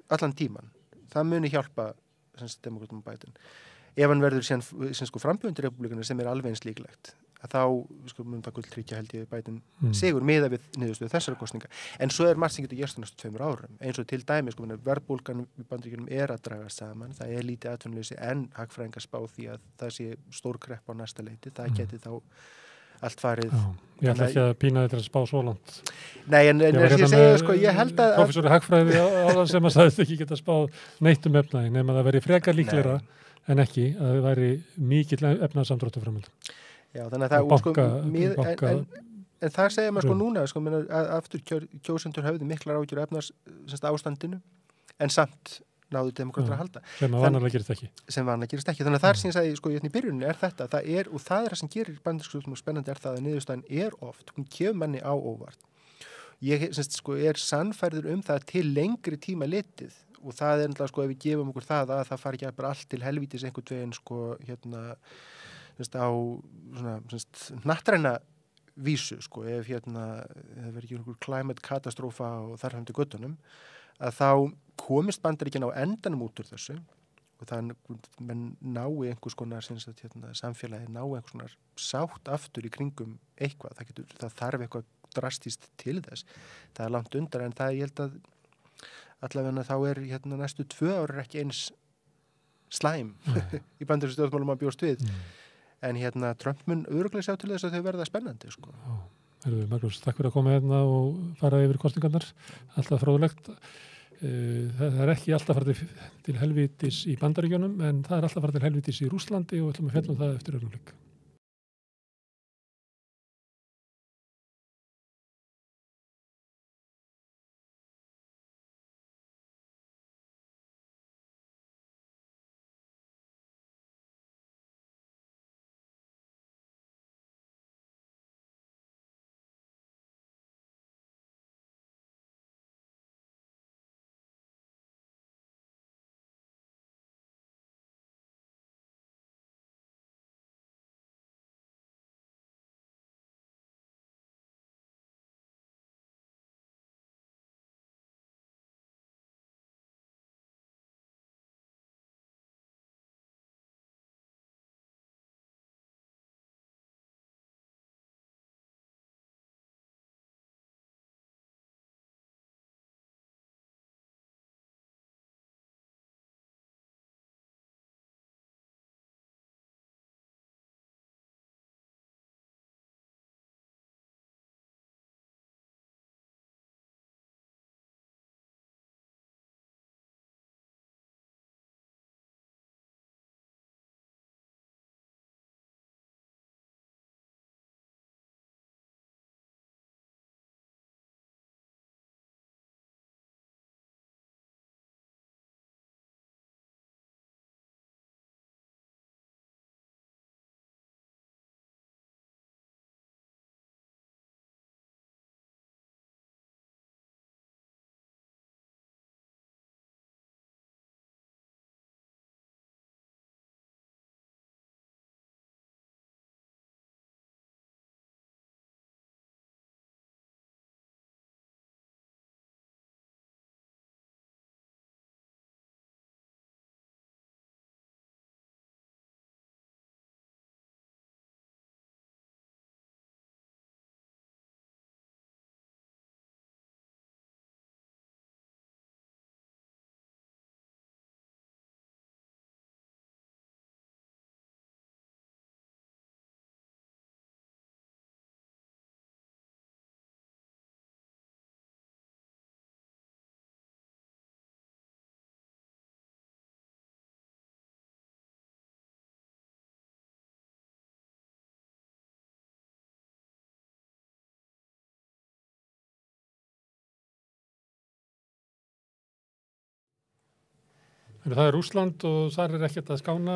allan tíman það muni hjálpa demókratum og Biden. Ef hann verður síðan frambjóðandi republikana sem alveg eins líklegt, að þá mun það gulltryggja held ég Biden sigur miðað við niðurstöðu þessara kosninga. En svo margt sem getur gerst á næstu 2 árum. Eins og til dæmis, verðbólgan í Bandaríkjunum að dragast saman, það lítið atvinnuleysi en hagfræðingar spá því að það sé stór krepp á næsta leiti, það geti þá allt farið. Ég ætla ekki að pína þetta að spá svo langt. Nei, en ég segja, sko, ég held að professori hagfræði áðan sem að sagðist ekki geta spáð neitt efnaði, nema það veri frekar líklegra en ekki að það væri mikill efnaðsamdráttur framöndan. Já, þannig að en það segja maður sko núna, sko, að aftur kjósendur höfðu miklar ágjur efnaðs ástandinu, en samt náðu demókratar að halda. Sem að vanalega gerist ekki. Þannig að það sem ég sagði, sko, í byrjuninu þetta, og það það sem gerir bandarísku spennandi það að niðurstaðan oft, hún kemur manni á óvart. Ég sko, sannfærður það til lengri tíma litið og það náttúrulega, sko, ef við gefum okkur það að það fari ekki bara allt til helvítis einhvern veginn, sko, á svona nattræna vísu, sko, ef það verður ekki einhver climate katastrófa og þar fram til göttunum, að þá komist Bandaríkin á endanum út úr þessu og þannig menn nái einhvers konar samfélagi nái einhvers konar sátt aftur í kringum eitthvað, það þarf eitthvað drastíst til þess, það er langt undan en það ég held að allavega þá næstu 2 ár ekki eins slæm í bandarísku stjórnmálum að bjóst við en Trump mun örugglega sjá til þess að þau verða spennandi sko. Magnús, takk fyrir að koma hérna og fara yfir kosningarnar, alltaf fróðlegt. Það er ekki alltaf farið til helvítis í Bandaríkjunum en það er alltaf farið til helvítis í Rússlandi og ætlum að fjalla það eftir augnablik. Það er Rússland og þar er ekkert að skána.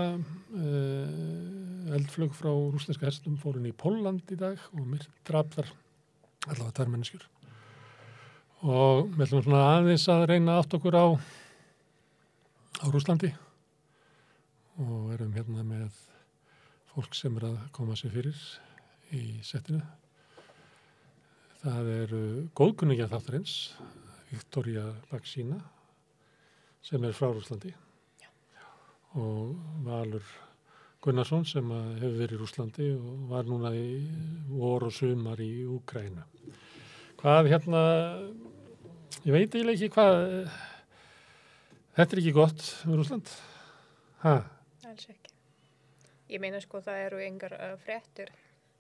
Eldflug frá rússneska hestum fór inn í Pólland í dag og drap þar allavega 2 manneskjur. Og við ætlum svona aðeins að reyna átt okkur á Rússlandi og erum hérna með fólk sem er að koma sér fyrir í settinu. Það eru góðkunningjar þáttarins, Viktoría Baksína, sem er frá Rússlandi og Valur Gunnarsson sem hefur verið í Rússlandi og var núna í vor og sumar í Úkraínu. Hvað ég veit eiginlega ekki hvað, þetta er ekki gott með Rússland? Alls ekki. Ég meina sko það eru engar fréttir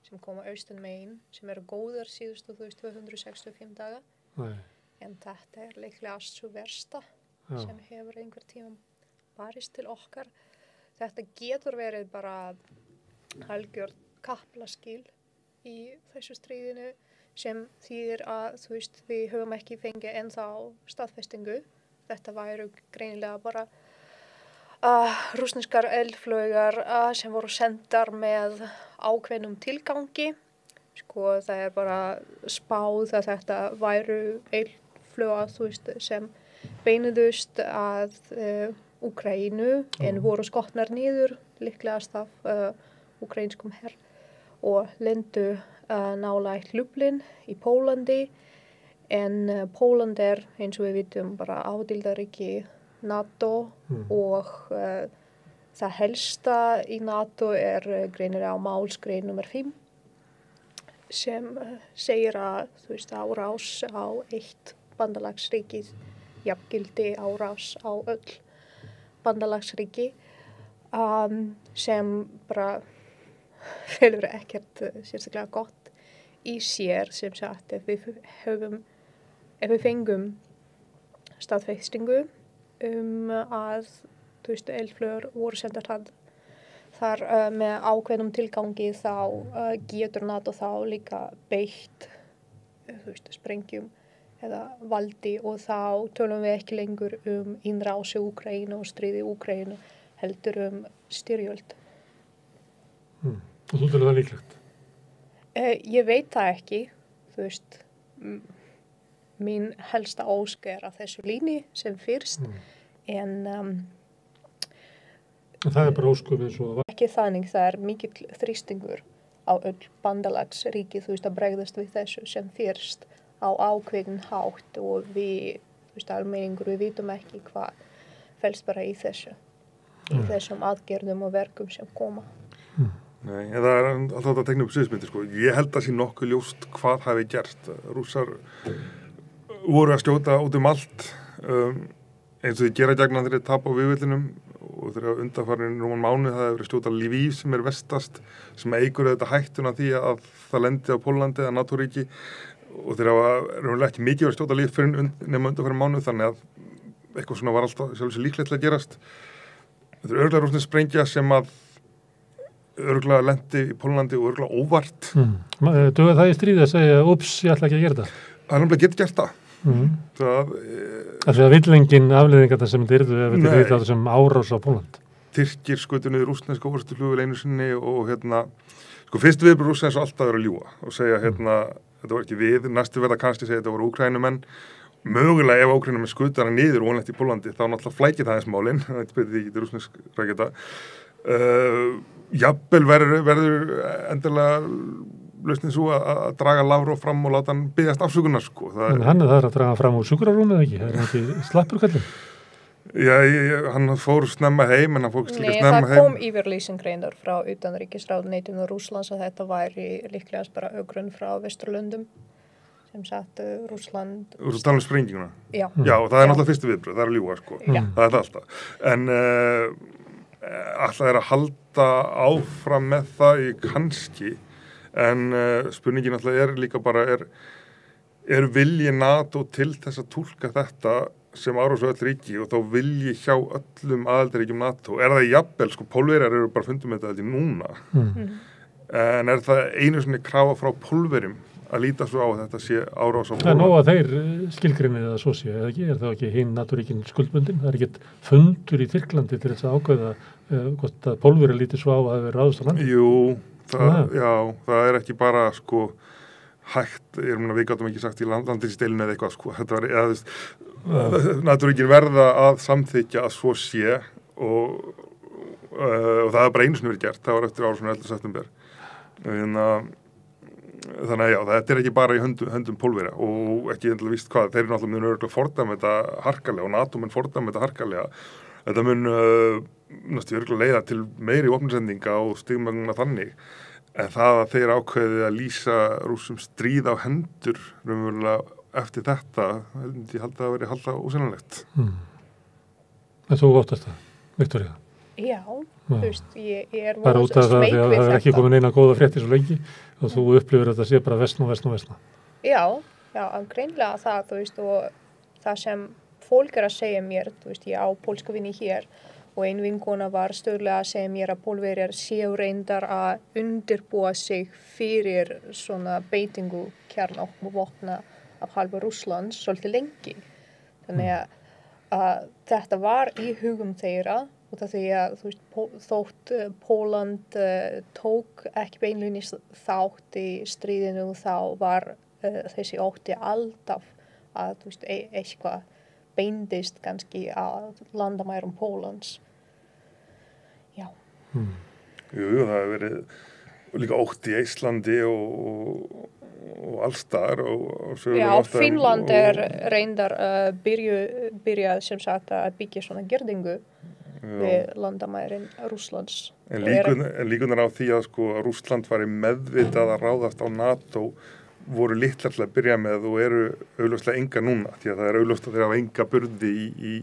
sem koma austan megin sem eru góðar síðustu 265 daga. Nei. En þetta er líklega svo versta sem hefur einhver tíma barist til okkar. Þetta getur verið bara algjörð kaplaskil í þessu stríðinu sem þýðir að við höfum ekki fengið ennþá staðfestingu. Þetta væru greinilega bara rússneskar eldflaugar sem voru sendar með ákveðnum tilgangi. Sko það er bara spáð að þetta væru eldflaugar sem beinuðust að Úkraínu en voru skotnar niður líklegast af úkraínskum her og lendu nálægt Lublin í Pólandi en Póland er eins og við vitum bara ádildarríki NATO og það helsta í NATO greinilega málsgrein nummer 5 sem segir að árás á eitt bandalagsríki jafngildi árás á öll bandalagsríki sem bara felur ekkert sérstaklega gott í sér sem sagt ef við fengum staðfestingu að eldflaugar voru sendar þar með ákveðnum tilgangi þá getur NATO þá líka beitt sprengjum eða valdi og þá tölum við ekki lengur innrás í Úkraínu og stríði í Úkraínu heldur styrjöld. Og þú telur það líklegt? Ég veit það ekki, mín helsta ósk að þessu líni sem fyrst en það bara óskum eins og ekki þannig, það mikill þrýstingur á öll bandalagsríki að bregðast við þessu sem fyrst á ákveðin hátt og við, almenningur, við vitum ekki hvað felst bara í þessum aðgerðum og verkum sem koma. Nei, það alltaf þetta að tekna upp sviðsmyndir, sko. Ég held að sé nokkuð ljóst hvað hafi gerst. Rússar voru að skjóta út allt, eins og þið gera gegna þeirri tap á vígvellinum og þeirra undanfarin rúman mánuð það hefur verið skjóta Lviv sem vestast sem eigur þetta hættuna því að það lendi á Póllandi eða NATO-ríki og þeirra var ekki mikið verið skjóta Lviv fyrir nema undanfarin mánuð þannig að eitthvað svona var alltaf sjálfsög líklegt til að gerast. Þetta örugglega rússnesk sprengja sem að örugglega lendi í Póllandi og örugglega óvart. Dugar það í stríði að segja ups, ég ætla ekki að gera það? Það nefnilega getur gert það. Það vill engin afleiðingar sem þetta yrðu ef þetta er þetta sem árás á Pólland. Tyrkir skutu niður rússneska orrustuflugvél einu sinni og fyrst viðbrögð Rússa eins og alltaf er að ljúga og segja þetta var ekki við, næstu verða kannski segja þetta voru Úkraínumenn. Mögulega ef Úkraínumenn skutu hana niður vonlegt í Póllandi þá náttúrulega flækir það eins málin, þetta betur því ekki rússnesk rækjata. Jafnvel verður endilega lausnin svo að draga Lavrov fram og láta hann biðjast afsökunar, sko. En hann er að draga fram úr sjúkrarúmið ekki? Það ekki slappur kallinn? Já, hann fór snemma heim, en hann fór líka snemma heim. Nei, það kom yfirlýsing reyndar frá utanríkisráðuneytinu Rússlands að þetta væri líklegast bara ögrun frá Vesturlöndum sem sagt Rússland. Þú tala sprenginguna? Já. Já, og það er náttúrulega fyrstu viðbrögð, það er að ljúga, sko. Já. Það er alltaf. En alltaf að halda áfram með það kannski. En spurningin alltaf líka bara vilji NATO til þess að túlka þetta sem árás á öll ríki og þá vilji hjá öllum aðildarríkjum NATO. Það jafnvel, sko, Pólverjar eru bara fundum þetta þetta núna. En það einu svona krafa frá Pólverjum að líta svo á að þetta sé árás á Pólverjum? Það er nóg að þeir skilgreinið að svo sé, eða ekki? Það ekki hinn NATO-ríkin skuldbundin? Það ekkert fundur í Tyrklandi til þess að ákveða hvort að Pólverjar líti svo á að það ráðast á landi? Jú. Það ekki bara sko hægt, við gátum ekki sagt í landhelgisdeilunni eða eitthvað sko, þetta var NATO-ríkin verða að samþykja að svo sé og það er bara einu sem verið gert, það var eftir árásin 11. september. Þannig að já, þetta ekki bara í höndum Pólverja og ekki endilega víst hvað, þeir náttúrulega mun örugglega fordæma þetta harkalega og NATO mun fordæma þetta harkalega. Þetta mun örugglega leiða til meiri vopnasendinga og stigmögnuna þannig. En það að þeir ákveði að lýsa Rússum stríð á hendur raunverulega eftir þetta, ég held að það veri halda ósennilegt. En þú óttast það, Viktoría? Já, þú veist, ég bara út af það að það ekki komin eina góða fréttir svo lengi og þú upplifir að þetta sé bara vesna. Já, greinlega það, þú veist, og það sem fólk að segja mér, þú veist, ég á pólska vini hér og ein vinkona var stöðlega að segja mér að Pólverjar séu reyndar að undirbúa sig fyrir svona beitingu kjarnorkuvopna af hálfu Rússlands svolítið lengi. Þannig að þetta var í hugum þeirra og það því að þú veist, þótt Póland tók ekki beinlínis þátt í stríðinu þá var þessi ótti alltaf að þú veist, eitthvað beindist kannski að landamærum Póllands. Já. Jú, það hefur verið líka ótti í Íslandi og allsstaðar. Já, Finnland reyndar byrjað sem sagt að byggja svona girðingu við landamærin Rússlands. En líkunar á því að sko Rússland var meðvitað að ráðast á NATO voru litlar til að byrja með og eru augljóslega enga núna, því að það er augljóst að þeir hafa enga burði í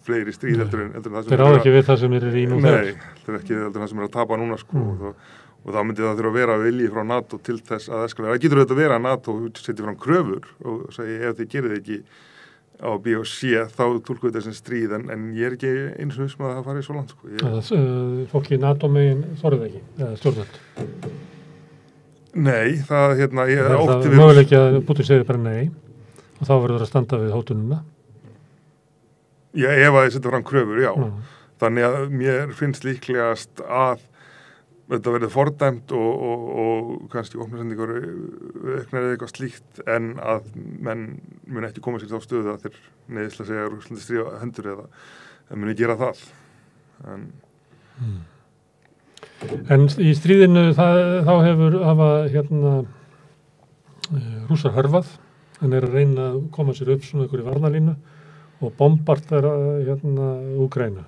fleiri stríð heldur en það sem þeir ráða ekki við það sem eru í nú þegar. Nei, þeir ekki heldur en það sem er að tapa núna sko og þá myndi það þurfa að vera vilji frá NATO til þess að það getur auðvitað að vera að NATO setja fram kröfur og segi ef þið gerir ekki á B og C þá túlku þetta sem stríð en ég er ekki eins og viss með að það fari svo langt sko. Fólki í NATO megin þorðið ekki, eða stjórnvöld. Nei, það ég það er möguleiki að Putin segir bara nei og þá verður að standa við hótununa. Já, ef að ég setja fram kröfur, já. Þannig að mér finnst líklegast að þetta verður fordæmt og kannski opnarsendingar auknar eða eitthvað slíkt en að menn mun ekki koma sér þá stöðu að þeir neyðislega segja að Rússlandi stríða hendur eða muni gera það. En í stríðinu þá hafa Rússar hörfað en að reyna að koma sér upp svona einhverju varnarlínu og bombardera Úkraínu.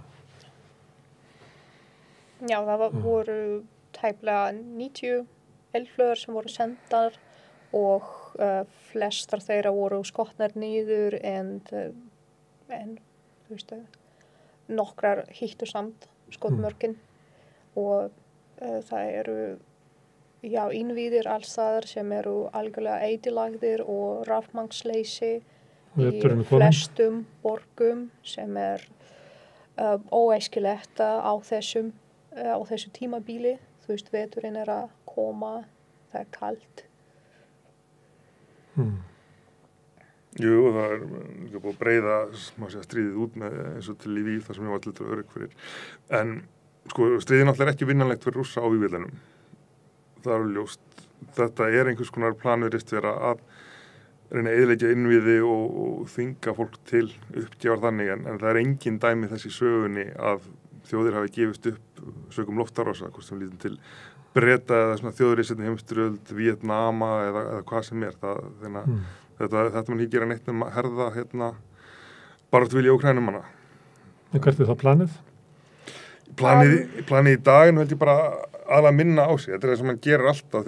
Já, það voru tæplega 90 eldflaugar sem voru sendar og flestar þeirra voru skotnar niður en þú veist nokkrar hittu samt skotmörkin og það eru innvíðir alls staðar sem eru algjörlega eyðilagðir og rafmagnsleysi í flestum borgum sem óæskilegt á þessu tímabíli. Þú veist, veturinn að koma, það kalt. Jú, og það líka búið að breiða stríðið út með eins og til Lviv þar sem ég var allir til örygg fyrir. En sko, stríðið náttúrulega ekki vinnanlegt fyrir Rússa á vígvellinum. Það er ljóst. Þetta er einhvers konar planvirðist vera að reyna að eyðileggja innviði og þvinga fólk til uppgjafar þannig en það er engin dæmi þess í sögunni að þjóðir hafi gefist upp sögum loftarása, hvort sem lítum til Breta eða svona þjóðir í seinni heimsstyrjöld, Víetnama eða hvað sem er. Þetta mun ekki gera neitt að herða baráttu vilja Úkraínumanna. En hvert er það planið? Planið í dag held ég bara að minna á sig. Þetta er það sem hann gerir alltaf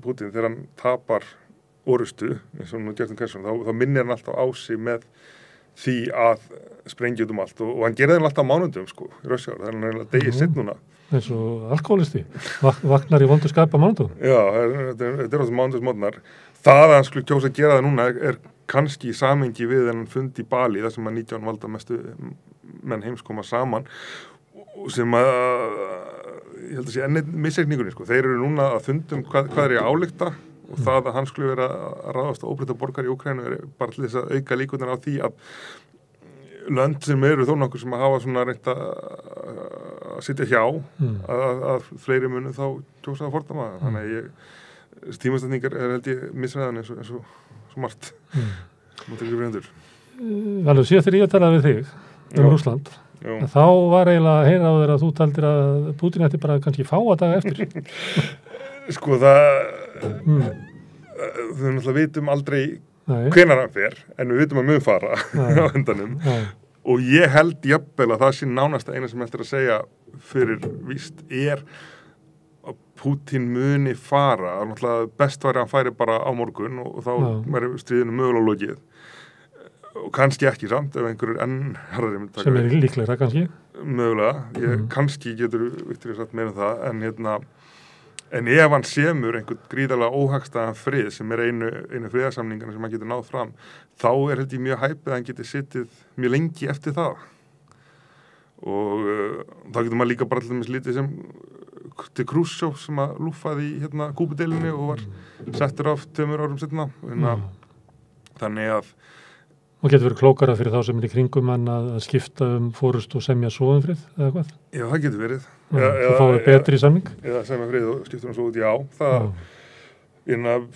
Putin, þegar hann tapar orustu, eins og nú Gjertin Kersson, þá minnir hann alltaf á sig með því að sprengja út allt og hann gerði það alltaf á mánundum sko, í Rössjár, það er hann degið sitt núna. Eins og alkoholisti, vaknar í vondu skap á mánundum. Já, þetta er á þessu mánundusmótnar. Það að hann skulle kjósa að gera það núna er kannski í samhengi við en hann fund í Bali, þar sem að 19 valda mestu menn heims koma saman sem að ég held að sé enn misreikningunni sko. Þeir eru núna að fundum hvað er að álykta og það að hann skulle vera að ráðast að óbreyta borgar í Úkraínu er bara til þess að auka líkurnar á því að lönd sem eru þó nokkur sem að hafa svona reynt að sitja hjá að fleiri munu þá kjósa að fordæma. Þannig að tímastætningar er held ég misræðan eins og svo margt. Valur, síðast þegar ég talaði við þig Rússland, þá var eiginlega að heyra á þér að þú taldir að Putin ætti bara kannski fáa daga eftir. Sko við náttúrulega vitum aldrei hvenær hann fer, en við vitum að mun fara á endanum. Og ég held jafnvel að það sé nánast eina sem eftir að segja fyrir víst er að Putin muni fara. Náttúrulega best væri að hann færi bara á morgun og þá væri stríðinu mögulega lokið. Og kannski ekki samt, ef einhverjur enn harðari myndi taka. Sem er líklegra kannski? Mögulega, kannski getur Viktoría sagt meira það, en ef hann semur einhvern gríðarlega óhagstæðan frið sem er einu friðarsamningarna sem hann getur náð fram, þá er held ég mjög hæpið að hann getur sittið mjög lengi eftir það. Og þá getur maður líka bara til dæmis lítið sem til Khrushchev sem að lúffaði í Kúbudeilunni og var settur af 2 árum seinna. Þannig að og getur verið klókara fyrir þá sem er í kringum hann að skipta fórust og semja svoðumfrið eða hvað? Já, það getur verið. Það fáið betri samning? Eða semja frið og skipta svo út, já. Það,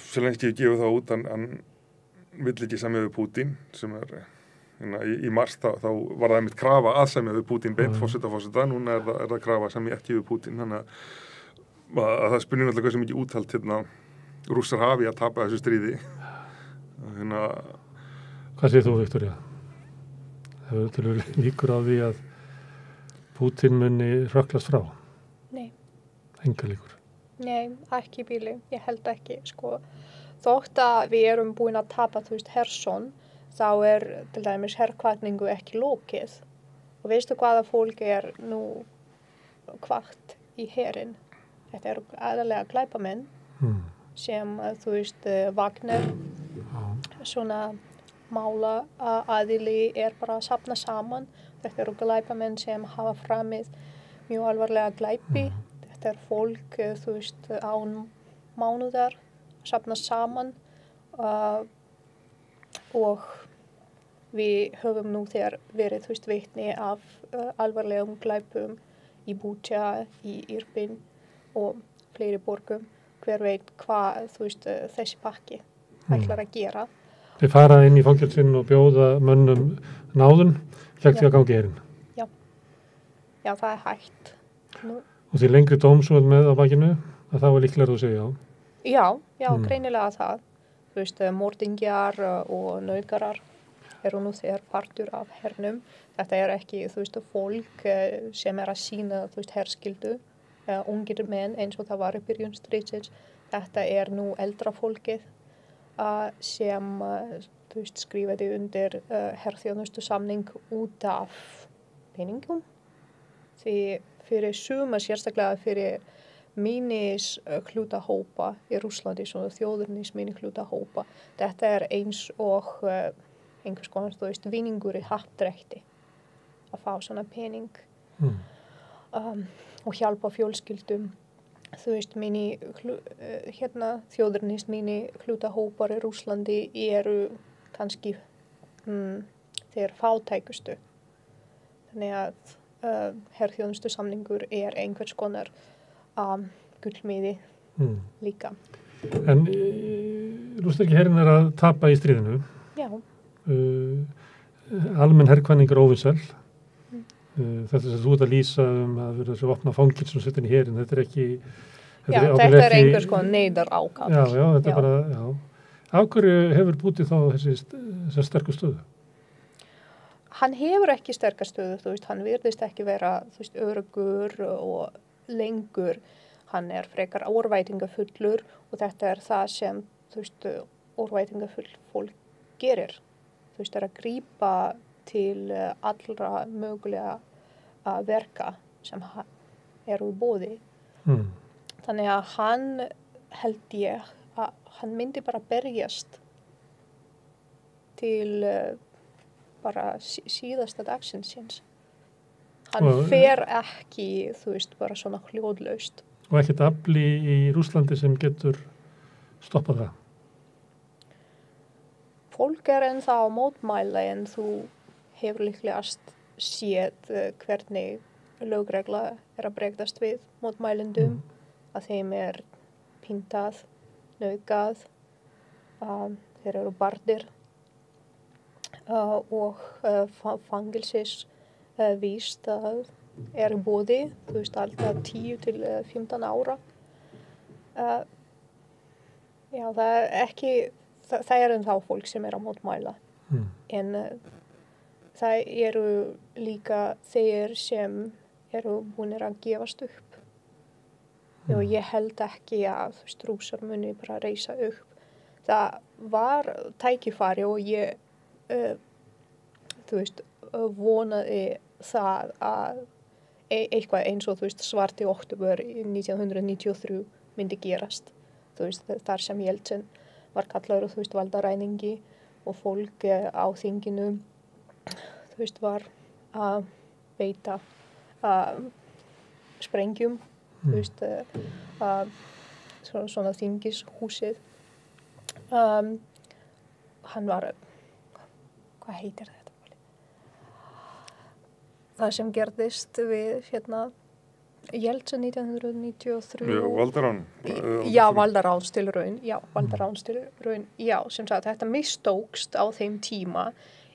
svo lengst ég gefi það út, hann vill ekki semja við Putin, sem er í mars, þá var það einmitt krafa að semja við Putin beint forseta. Núna er það krafa sem ég ekki við Putin, þannig að það spyrir náttúrulega hversu mikið úthald Rússar hafi að tapa þessu stríði. Hvað segir þú, Viktoría? Það til líkur á því að Pútín muni hrökklast frá. Nei. Enga líkur. Nei, ekki bíli, ég held ekki, sko. Þótt að við erum búin að tapa, Herson, þá til dæmis herrkvartningu ekki lokið. Og veistu hvaða fólk nú kvart í herinn? Þetta aðalega glæpamenn sem, Wagner, svona mála aðili bara að safna saman. Þetta glæpamenn sem hafa framið mjög alvarlega glæpi. Þetta fólk, án mánuðar safna saman og við höfum nú þegar verið, vitni af alvarlegum glæpum í Bútja, í Irpin og fleiri borgum. Hver veit hvað, þessi pakki ætlar að gera. Þið fara inn í fangelsinn og bjóða mönnum náðun, gegn því að gangi herinn. Já, það hægt. Nú. Og því lengri dómsvöld með á bakinu, að það var líklega að segja já. Já, greinilega það. Mordingjar og nauðgarar nú þegar partur af hernum. Þetta ekki, fólk sem að sýna, herskildu, ungir menn eins og það var í byrjun stríðsins. Þetta nú eldra fólkið sem, skrifaði undir herþjónustusamning út af peningum. Því fyrir suma, sérstaklega fyrir minnishlutahópa í Rússlandi, svona þjóðurnis minnishlutahópa. Þetta eins og einhvers konar, vinningur í happdrætti að fá svona pening og hjálpa fjölskyldum. Þjóðurnis minnishlutahópar í Rússlandi kannski þeir fátækustu. Þannig að herþjónustusamningur einhvers konar gullmiði líka. En rússneski herinn að tapa í stríðinu. Já. Almenn herrkvæningur óvinsæl. Þetta sem þú ert að lýsa að vera þessi vopna fangil sem setja inn í herinn, þetta ekki... Þetta einhvers konar neyðar ákall. Já, þetta bara, Af hverju hefur Pútín þá þessi sterku stöðu? Hann hefur ekki sterka stöðu, hann virðist ekki vera, öruggur og lengur. Hann frekar órvætingafullur og þetta það sem, órvætingafull fólk gerir. Að grípa til allra mögulega verka sem í boði. Þannig að hann held ég að hann myndi bara berjast til bara síðasta dagsins síns. Hann fer ekki, bara svona hljóðlaust. Og ekkert afli í Rússlandi sem getur stoppað það? Fólk ennþá á mótmæla en þú hefur líklegast séð hvernig lögregla að bregðast við mótmælendum, að þeim pyntað, nauðgað, þeir barðir og fangelsis víst í boði, alltaf 10 til 15 ára. Já, það ekki, það ennþá fólk sem á mótmæla. En það líka þeir sem búinir að gefast upp. Og ég held ekki að Rússar muni bara reisa upp. Það var tækifæri og ég vonaði það að eitthvað eins og svarti október 1993 myndi gerast. Þar sem Jeltsin var kallaður valdaræningi og fólk á þinginu var að beita sprengjum. Svona þingishúsið. Hann var, hvað heitir þetta? Það sem gerðist við Jeltsin 1993. Valdarán. Já, valdaránstilraun. Já, valdaránstilraun. Já, sem sagt, þetta mistókst á þeim tíma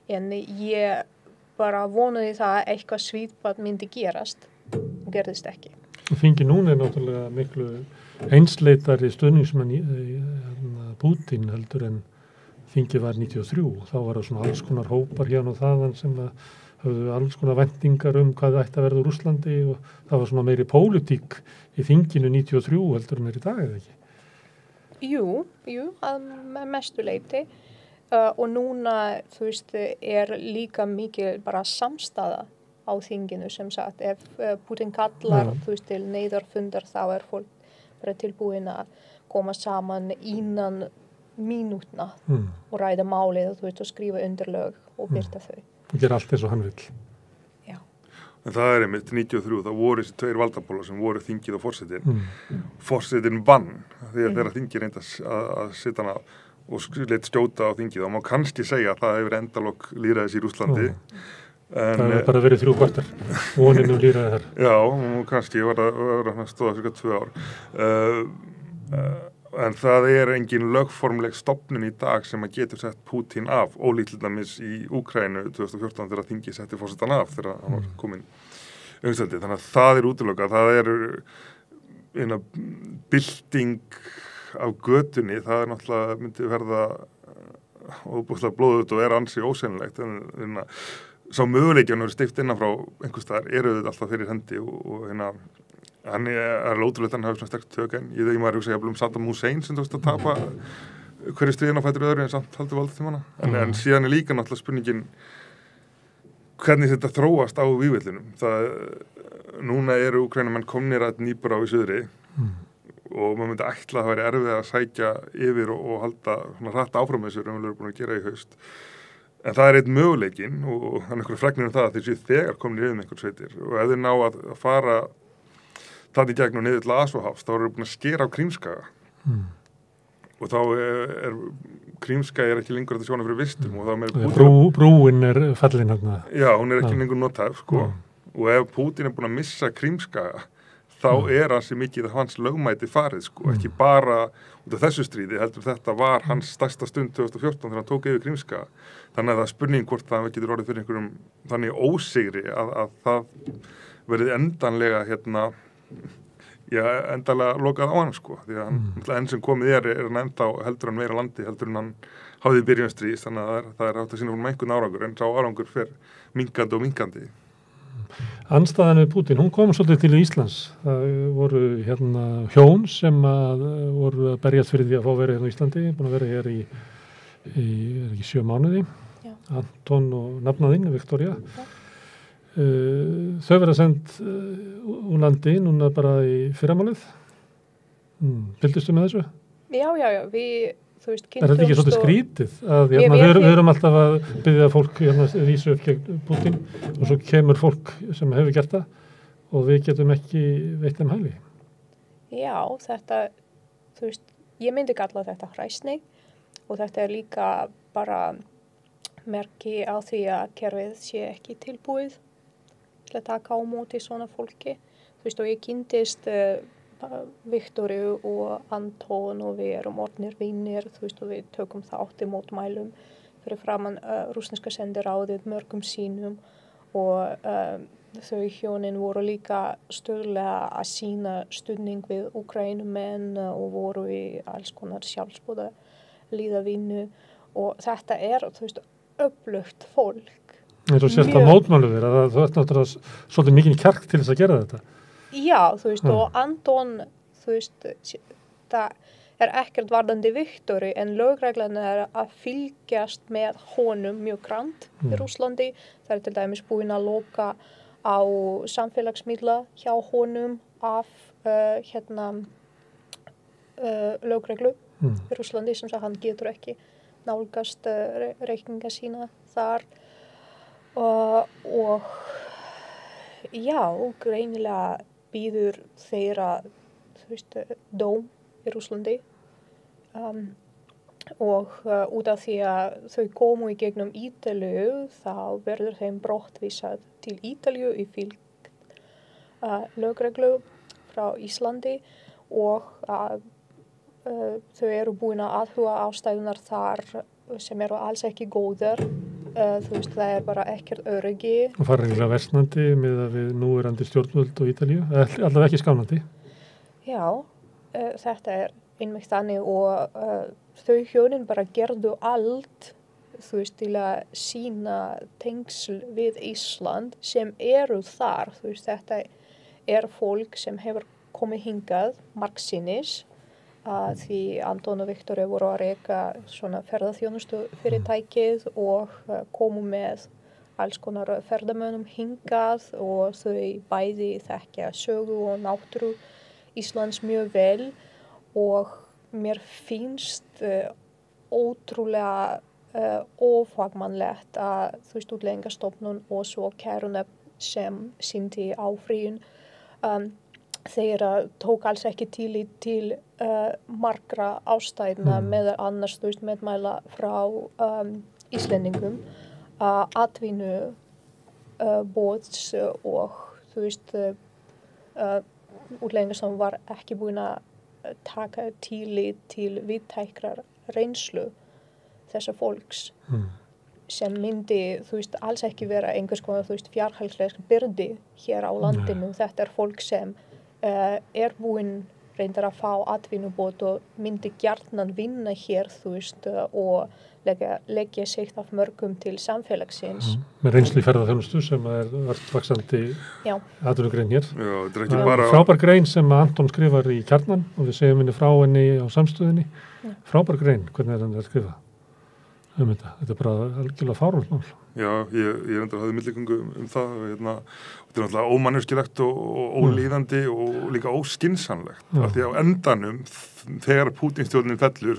en ég bara vonaði það að eitthvað svipað myndi gerast og gerðist ekki. Þingi núna náttúrulega miklu einsleitari stuðningsmenn Pútín heldur en þingi var 93. Þá var það svona alls konar hópar hérna og þaðan sem höfðu alls konar væntingar hvað það ætti að verða úr Rússlandi og það var svona meiri pólitík í þinginu 93 heldur en í dag, eða ekki? Jú, að mestu leyti og núna, þú veist, líka mikið bara samstaða á þinginu sem sagt, ef Putin kallar, þú veist, til neyðarfundar þá fólk bara tilbúin að koma saman innan mínútna og ræða málið, þú veist, og skrifa undirlög og birta þau. Og gera allt eins og hann vill. Já. En það einmitt 93, það voru þessi tveir valdapólar sem voru þingið og forsetin. Forsetin vann þegar þingið reyndi að setja hann af og leit skjóta á þingið og má kannski segja að það hefur endalok lýðræðis í Rússlandi. En, það hefur bara verið 3 kvartar voninu lýðræði þar. Já, kannski var það stóða cirka 2 ár. En það engin lögformleg stofnun í dag sem að getur sett Putin af, ólíkt til dæmis í Úkraínu 2014 þegar þingið setti forsetan af þegar hann var komin umstændi. Þannig að það útilokað, það eina bylting af götunni, það náttúrulega myndi verða óbúslega blóðut og ansi ósennilegt, en sá möguleikjan verið stift innan frá einhvers staðar þetta alltaf fyrir hendi og hann ótrúlegt að hann hafi svona sterkt tök en ég maður hugsa jafnvel Saddam Hussein sem tókst að tapa hverju stríðin á fætur öðru en samt haldi valdatímana en síðan líka náttúrulega spurningin hvernig þetta þróast á vígvellinum. Núna Úkraínumenn komnir að Dníprá í suðri og maður myndi ætla að það væri erfið að sækja yfir og halda hratt áfram þessu raunverulega búin að gera í haust. En það einn möguleikin og hann einhverju fregnir það að þeir séu þegar komnir yfir með einhvern sveitir og ef þeir ná að fara það í gegn og niður til Asóhafs þá eru búin að skera á Krímskaga og þá Krímskaga ekki lengur að sjóna fyrir vistum og þá með Brúin fallin hérna. Já, hún ekki lengur nothæf sko og ef Putin búin að missa Krímskaga þá hansi mikið hans lögmæti farið sko, ekki bara út af þessu stríði, heldur þetta var hans stærsta stund 2014 þegar hann tók yfir Krímskaga. Þannig að það spurning hvort það getur orðið fyrir einhverjum þannig ósigri að það verið endanlega endanlega lokað á hann sko, því að hann enn sem komið hann ennþá heldur hann meira landi heldur hann hafði byrjun stríðs, þannig að það átt að sína hún einhvern árangur, en sá árangur fer minkandi og minkandi. Andstaðan við Putin, hún kom svolítið til Íslands. Það voru hjón sem voru að berjast fyrir því að fá verið hérna á Íslandi, búin að vera hér í 7 mánuði. Já. Anton og nafnaðinn, Viktoría. Þau verða sendt úr landi núna bara í fyrramálið. Fylgdustu með þessu? Já, þú veist, kynntumst. Þetta ekki svolítið skrítið? Við erum alltaf að biðja fólk vísu upp gegn Putin og svo kemur fólk sem hefur gert það og við getum ekki veitt þeim hæli. Já, þetta, þú veist, ég myndi kalla þetta hræsni og þetta líka bara merki á því að kerfið sé ekki tilbúið til að taka á móti svona fólki. Þú veist, og ég kynntist Viktoríu og Anton og við erum orðnir vinir, þú veist, og við tökum þátt í mótmælum fyrir framan rússneska sendiráðið mörgum sínum og þau hjónin voru líka stöðulega að sýna stuðning við Úkraínumenn og voru í alls konar sjálfsboða líðavinnu og þetta þú veist, öflugt fólk. Þú sést að mótmælu þér, þú ert náttúrulega svolítið mikinn kjark til þess að gera þetta. Já, þú veist, og Anton, þú veist, það ekkert varðandi Viktoríu en lögreglan að fylgjast með honum mjög grannt í Rússlandi. Það til dæmis búin að loka á samfélagsmiðla hjá honum af lögreglu í Rússlandi sem hann getur ekki nálgast reikninga sína þar og já, greinilega býður þeirra, þú veist, dóm í Rússlandi og út af því að þau komu í gegnum Ítalíu þá verður þeim brottvísað til Ítalíu í fylgd lögreglu frá Íslandi og þau eru búin að athuga ástæðunar þar sem eru alls ekki góðar. Þú veist, það bara ekkert öryggi. Og fara eiginlega versnandi með að við núverandi stjórnvöld og Ítalíu, allavega ekki skánandi. Já, þetta einmitt þannig og þau hjónin bara gerðu allt þú veist, til að sýna tengsl við Ísland sem eru þar, þú veist, þetta fólk sem hefur komið hingað margsinnis, því Anton og Viktor voru að reka svona ferðaþjónustu fyrirtækið og komu með alls konar ferðamönnum hingað og þau bæði þekkja sögu og náttúru Íslands mjög vel og mér finnst ótrúlega ófagmannlegt að þú veist Útlendingastofnun og svo kærunefnd sem sýndi áfrýjun þeir tók alls ekki tillit til margra ástæðna meðal annars þú veist meðmæla frá Íslendingum atvinnu boðs og þú veist Útlendingastofnun var ekki búin að taka tillit til víðtækrar reynslu þessa fólks sem myndi, þú veist, alls ekki vera einhvers konar, þú veist, fjárhagsleg byrði hér á landinu. Þetta fólk sem búin reyndar að fá atvinnubót og myndi gjarnan vinna hér, þú veist, og leggja sig af mörgum til samfélagsins. Með reynslu í ferðaþjónustu sem vart vaxandi atvinnugrein hér. Já, þetta ekki bara... Frábær grein sem Anton skrifar í Kjarnan og við segjum henni frá henni á samstöðinni. Frábær grein, hvernig hann að skrifa? Þetta bara algjörlega fáránlegt mál. Já, ég reyndar hafði milligöngu það og þetta náttúrulega ómanneskilegt og ólíðandi og líka óskinsanlegt. Af því á endanum, þegar Pútín-stjórnin fellur,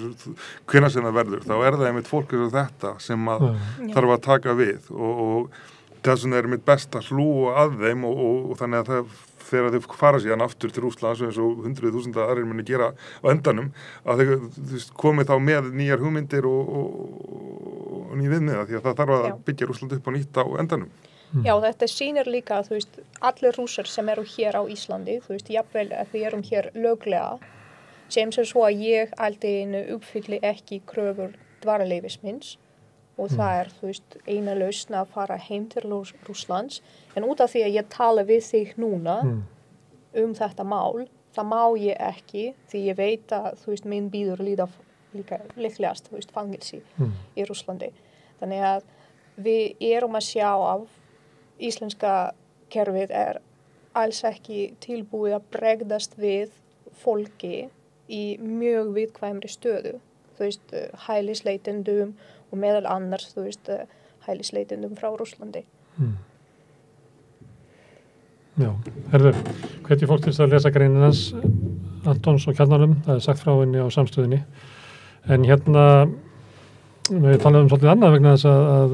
hvenær sem það verður, þá það einmitt fólk eins og þetta sem þarf að taka við og þess vegna mitt best að hlúa að þeim og þannig að það þegar þau fara síðan aftur til Rússlands eins og 100.000 aðrir muni gera á endanum að þau komið þá með nýjar hugmyndir og ný viðmiða því að það þarf að byggja Rússland upp á nýtt á endanum. Já, þetta sýnir líka, þú veist, allir rússar sem eru hér á Íslandi, þú veist, jafnvel að við erum hér löglega, sem svo að ég alltaf uppfylli ekki kröfur dvalarleyfis minns og það þú veist, eina lausn að fara heim til Rússlands. En út af því að ég tala við þig núna þetta mál, það má ég ekki því ég veit að, þú veist, minn bíður líka líklegast, þú veist, fangilsi í Rússlandi. Þannig að við erum að sjá að íslenska kerfið alls ekki tilbúið að bregðast við fólki í mjög viðkvæmri stöðu. Þú veist, hælisleitendum og meðal annars, þú veist, hælisleitendum frá Rússlandi. Já, hvetji fólk til að lesa greinin hans Antons og Kjarnanum, það sagt frá henni á samstöðinni. En hérna, við talaðum svolítið annað vegna þess að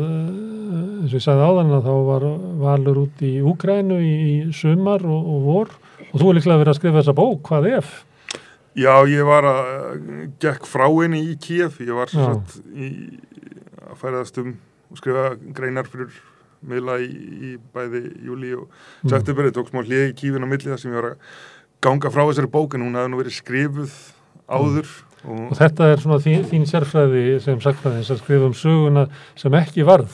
eins og ég sagði áðan að þá var Valur út í Úkraínu í sumar og vor og þú líklega verið að skrifa þessa bók, hvað ef? Já, ég var gekk frá henni í Kíef, ég var satt að færaðast og skrifa greinar fyrir miðla í bæði júlí og september, tók smá hlið í Kífin á milli þar sem ég var að ganga frá þessari bók en hún hafði nú verið skrifuð áður. Og þetta svona þín sérfræði sem sagfræðins að skrifa söguna sem ekki varð.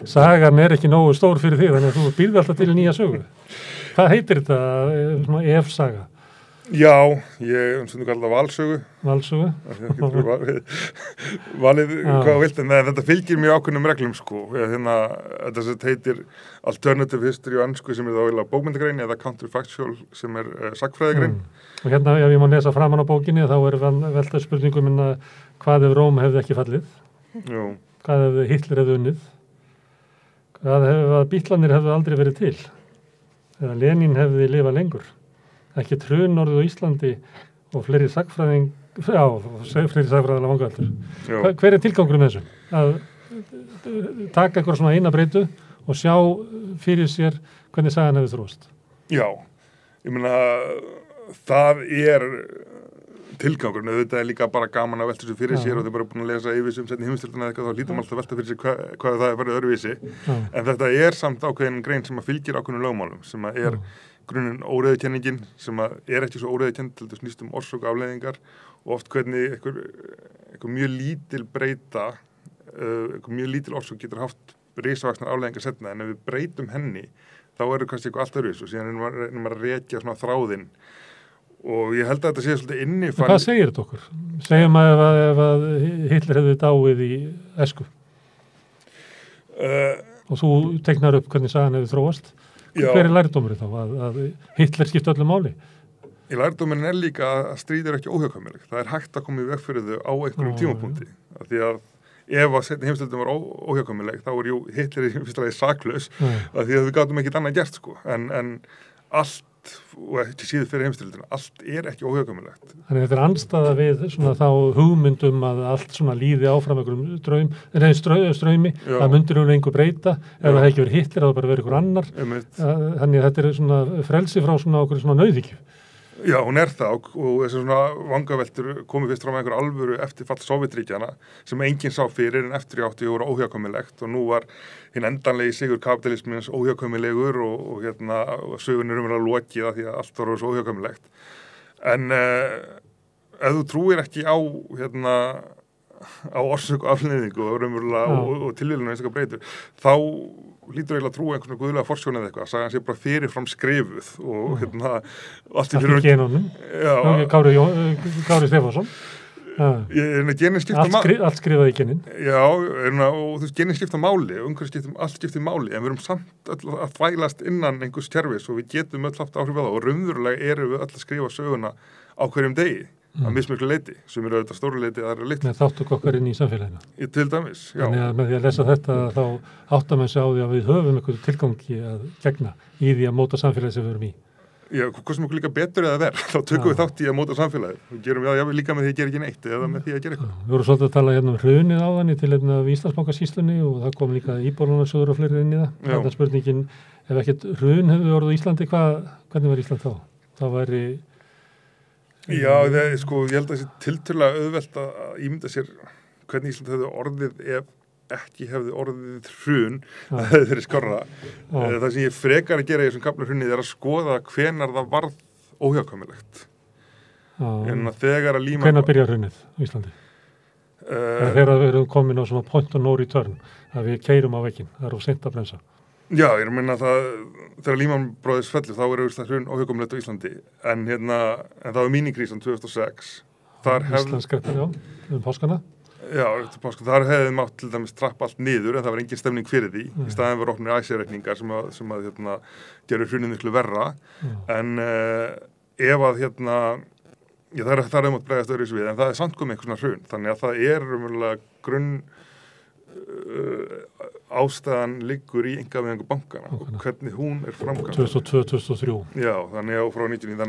Sagan ekki nógu stór fyrir því, þannig að þú býrði alltaf til nýja sögu. Hvað heitir þetta, svona ef-saga? Já, ég sem þú kallar valsögu. Valsögu? Valið hvað vilt, en þetta fylgir mjög ákveðnum reglum, sko. Þetta sem heitir Alternative History á ensku sem þá eiginlega bókmyndagrein eða Counterfactual sem sagfræðigrein. Og hérna, ef ég má lesa framan á bókinni, þá velta spurningum hvað ef Róm hefði ekki fallið? Jú. Hvað ef Hitler hefði unnið? Hvað ef Bítlanir hefði aldrei verið til? Eða Lenin hefði lifað lengur? Ekki hrun-orðið á Íslandi og fleiri sagfræðilega vangaveltur. Hver tilgangurinn með þessu? Að taka eitthvað svona eina breytu og sjá fyrir sér hvernig sagan hefur þróast? Já, ég meina það tilgangurinn, þetta líka bara gaman að velta þessu fyrir sér og þau bara búin að lesa yfir sem setni heimstyrluna eða eitthvað, þá lítum alltaf að velta fyrir sér hvað það verið öðruvísi. En þetta samt ákveðin grein sem að fylgir ákveðinu lögmálum, sem að grunninn óreiðukenningin sem að ekki svo óreiðukennd, þetta snýst orsök afleiðingar og oft hvernig eitthvað mjög lítil breyta, eitthvað mjög lítil orsök getur haft risavaxnar afleiðingar setna, en ef við breytum henni, þá kannski eitthvað allt öðruvísi og síðan erum að rekja svona þráðinn og ég held að þetta sé svolítið innifall. Hvað segir þetta okkur? Segjum að ef Hitler hefði dáið í æsku? Og þú teiknar upp hvernig sagan hefur þróast. Hver er lærdómurinn þá? Að Hitler skipti öllu máli? Í lærdómurinn líka að stríð ekki óhjákvæmilegt. Það hægt að koma í veg fyrir þau á einhverjum tímapunkti. Því að ef að seinni heimsstyrjöldin var óhjákvæmileg, þá Hitler í fyrsta lagi saklaus, af því að við gátum ekkert annað gert, sko. En allt, og ekki síður fyrir heimsstyrjöldina, allt ekki óhjákvæmilegt. Þannig þetta andstaða við svona þá hugmyndum að allt svona líði áfram einhverjum straumi, það myndir engu breyta, ef það hefði ekki verið Hitler, það bara verið einhver annar. Þannig að þetta svona frelsi frá svona okkur svona nauðhyggju. Já, hún það og þessi svona vangaveltur komið fyrst frá með einhver alvöru eftirfall Sovétríkjanna sem enginn sá fyrir en eftir í átti voru óhjákvæmilegt og nú var hinn endanlegi sigur kapitalismins óhjákvæmilegur og sögun umverulega lokið af því að allt var svo óhjákvæmilegt. En ef þú trúir ekki á orsök og afleiðingu og umverulega og tilvíðlega einstakar breytur, þá lítur eiginlega að trúa einhvern guðlega forsjón eða eitthvað, sagan sé bara fyrirfram skrifuð og allt í fyrir genunum. Kári Stefánsson. Genin skipta máli. Allt skrifaði í genin. Já, og þú veist, genin skipta máli, allt skipta máli, en við erum samt öll að þvælast innan einhvers kerfis og við getum öll haft áhrif á það og raunverulega erum við öll að skrifa söguna á hverjum degi. Að mismiklu leyti, sem eru auðvitað stóru leyti að það eru litlu. Með þáttöku okkar inn í samfélaginu. Til dæmis, já. Þannig að með því að lesa þetta þá áttar menn sig á því að við höfum einhverju tilgangi að gegna í því að móta samfélagi sem við erum í. Já, hvað sem okkur líka betur eða verð, þá tökum við þátt í að móta samfélagi. Við gerum líka með því að gera ekki neitt eða með því að gera eitthvað. Við vorum svolítið að tala hrunið áðan í tilefni af Íslandsbankasýslunni og það kom líka Íbúðalánasjóður og fleiri inn í það. Þetta spurningin, ef ekkert hrun hefði orðið á Íslandi, hvernig var Ísland þá? Það væri Já, ég held að það sé tiltölulega auðvelt að ímynda sér hvernig Ísland hefði orðið ef ekki hefði orðið hrun að það hefði skárra. Það sem ég frekar að gera í þessum kafla hrunnið að skoða hvenar það varð óhjákvæmilegt. Hvenar byrjar hrunnið á Íslandi? Þegar við erum komin á svona point of no return, að við keyrum á veginn, það er of seint að bremsa. Já, ég meina þegar Lehman Brothers fellur, þá það hrun óhjákvæmilegt á Íslandi, en það var mínikrísan 2006. Íslandskreppan, páskana. Já, þar hefði mátt til dæmis trappa allt niður, en það var engin stemning fyrir því. Í staðinn var opnir ICE-reikningar sem að gerur hrunið miklu verra. En ef að það hefði mátt bregðast öðruvísi við, en það samt komið einhvers hrun. Þannig að það raunverulega grunn ástæðan liggur í einkavæðingu bankana og hvernig hún framkvæmd 2002-2003 Já, þannig að frá 19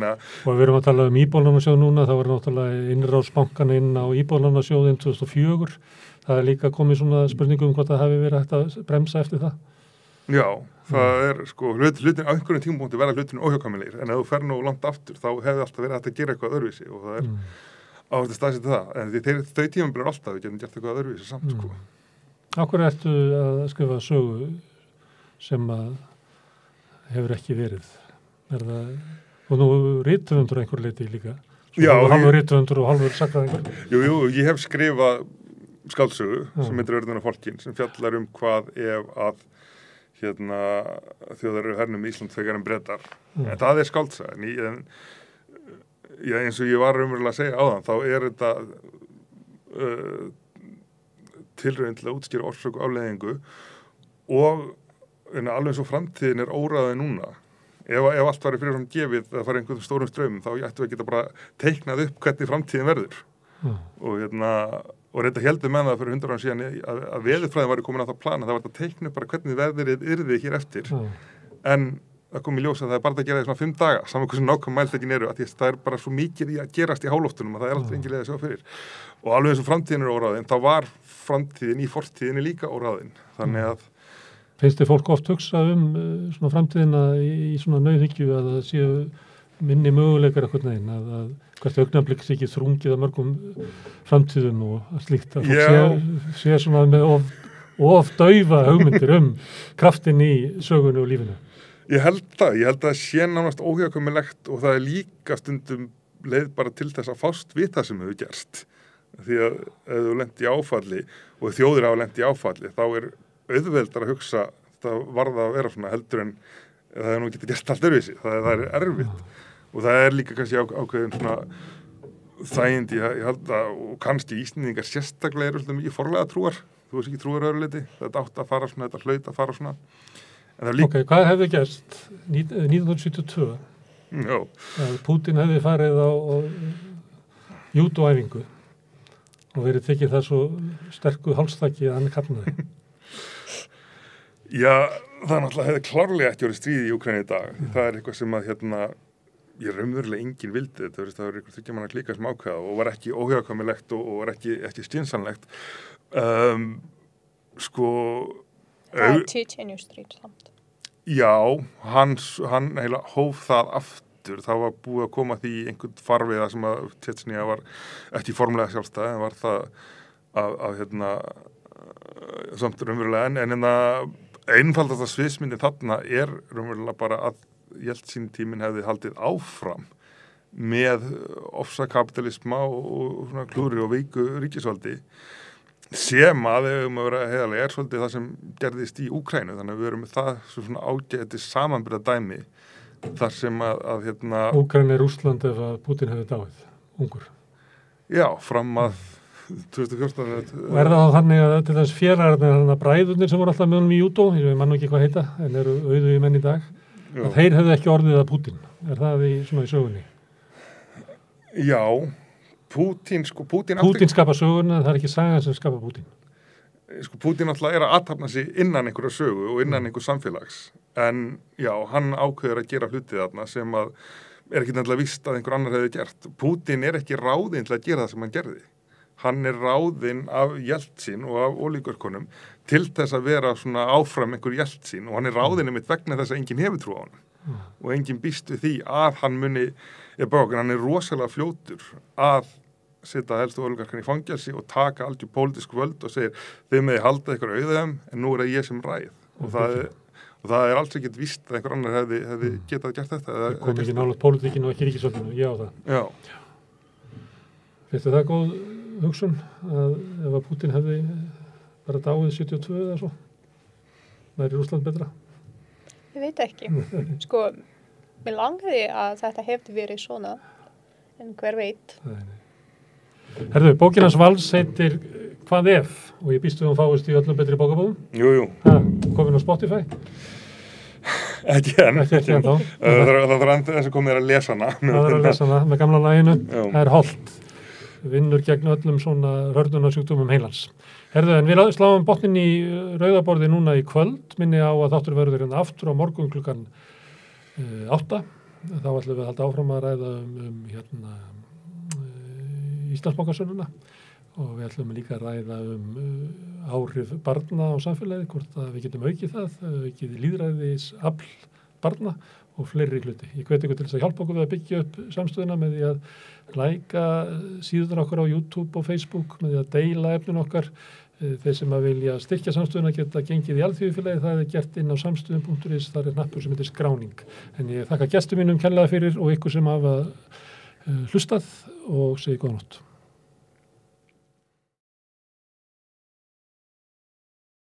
og við erum að tala Íbúðalánasjóð núna, það var náttúrulega innrásbankana inn á Íbúðalánasjóðin 2004, það líka komið svona spurningum hvort það hefði verið hægt að bremsa eftir það. Já, það hlutin á einhverjum tímapunkti verða hlutin óhjákvæmilegir, en ef þú fer nú langt aftur þá hefði alltaf verið hægt að gera eitthvað öðruvísi og það áherslu staðsetja það, en þau tímabil alltaf við getum gert eitthvað öðruvísi samt Á hverju ertu að skrifa sögu sem að hefur ekki verið? Og nú rithöfundur einhver leiti líka. Hálfur rithöfundur og hálfur sagnfræðingur. Jú, ég hef skrifað skáldsögu sem heitir Örninn og fólkin sem fjallar hvað ef að þjóðar eru hernum í Ísland þegar Bretar. En það skáldsaga. En eins og ég var raunverulega að segja áðan, þá þetta tilraun til að útskýra orsök og afleiðingu og alveg eins og framtíðin óræði núna. Ef allt var fyrirfram gefið að fara einhverjum stórum strömmum, þá ættum við að geta bara teiknað upp hvernig framtíðin verður. Og reynda heldur með það fyrir 100 ára síðan að veðurfræðin var komin á það plan að það var að teikna bara hvernig veðrið yrði hér eftir. En það kom í ljós að það bara að gera því svona 5 daga, saman hversu nákvæm mæltekin eru, að það bara svo mikið í að gerast í háloftunum að það alltaf engin leið að sjá fyrir. Og alveg eins og framtíðin óráðin, þá var framtíðin í fortíðinni líka óráðin. Þannig að finnst þið fólk oft hugsa svona framtíðina í svona nauðhyggju að það séu minni möguleikar eitthvað neginn, að hvert augnablik sé ekki þrungið að mörgum framtíðum og slíkt, að fólk sé svona með of daufa hugmyndir kraftin í sögunni og lífinu. Ég held að sé nánast óhjákvæmilegt og það líka stundum leið bara til þess að fást við það sem hefur gerst. Því að ef þú lent í áfalli og þjóðir hafa lent í áfalli, þá auðveldar að hugsa það varða að vera svona heldur en það nú getur gert allt öðruvísi. Það erfitt. Og það líka kannski ákveðin svona þægindi, ég held að, og kannski Íslendingar sérstaklega eru mikið forlega trúar. þú veist ekki trúir öðru liti, þetta átt að fara svona, þetta hlaut að fara svona. En það líka... Ok, hvað hefði gerst 1972? Já. Putin hefði farið á júdóæfingu og verið tekið það svo sterku hálsþaki að hann kafnaði. Já, það náttúrulega hefði klárlega ekki verið stríð í Úkraínu í dag. Það er eitthvað sem að ég raunverulega enginn vildi þetta, það var eitthvað þriggja manna klíka sem ákveða og var ekki óhjákvæmilegt og var ekki skynsamlegt. Það er Tjetjenjustríð samt. Já, hann heila hóf það aftur, það var búið að koma því einhvern farviða sem að Tjetjenja var ekki formulega sjálfstæð, en var það samt raunverulega en einfaldasta sviðsmyndin þarna er raunverulega bara að Jeltsin tíminn hefði haldið áfram með ofsakapitalisma og svona klúri og veiku ríkisvaldi sem að við höfum að vera heiðarlega er svolítið það sem gerðist í Úkraínu, þannig að við erum með það svona ágæti samanbyrða dæmi þar sem að Úkraína er Rússland ef að Putin hefði dáið, ungur. Já, fram að 2014. Og er það þá þannig að til þess félagarnir bræðurnir sem voru alltaf með honum í júdó, ég man nú ekki hvað heita, en eru auðvigi menn í dag, að þeir hefðu ekki orðið að Putin. Er það í sögunni? Já, Putin skapar söguna, það er ekki sagan sem skapar Putin. Putin alltaf er að athafna sig innan einhverja sögu og innan einhver samfélags. En já, hann ákveður að gera hluti þarna sem að er ekki nefnilega víst að einhver annar hefði gert. Putin er ekki ráðinn til að gera það sem hann gerði. Hann er ráðinn af Jeltsin og af olígörkonum til þess að vera svona áfram einhver Jeltsin og hann er ráðinn einmitt vegna þess að enginn hefur trú á hann og enginn býst við því að hann muni hann er rosalega fljótur að setja helstu olígörkan í fangelsi og taka algjör pólitísk völd og segir þið meði halda ykkur auðum en nú er það ég sem ræð og það er alls ekkert víst að einhver annar hefði getað gert þetta. Það kom ekki nálega pólitíkinu og ekki ríkisvöldinu, ég á það. Já. Finnstu það góð hugsun að ef að Putin hefði bara dáið 72 eða svo væri Rússland betra? Ég veit ekki. Mér langaði að þetta hefði verið svona en hver veit. Herðu, bókin hans Vals heitir Hvað ef? Og ég býstu hún fáist í öllum betri bókabóðum? Jú. Komin á Spotify? Ekki enn. Það þarf enn þess að komið að lesa hana. Það er að lesa hana með gamla laginu. Það er holdt. Vinnur gegn öllum svona hörðunarsjúkdómum heilans. Herðu, en við sláum botnin í rauðaborði núna í kvöld. Minni á að þáttur verður hérna aftur á morgun klukkan 8. Þá ætlum við að halda áfram að ræða Íslandsbankasöluna og við ætlum líka að ræða áhrif barna á samfélagi, hvort að við getum aukið það, aukið lýðræðisafl barna og fleiri hluti. Ég hveti ykkur til þess að hjálpa okkur við að byggja upp samstöðuna með því að læka síðunar okkar á YouTube og Facebook, með því að deila efnin okkar. Þeir sem að vilja styrkja samstöðuna geta gengið í alþjóðfélagi, það er gert inn á samstöðum.is, þar er hnappur sem heitir skráning. En ég þakka gestum mínum kærlega fyrir og ykkur sem hafa hlustað og segi góða nótt.